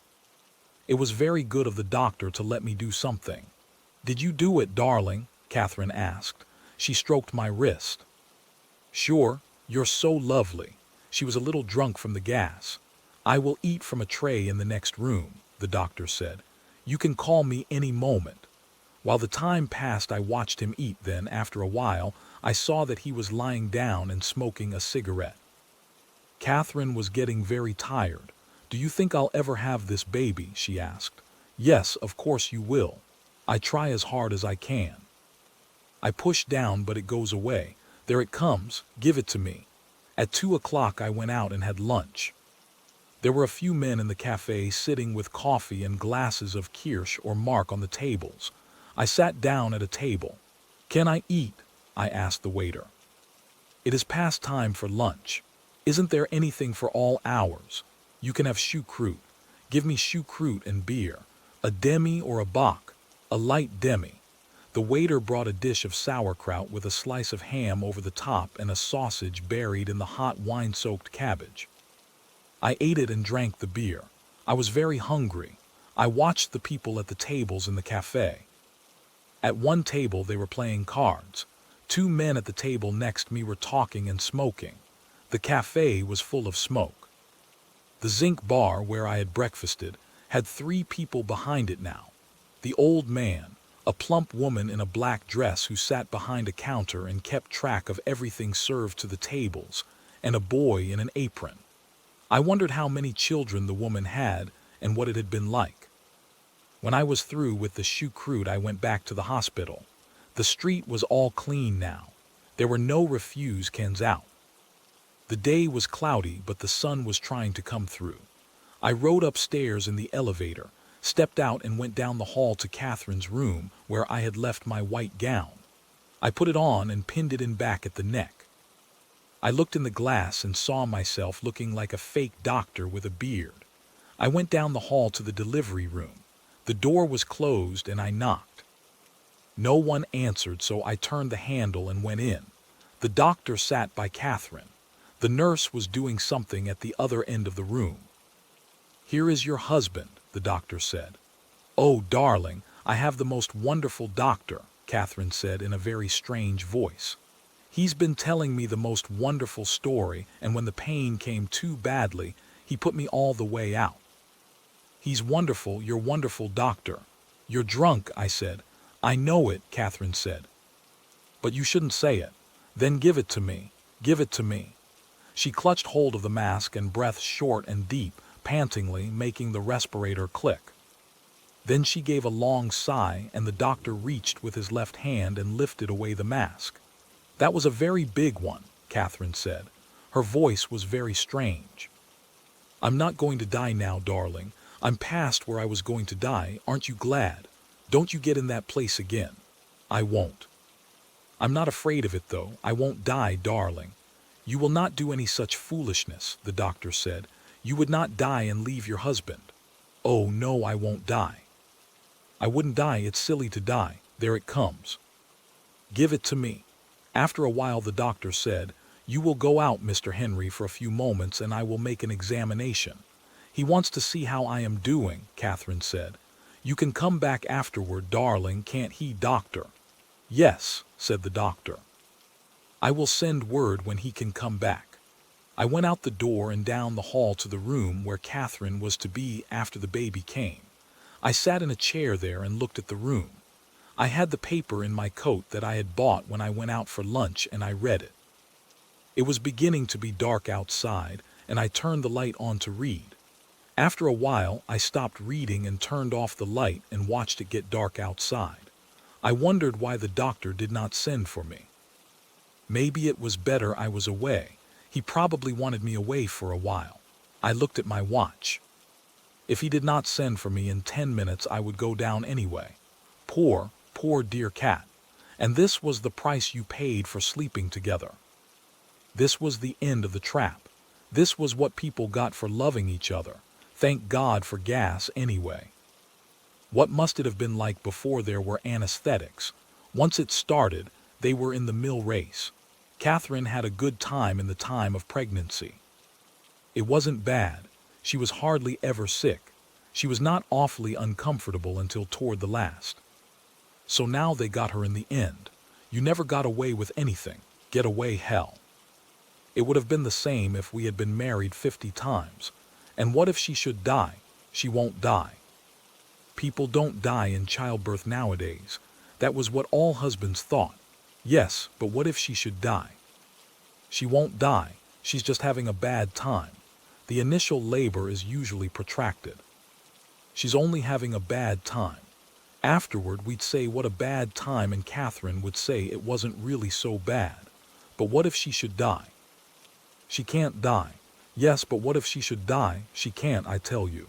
It was very good of the doctor to let me do something. Did you do it, darling? Catherine asked. She stroked my wrist. Sure, you're so lovely. She was a little drunk from the gas. I will eat from a tray in the next room, the doctor said. You can call me any moment. While the time passed, I watched him eat. Then, after a while, I saw that he was lying down and smoking a cigarette. Catherine was getting very tired. Do you think I'll ever have this baby? She asked. Yes, of course you will. I try as hard as I can. I push down, but it goes away. There it comes. Give it to me. At 2 o'clock I went out and had lunch. There were a few men in the cafe sitting with coffee and glasses of kirsch or mark on the tables. I sat down at a table. "Can I eat?" I asked the waiter. "It is past time for lunch. Isn't there anything for all hours? You can have choucroute. Give me choucroute and beer. A demi or a bock? A light demi." The waiter brought a dish of sauerkraut with a slice of ham over the top and a sausage buried in the hot wine-soaked cabbage. I ate it and drank the beer. I was very hungry. I watched the people at the tables in the cafe. At one table they were playing cards. Two men at the table next me were talking and smoking. The cafe was full of smoke. The zinc bar where I had breakfasted had 3 people behind it now. The old man, a plump woman in a black dress who sat behind a counter and kept track of everything served to the tables, and a boy in an apron. I wondered how many children the woman had and what it had been like. When I was through with the choucroute, I went back to the hospital. The street was all clean now. There were no refuse cans out. The day was cloudy, but the sun was trying to come through. I rode upstairs in the elevator, stepped out and went down the hall to Catherine's room where I had left my white gown. I put it on and pinned it in back at the neck. I looked in the glass and saw myself looking like a fake doctor with a beard. I went down the hall to the delivery room. The door was closed and I knocked. No one answered, so I turned the handle and went in. The doctor sat by Catherine. The nurse was doing something at the other end of the room. "Here is your husband," the doctor said. "Oh, darling, I have the most wonderful doctor," Catherine said in a very strange voice. "He's been telling me the most wonderful story, and when the pain came too badly, he put me all the way out." "He's wonderful, your wonderful doctor." "You're drunk," I said. "I know it," Catherine said. "But you shouldn't say it." "Then give it to me. Give it to me." She clutched hold of the mask and breathed short and deep, pantingly, making the respirator click. Then she gave a long sigh, and the doctor reached with his left hand and lifted away the mask. "That was a very big one," Catherine said. Her voice was very strange. "I'm not going to die now, darling. I'm past where I was going to die. Aren't you glad? Don't you get in that place again." "I won't." "I'm not afraid of it, though. I won't die, darling." "You will not do any such foolishness," the doctor said. "You would not die and leave your husband." "Oh, no, I won't die." "I wouldn't die. It's silly to die. There it comes." "Give it to me." After a while the doctor said, "You will go out, Mr. Henry, for a few moments and I will make an examination." "He wants to see how I am doing," Catherine said. "You can come back afterward, darling, can't he, doctor?" "Yes," said the doctor. "I will send word when he can come back." I went out the door and down the hall to the room where Catherine was to be after the baby came. I sat in a chair there and looked at the room. I had the paper in my coat that I had bought when I went out for lunch, and I read it. It was beginning to be dark outside, and I turned the light on to read. After a while, I stopped reading and turned off the light and watched it get dark outside. I wondered why the doctor did not send for me. Maybe it was better I was away. He probably wanted me away for a while. I looked at my watch. If he did not send for me in 10 minutes, I would go down anyway. Poor, poor dear cat. And this was the price you paid for sleeping together. This was the end of the trap. This was what people got for loving each other. Thank God for gas anyway. What must it have been like before there were anesthetics? Once it started, they were in the mill race. Catherine had a good time in the time of pregnancy. It wasn't bad. She was hardly ever sick. She was not awfully uncomfortable until toward the last. So now they got her in the end. You never got away with anything. Get away hell. It would have been the same if we had been married 50 times. And what if she should die? She won't die. People don't die in childbirth nowadays. That was what all husbands thought. Yes, but what if she should die? She won't die. She's just having a bad time. The initial labor is usually protracted. She's only having a bad time. Afterward, we'd say what a bad time, and Catherine would say it wasn't really so bad. But what if she should die? She can't die. Yes, but what if she should die? She can't, I tell you.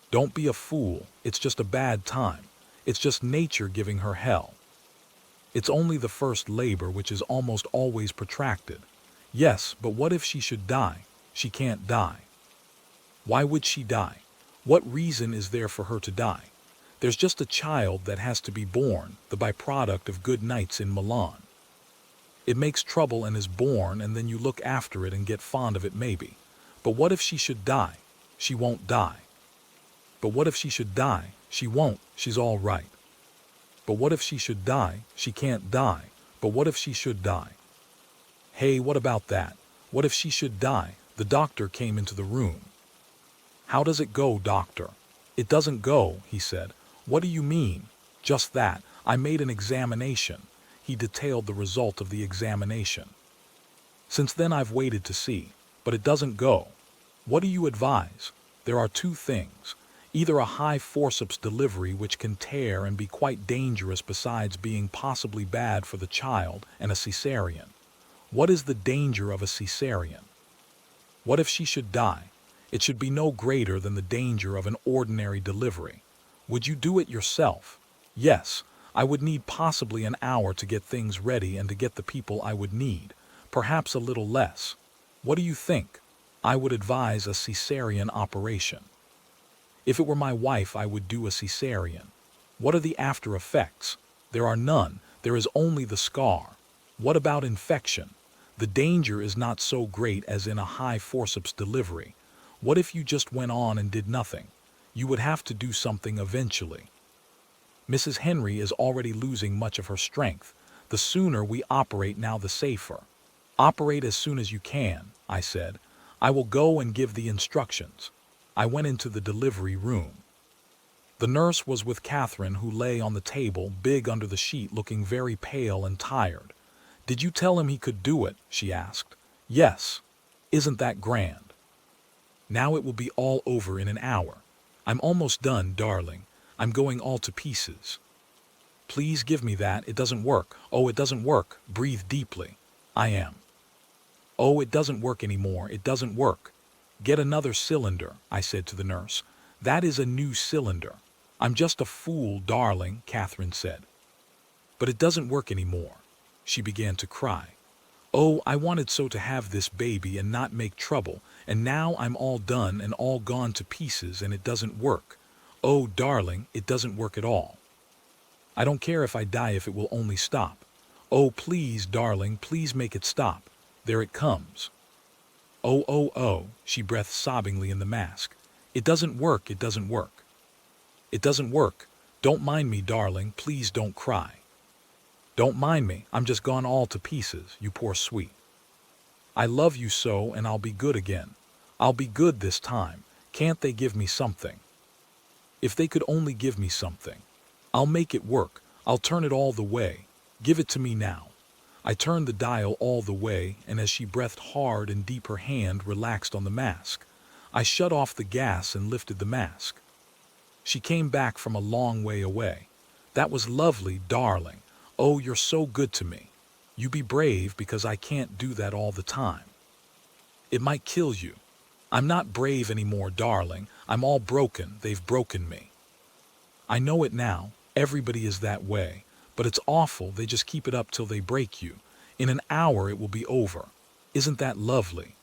Don't be a fool. It's just a bad time. It's just nature giving her hell. It's only the first labor, which is almost always protracted. Yes, but what if she should die? She can't die. Why would she die? What reason is there for her to die? There's just a child that has to be born, the byproduct of good nights in Milan. It makes trouble and is born, and then you look after it and get fond of it maybe. But what if she should die? She won't die. But what if she should die? She won't. She's all right. But what if she should die? She can't die. But what if she should die? Hey, what about that? What if she should die? The doctor came into the room. How does it go, doctor? It doesn't go, he said. What do you mean? Just that. I made an examination. He detailed the result of the examination. Since then I've waited to see, but it doesn't go. What do you advise? There are two things. Either a high forceps delivery, which can tear and be quite dangerous besides being possibly bad for the child, and a cesarean. What is the danger of a cesarean? What if she should die? It should be no greater than the danger of an ordinary delivery. Would you do it yourself? Yes, I would need possibly an hour to get things ready and to get the people I would need, perhaps a little less. What do you think? I would advise a cesarean operation. If it were my wife, I would do a cesarean. What are the after effects? There are none. There is only the scar. What about infection? The danger is not so great as in a high forceps delivery. What if you just went on and did nothing? You would have to do something eventually. Mrs. Henry is already losing much of her strength. The sooner we operate now, the safer. Operate as soon as you can, I said. I will go and give the instructions. I went into the delivery room. The nurse was with Catherine, who lay on the table, big under the sheet, looking very pale and tired. Did you tell him he could do it? She asked. Yes. Isn't that grand? Now it will be all over in an hour. I'm almost done, darling. I'm going all to pieces. Please give me that. It doesn't work. Oh, it doesn't work. Breathe deeply. I am. Oh, it doesn't work anymore. It doesn't work. Get another cylinder, I said to the nurse. That is a new cylinder. I'm just a fool, darling, Catherine said. But it doesn't work anymore. She began to cry. Oh, I wanted so to have this baby and not make trouble, and now I'm all done and all gone to pieces, and it doesn't work. Oh, darling, it doesn't work at all. I don't care if I die if it will only stop. Oh, please, darling, please make it stop. There it comes. Oh, oh, oh, she breathed sobbingly in the mask. It doesn't work, it doesn't work. It doesn't work. Don't mind me, darling, please don't cry. Don't mind me, I'm just gone all to pieces, you poor sweet. I love you so, and I'll be good again. I'll be good this time. Can't they give me something? If they could only give me something. I'll make it work. I'll turn it all the way. Give it to me now. I turned the dial all the way, and as she breathed hard and deep, her hand relaxed on the mask. I shut off the gas and lifted the mask. She came back from a long way away. That was lovely, darling. Oh, you're so good to me. You be brave, because I can't do that all the time. It might kill you. I'm not brave anymore, darling. I'm all broken. They've broken me. I know it now. Everybody is that way. But it's awful. They just keep it up till they break you. In an hour it will be over. Isn't that lovely?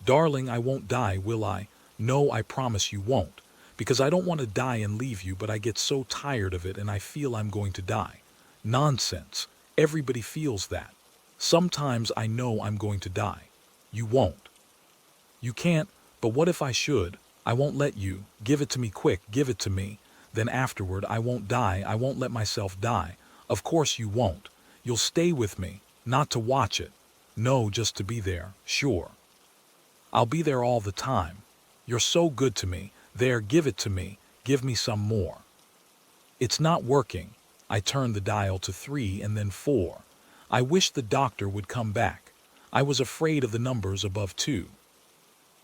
Darling, I won't die, will I? No, I promise you won't. Because I don't want to die and leave you, but I get so tired of it and I feel I'm going to die. Nonsense. Everybody feels that. Sometimes I know I'm going to die. You won't. You can't, but what if I should? I won't let you. Give it to me quick, give it to me. Then afterward I won't die, I won't let myself die. Of course you won't. You'll stay with me, not to watch it. No, just to be there, sure. I'll be there all the time. You're so good to me. There, give it to me. Give me some more. It's not working. I turned the dial to 3 and then 4. I wished the doctor would come back. I was afraid of the numbers above 2.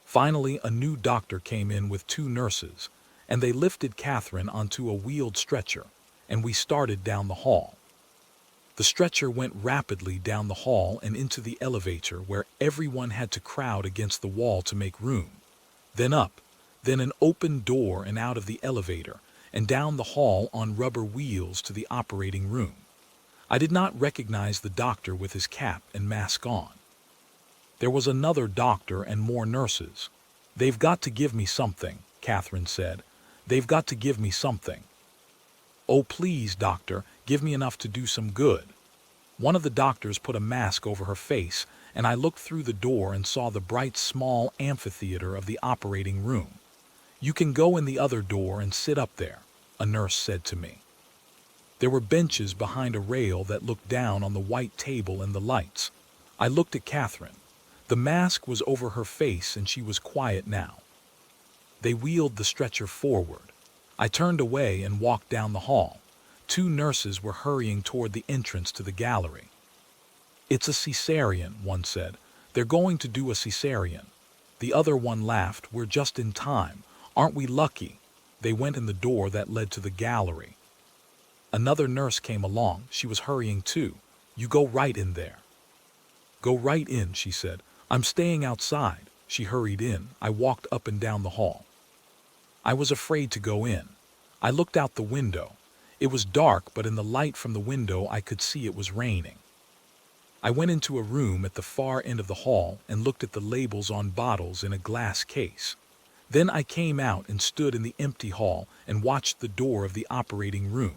Finally, a new doctor came in with 2 nurses, and they lifted Catherine onto a wheeled stretcher, and we started down the hall. The stretcher went rapidly down the hall and into the elevator where everyone had to crowd against the wall to make room. Then up, then an open door and out of the elevator, and down the hall on rubber wheels to the operating room. I did not recognize the doctor with his cap and mask on. There was another doctor and more nurses. "They've got to give me something," Catherine said. "They've got to give me something." "Oh, please, doctor, give me enough to do some good." One of the doctors put a mask over her face, and I looked through the door and saw the bright small amphitheater of the operating room. "You can go in the other door and sit up there," a nurse said to me. There were benches behind a rail that looked down on the white table and the lights. I looked at Catherine. The mask was over her face and she was quiet now. They wheeled the stretcher forward. I turned away and walked down the hall. 2 nurses were hurrying toward the entrance to the gallery. "It's a cesarean," one said. "They're going to do a cesarean." The other one laughed. "We're just in time. Aren't we lucky?" They went in the door that led to the gallery. Another nurse came along. She was hurrying too. "You go right in there." "Go right in," she said. "I'm staying outside." She hurried in. I walked up and down the hall. I was afraid to go in. I looked out the window. It was dark, but in the light from the window I could see it was raining. I went into a room at the far end of the hall and looked at the labels on bottles in a glass case. Then I came out and stood in the empty hall and watched the door of the operating room.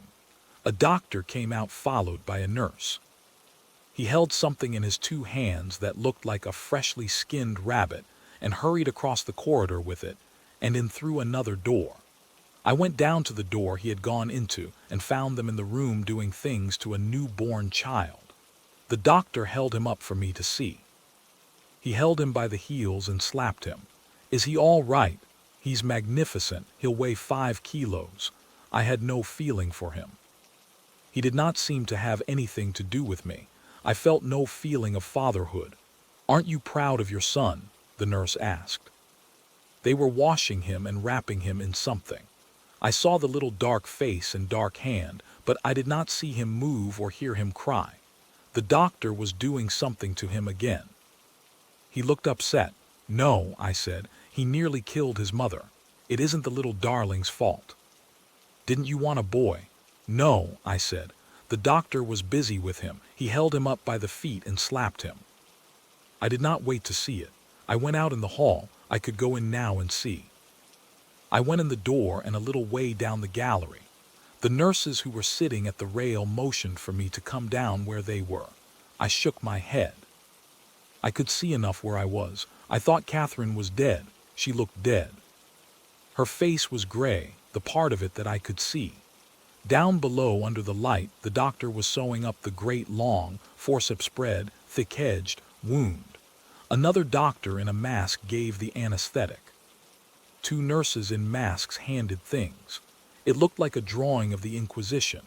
A doctor came out followed by a nurse. He held something in his 2 hands that looked like a freshly skinned rabbit and hurried across the corridor with it and in through another door. I went down to the door he had gone into and found them in the room doing things to a newborn child. The doctor held him up for me to see. He held him by the heels and slapped him. "Is he all right? He's magnificent. He'll weigh 5 kilos. I had no feeling for him. He did not seem to have anything to do with me. I felt no feeling of fatherhood. "Aren't you proud of your son?" the nurse asked. They were washing him and wrapping him in something. I saw the little dark face and dark hand, but I did not see him move or hear him cry. The doctor was doing something to him again. He looked upset. "No," I said, "he nearly killed his mother. It isn't the little darling's fault." "Didn't you want a boy?" "No," I said. The doctor was busy with him. He held him up by the feet and slapped him. I did not wait to see it. I went out in the hall. I could go in now and see. I went in the door and a little way down the gallery. The nurses who were sitting at the rail motioned for me to come down where they were. I shook my head. I could see enough where I was. I thought Catherine was dead. She looked dead. Her face was gray, the part of it that I could see. Down below under the light, the doctor was sewing up the great long, forceps-spread, thick-edged wound. Another doctor in a mask gave the anesthetic. 2 nurses in masks handed things. It looked like a drawing of the Inquisition.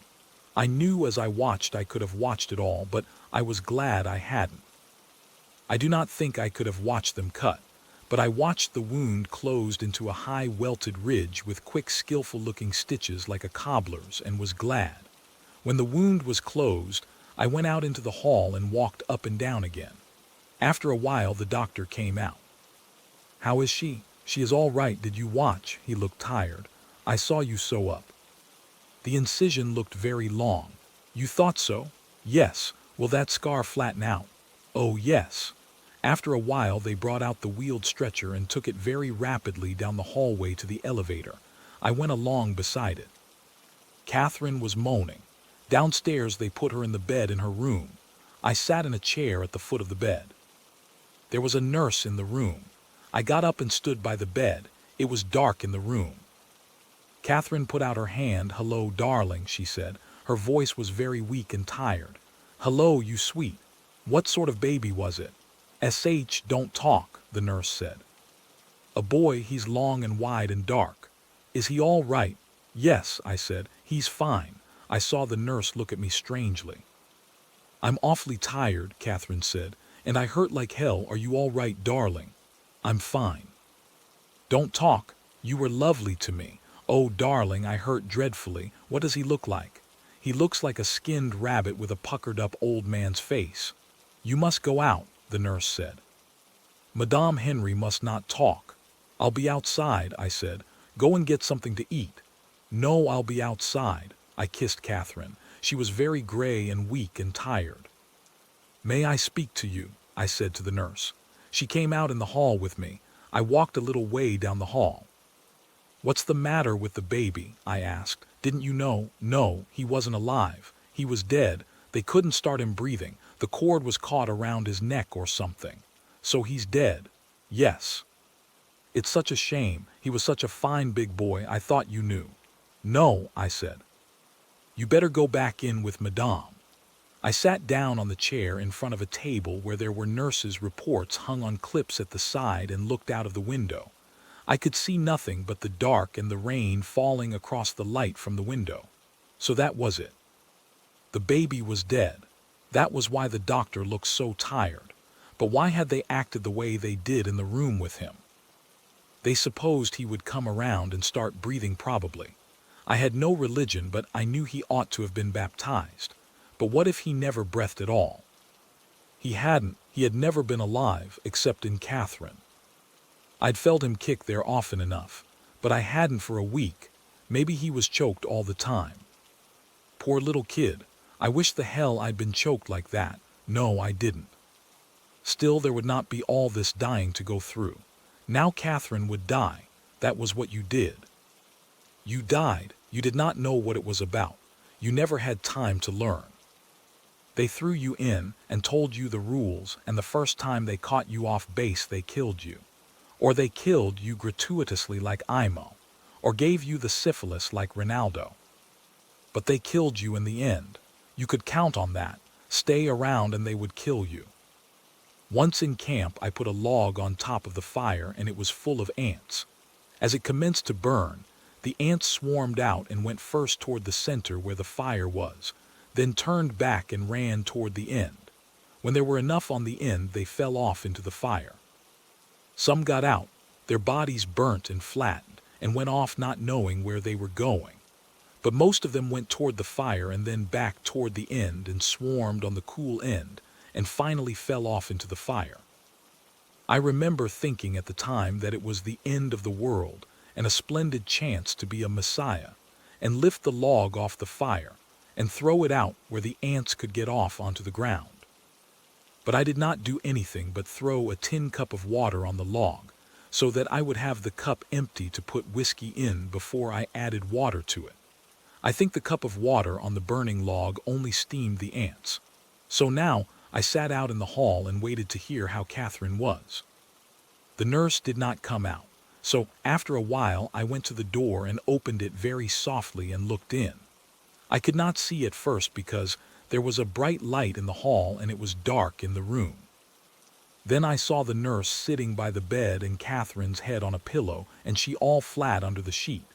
I knew as I watched I could have watched it all, but I was glad I hadn't. I do not think I could have watched them cut, but I watched the wound closed into a high welted ridge with quick skillful-looking stitches like a cobbler's and was glad. When the wound was closed, I went out into the hall and walked up and down again. After a while the doctor came out. "How is she?" "She is all right. Did you watch?" He looked tired. "I saw you sew up." "The incision looked very long." "You thought so?" "Yes." "Will that scar flatten out?" "Oh, yes." After a while they brought out the wheeled stretcher and took it very rapidly down the hallway to the elevator. I went along beside it. Catherine was moaning. Downstairs they put her in the bed in her room. I sat in a chair at the foot of the bed. There was a nurse in the room. I got up and stood by the bed. It was dark in the room. Catherine put out her hand. "Hello, darling," she said. Her voice was very weak and tired. "Hello, you sweet. What sort of baby was it?" "SH, don't talk," the nurse said. "A boy. He's long and wide and dark." "Is he all right?" "Yes," I said. "He's fine." I saw the nurse look at me strangely. "I'm awfully tired," Catherine said, "and I hurt like hell. Are you all right, darling?" "I'm fine." "Don't talk. You were lovely to me." "Oh, darling, I hurt dreadfully. What does he look like?" He looks like a skinned rabbit with a puckered-up old man's face. You must go out, the nurse said. Madame Henry must not talk. I'll be outside, I said. Go and get something to eat. No, I'll be outside. I kissed Catherine. She was very gray and weak and tired. May I speak to you? I said to the nurse. She came out in the hall with me. I walked a little way down the hall. What's the matter with the baby? I asked. Didn't you know? No, he wasn't alive. He was dead. They couldn't start him breathing. The cord was caught around his neck or something. So he's dead. Yes. It's such a shame. He was such a fine big boy. I thought you knew. No, I said. You better go back in with Madame. I sat down on the chair in front of a table where there were nurses' reports hung on clips at the side and looked out of the window. I could see nothing but the dark and the rain falling across the light from the window. So that was it. The baby was dead. That was why the doctor looked so tired. But why had they acted the way they did in the room with him? They supposed he would come around and start breathing probably. I had no religion, but I knew he ought to have been baptized. But what if he never breathed at all? He hadn't. He had never been alive, except in Catherine. I'd felt him kick there often enough, but I hadn't for a week. Maybe he was choked all the time. Poor little kid. I wish the hell I'd been choked like that. No, I didn't. Still, there would not be all this dying to go through. Now Catherine would die. That was what you did. You died. You did not know what it was about. You never had time to learn. They threw you in and told you the rules, and the first time they caught you off base they killed you. Or they killed you gratuitously like Imo, or gave you the syphilis like Ronaldo. But they killed you in the end. You could count on that. Stay around and they would kill you. Once in camp, I put a log on top of the fire and it was full of ants. As it commenced to burn, the ants swarmed out and went first toward the center where the fire was, then turned back and ran toward the end. When there were enough on the end, they fell off into the fire. Some got out, their bodies burnt and flattened, and went off not knowing where they were going. But most of them went toward the fire and then back toward the end and swarmed on the cool end, and finally fell off into the fire. I remember thinking at the time that it was the end of the world and a splendid chance to be a messiah, and lift the log off the fire and throw it out where the ants could get off onto the ground. But I did not do anything but throw a tin cup of water on the log so that I would have the cup empty to put whiskey in before I added water to it. I think the cup of water on the burning log only steamed the ants. So now I sat out in the hall and waited to hear how Catherine was. The nurse did not come out, so after a while I went to the door and opened it very softly and looked in. I could not see at first because there was a bright light in the hall and it was dark in the room. Then I saw the nurse sitting by the bed and Catherine's head on a pillow and she all flat under the sheet.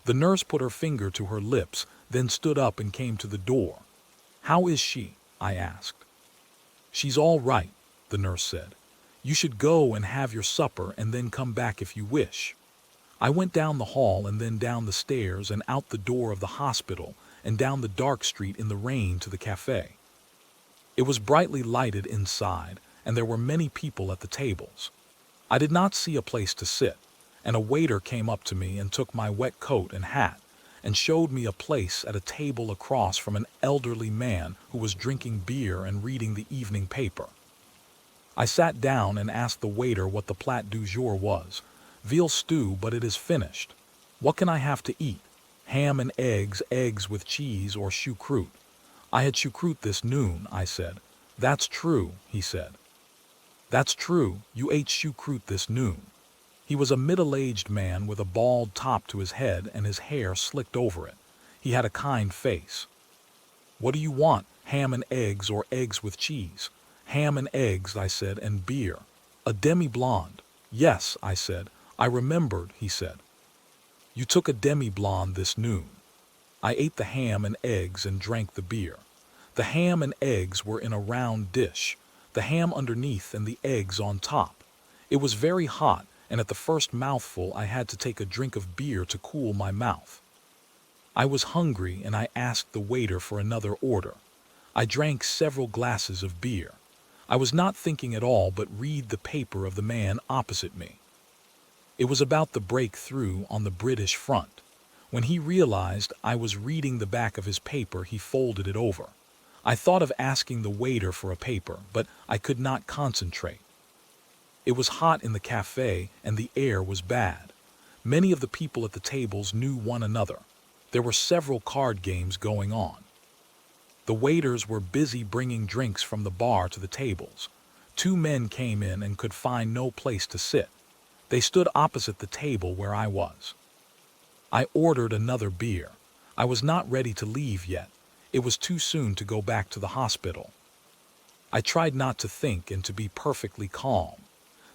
The nurse put her finger to her lips, then stood up and came to the door. "How is she?" I asked. "She's all right," the nurse said. "You should go and have your supper and then come back if you wish." I went down the hall and then down the stairs and out the door of the hospital and down the dark street in the rain to the cafe. It was brightly lighted inside, and there were many people at the tables. I did not see a place to sit, and a waiter came up to me and took my wet coat and hat and showed me a place at a table across from an elderly man who was drinking beer and reading the evening paper. I sat down and asked the waiter what the plat du jour was. "Veal stew, but it is finished." "What can I have to eat?" "Ham and eggs, eggs with cheese, or choucroute." "I had choucroute this noon," I said. "That's true," he said. "That's true, you ate choucroute this noon." He was a middle-aged man with a bald top to his head and his hair slicked over it. He had a kind face. "What do you want, ham and eggs or eggs with cheese?" "Ham and eggs," I said, "and beer." "A demi-blonde." "Yes," I said. "I remembered," he said. "You took a demi-blonde this noon." I ate the ham and eggs and drank the beer. The ham and eggs were in a round dish, the ham underneath and the eggs on top. It was very hot, and at the first mouthful I had to take a drink of beer to cool my mouth. I was hungry and I asked the waiter for another order. I drank several glasses of beer. I was not thinking at all but read the paper of the man opposite me. It was about the breakthrough on the British front. When he realized I was reading the back of his paper, he folded it over. I thought of asking the waiter for a paper, but I could not concentrate. It was hot in the cafe and the air was bad. Many of the people at the tables knew one another. There were several card games going on. The waiters were busy bringing drinks from the bar to the tables. 2 men came in and could find no place to sit. They stood opposite the table where I was. I ordered another beer. I was not ready to leave yet. It was too soon to go back to the hospital. I tried not to think and to be perfectly calm.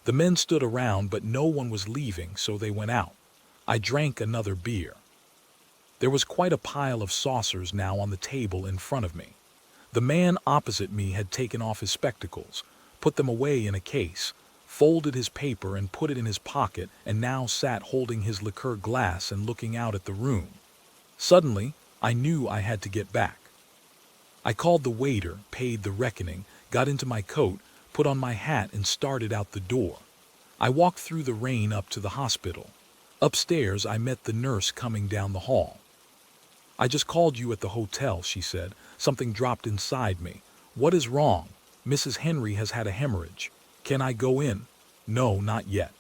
The men stood around, but no one was leaving, so they went out. I drank another beer. There was quite a pile of saucers now on the table in front of me. The man opposite me had taken off his spectacles, put them away in a case, folded his paper and put it in his pocket, and now sat holding his liqueur glass and looking out at the room. Suddenly, I knew I had to get back. I called the waiter, paid the reckoning, got into my coat, put on my hat and started out the door. I walked through the rain up to the hospital. Upstairs, I met the nurse coming down the hall. "I just called you at the hotel," she said. "Something dropped inside me." "What is wrong?" "Mrs. Henry has had a hemorrhage." "Can I go in?" "No, not yet."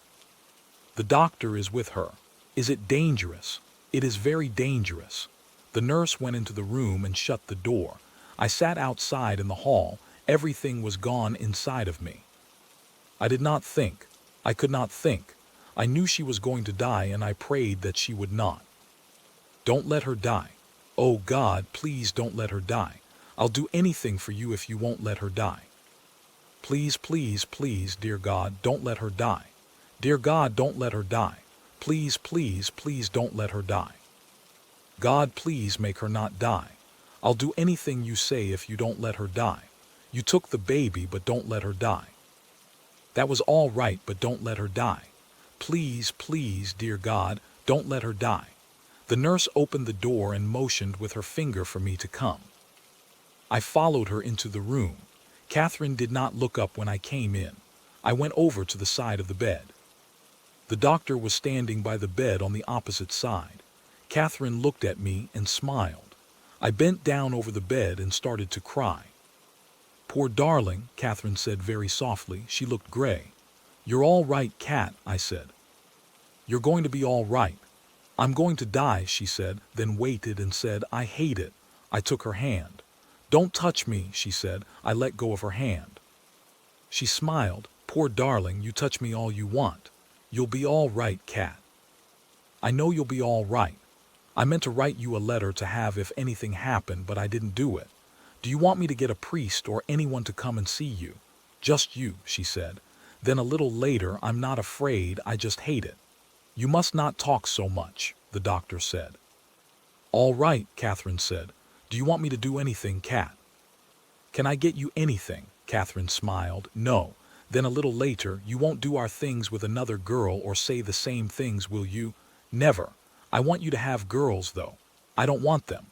"The doctor is with her." "Is it dangerous?" "It is very dangerous." The nurse went into the room and shut the door. I sat outside in the hall. Everything was gone inside of me. I did not think. I could not think. I knew she was going to die and I prayed that she would not. "Don't let her die. Oh God, please don't let her die. I'll do anything for you if you won't let her die. Please, please, please, dear God, don't let her die. Dear God, don't let her die. Please, please, please don't let her die. God, please make her not die. I'll do anything you say if you don't let her die. You took the baby, but don't let her die. That was all right, but don't let her die. Please, please, dear God, don't let her die." The nurse opened the door and motioned with her finger for me to come. I followed her into the room. Catherine did not look up when I came in. I went over to the side of the bed. The doctor was standing by the bed on the opposite side. Catherine looked at me and smiled. I bent down over the bed and started to cry. "Poor darling," Catherine said very softly. She looked gray. "You're all right, Cat," I said. "You're going to be all right." "I'm going to die," she said, then waited and said, "I hate it." I took her hand. "Don't touch me," she said. I let go of her hand. She smiled. "Poor darling, you touch me all you want. You'll be all right, Cat." "I know you'll be all right. I meant to write you a letter to have if anything happened, but I didn't do it. Do you want me to get a priest or anyone to come and see you?" "Just you," she said. Then a little later, "I'm not afraid, I just hate it." "You must not talk so much," the doctor said. "All right," Catherine said. "Do you want me to do anything, Cat?" "Can I get you anything?" Catherine smiled. "No." Then a little later, "You won't do our things with another girl or say the same things, will you?" "Never. I want you to have girls, though. I don't want them."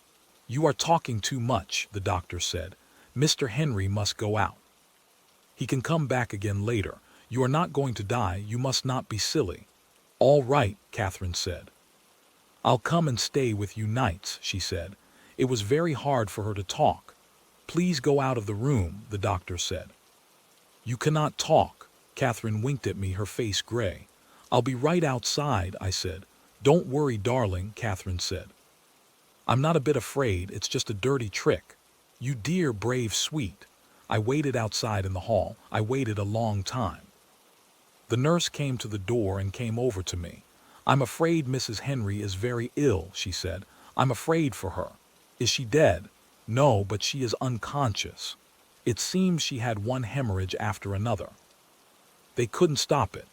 "You are talking too much," the doctor said. "Mr. Henry must go out. He can come back again later. You are not going to die. You must not be silly." "All right," Catherine said. "I'll come and stay with you nights," she said. It was very hard for her to talk. "Please go out of the room," the doctor said. "You cannot talk." Catherine winked at me, her face gray. "I'll be right outside," I said. "Don't worry, darling," Catherine said. "I'm not a bit afraid, it's just a dirty trick." "You dear, brave, sweet." I waited outside in the hall. I waited a long time. The nurse came to the door and came over to me. "I'm afraid Mrs. Henry is very ill," she said. "I'm afraid for her." "Is she dead?" "No, but she is unconscious. It seems she had one hemorrhage after another. They couldn't stop it.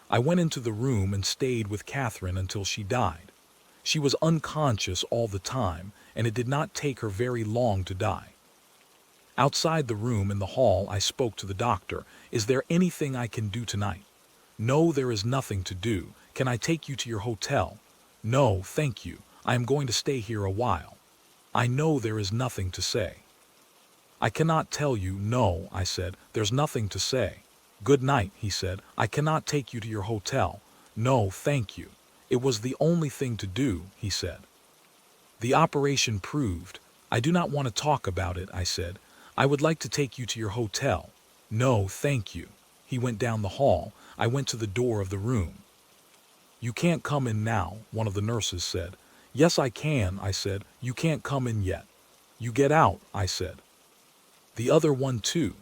I went into the room and stayed with Catherine until she died. She was unconscious all the time, and it did not take her very long to die." Outside the room in the hall, I spoke to the doctor. "Is there anything I can do tonight?" "No, there is nothing to do. Can I take you to your hotel?" "No, thank you. I am going to stay here a while. I know there is nothing to say. I cannot tell you, no, I said. There's nothing to say. Good night, he said. I cannot take you to your hotel. No, thank you. It was the only thing to do, he said. The operation proved. I do not want to talk about it, I said. I would like to take you to your hotel. No, thank you. He went down the hall. I went to the door of the room. You can't come in now, one of the nurses said. Yes, I can, I said. You can't come in yet. You get out, I said. The other one too.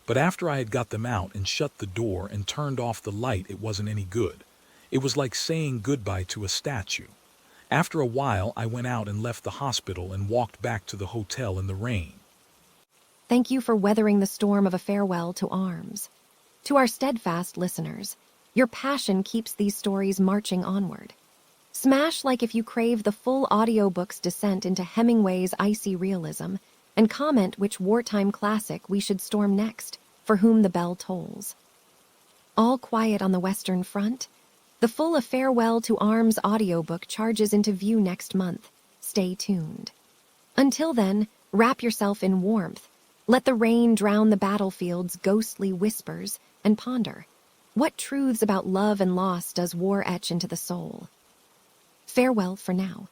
But after I had got them out and shut the door and turned off the light, it wasn't any good. It was like saying goodbye to a statue. After a while, I went out and left the hospital and walked back to the hotel in the rain. Thank you for weathering the storm of a farewell to arms. To our steadfast listeners, your passion keeps these stories marching onward. Smash like if you crave the full audiobook's descent into Hemingway's icy realism, and comment which wartime classic we should storm next, For Whom the Bell Tolls. All quiet on the Western Front? The full A Farewell to Arms audiobook charges into view next month. Stay tuned. Until then, wrap yourself in warmth. Let the rain drown the battlefield's ghostly whispers, and ponder. What truths about love and loss does war etch into the soul? Farewell for now.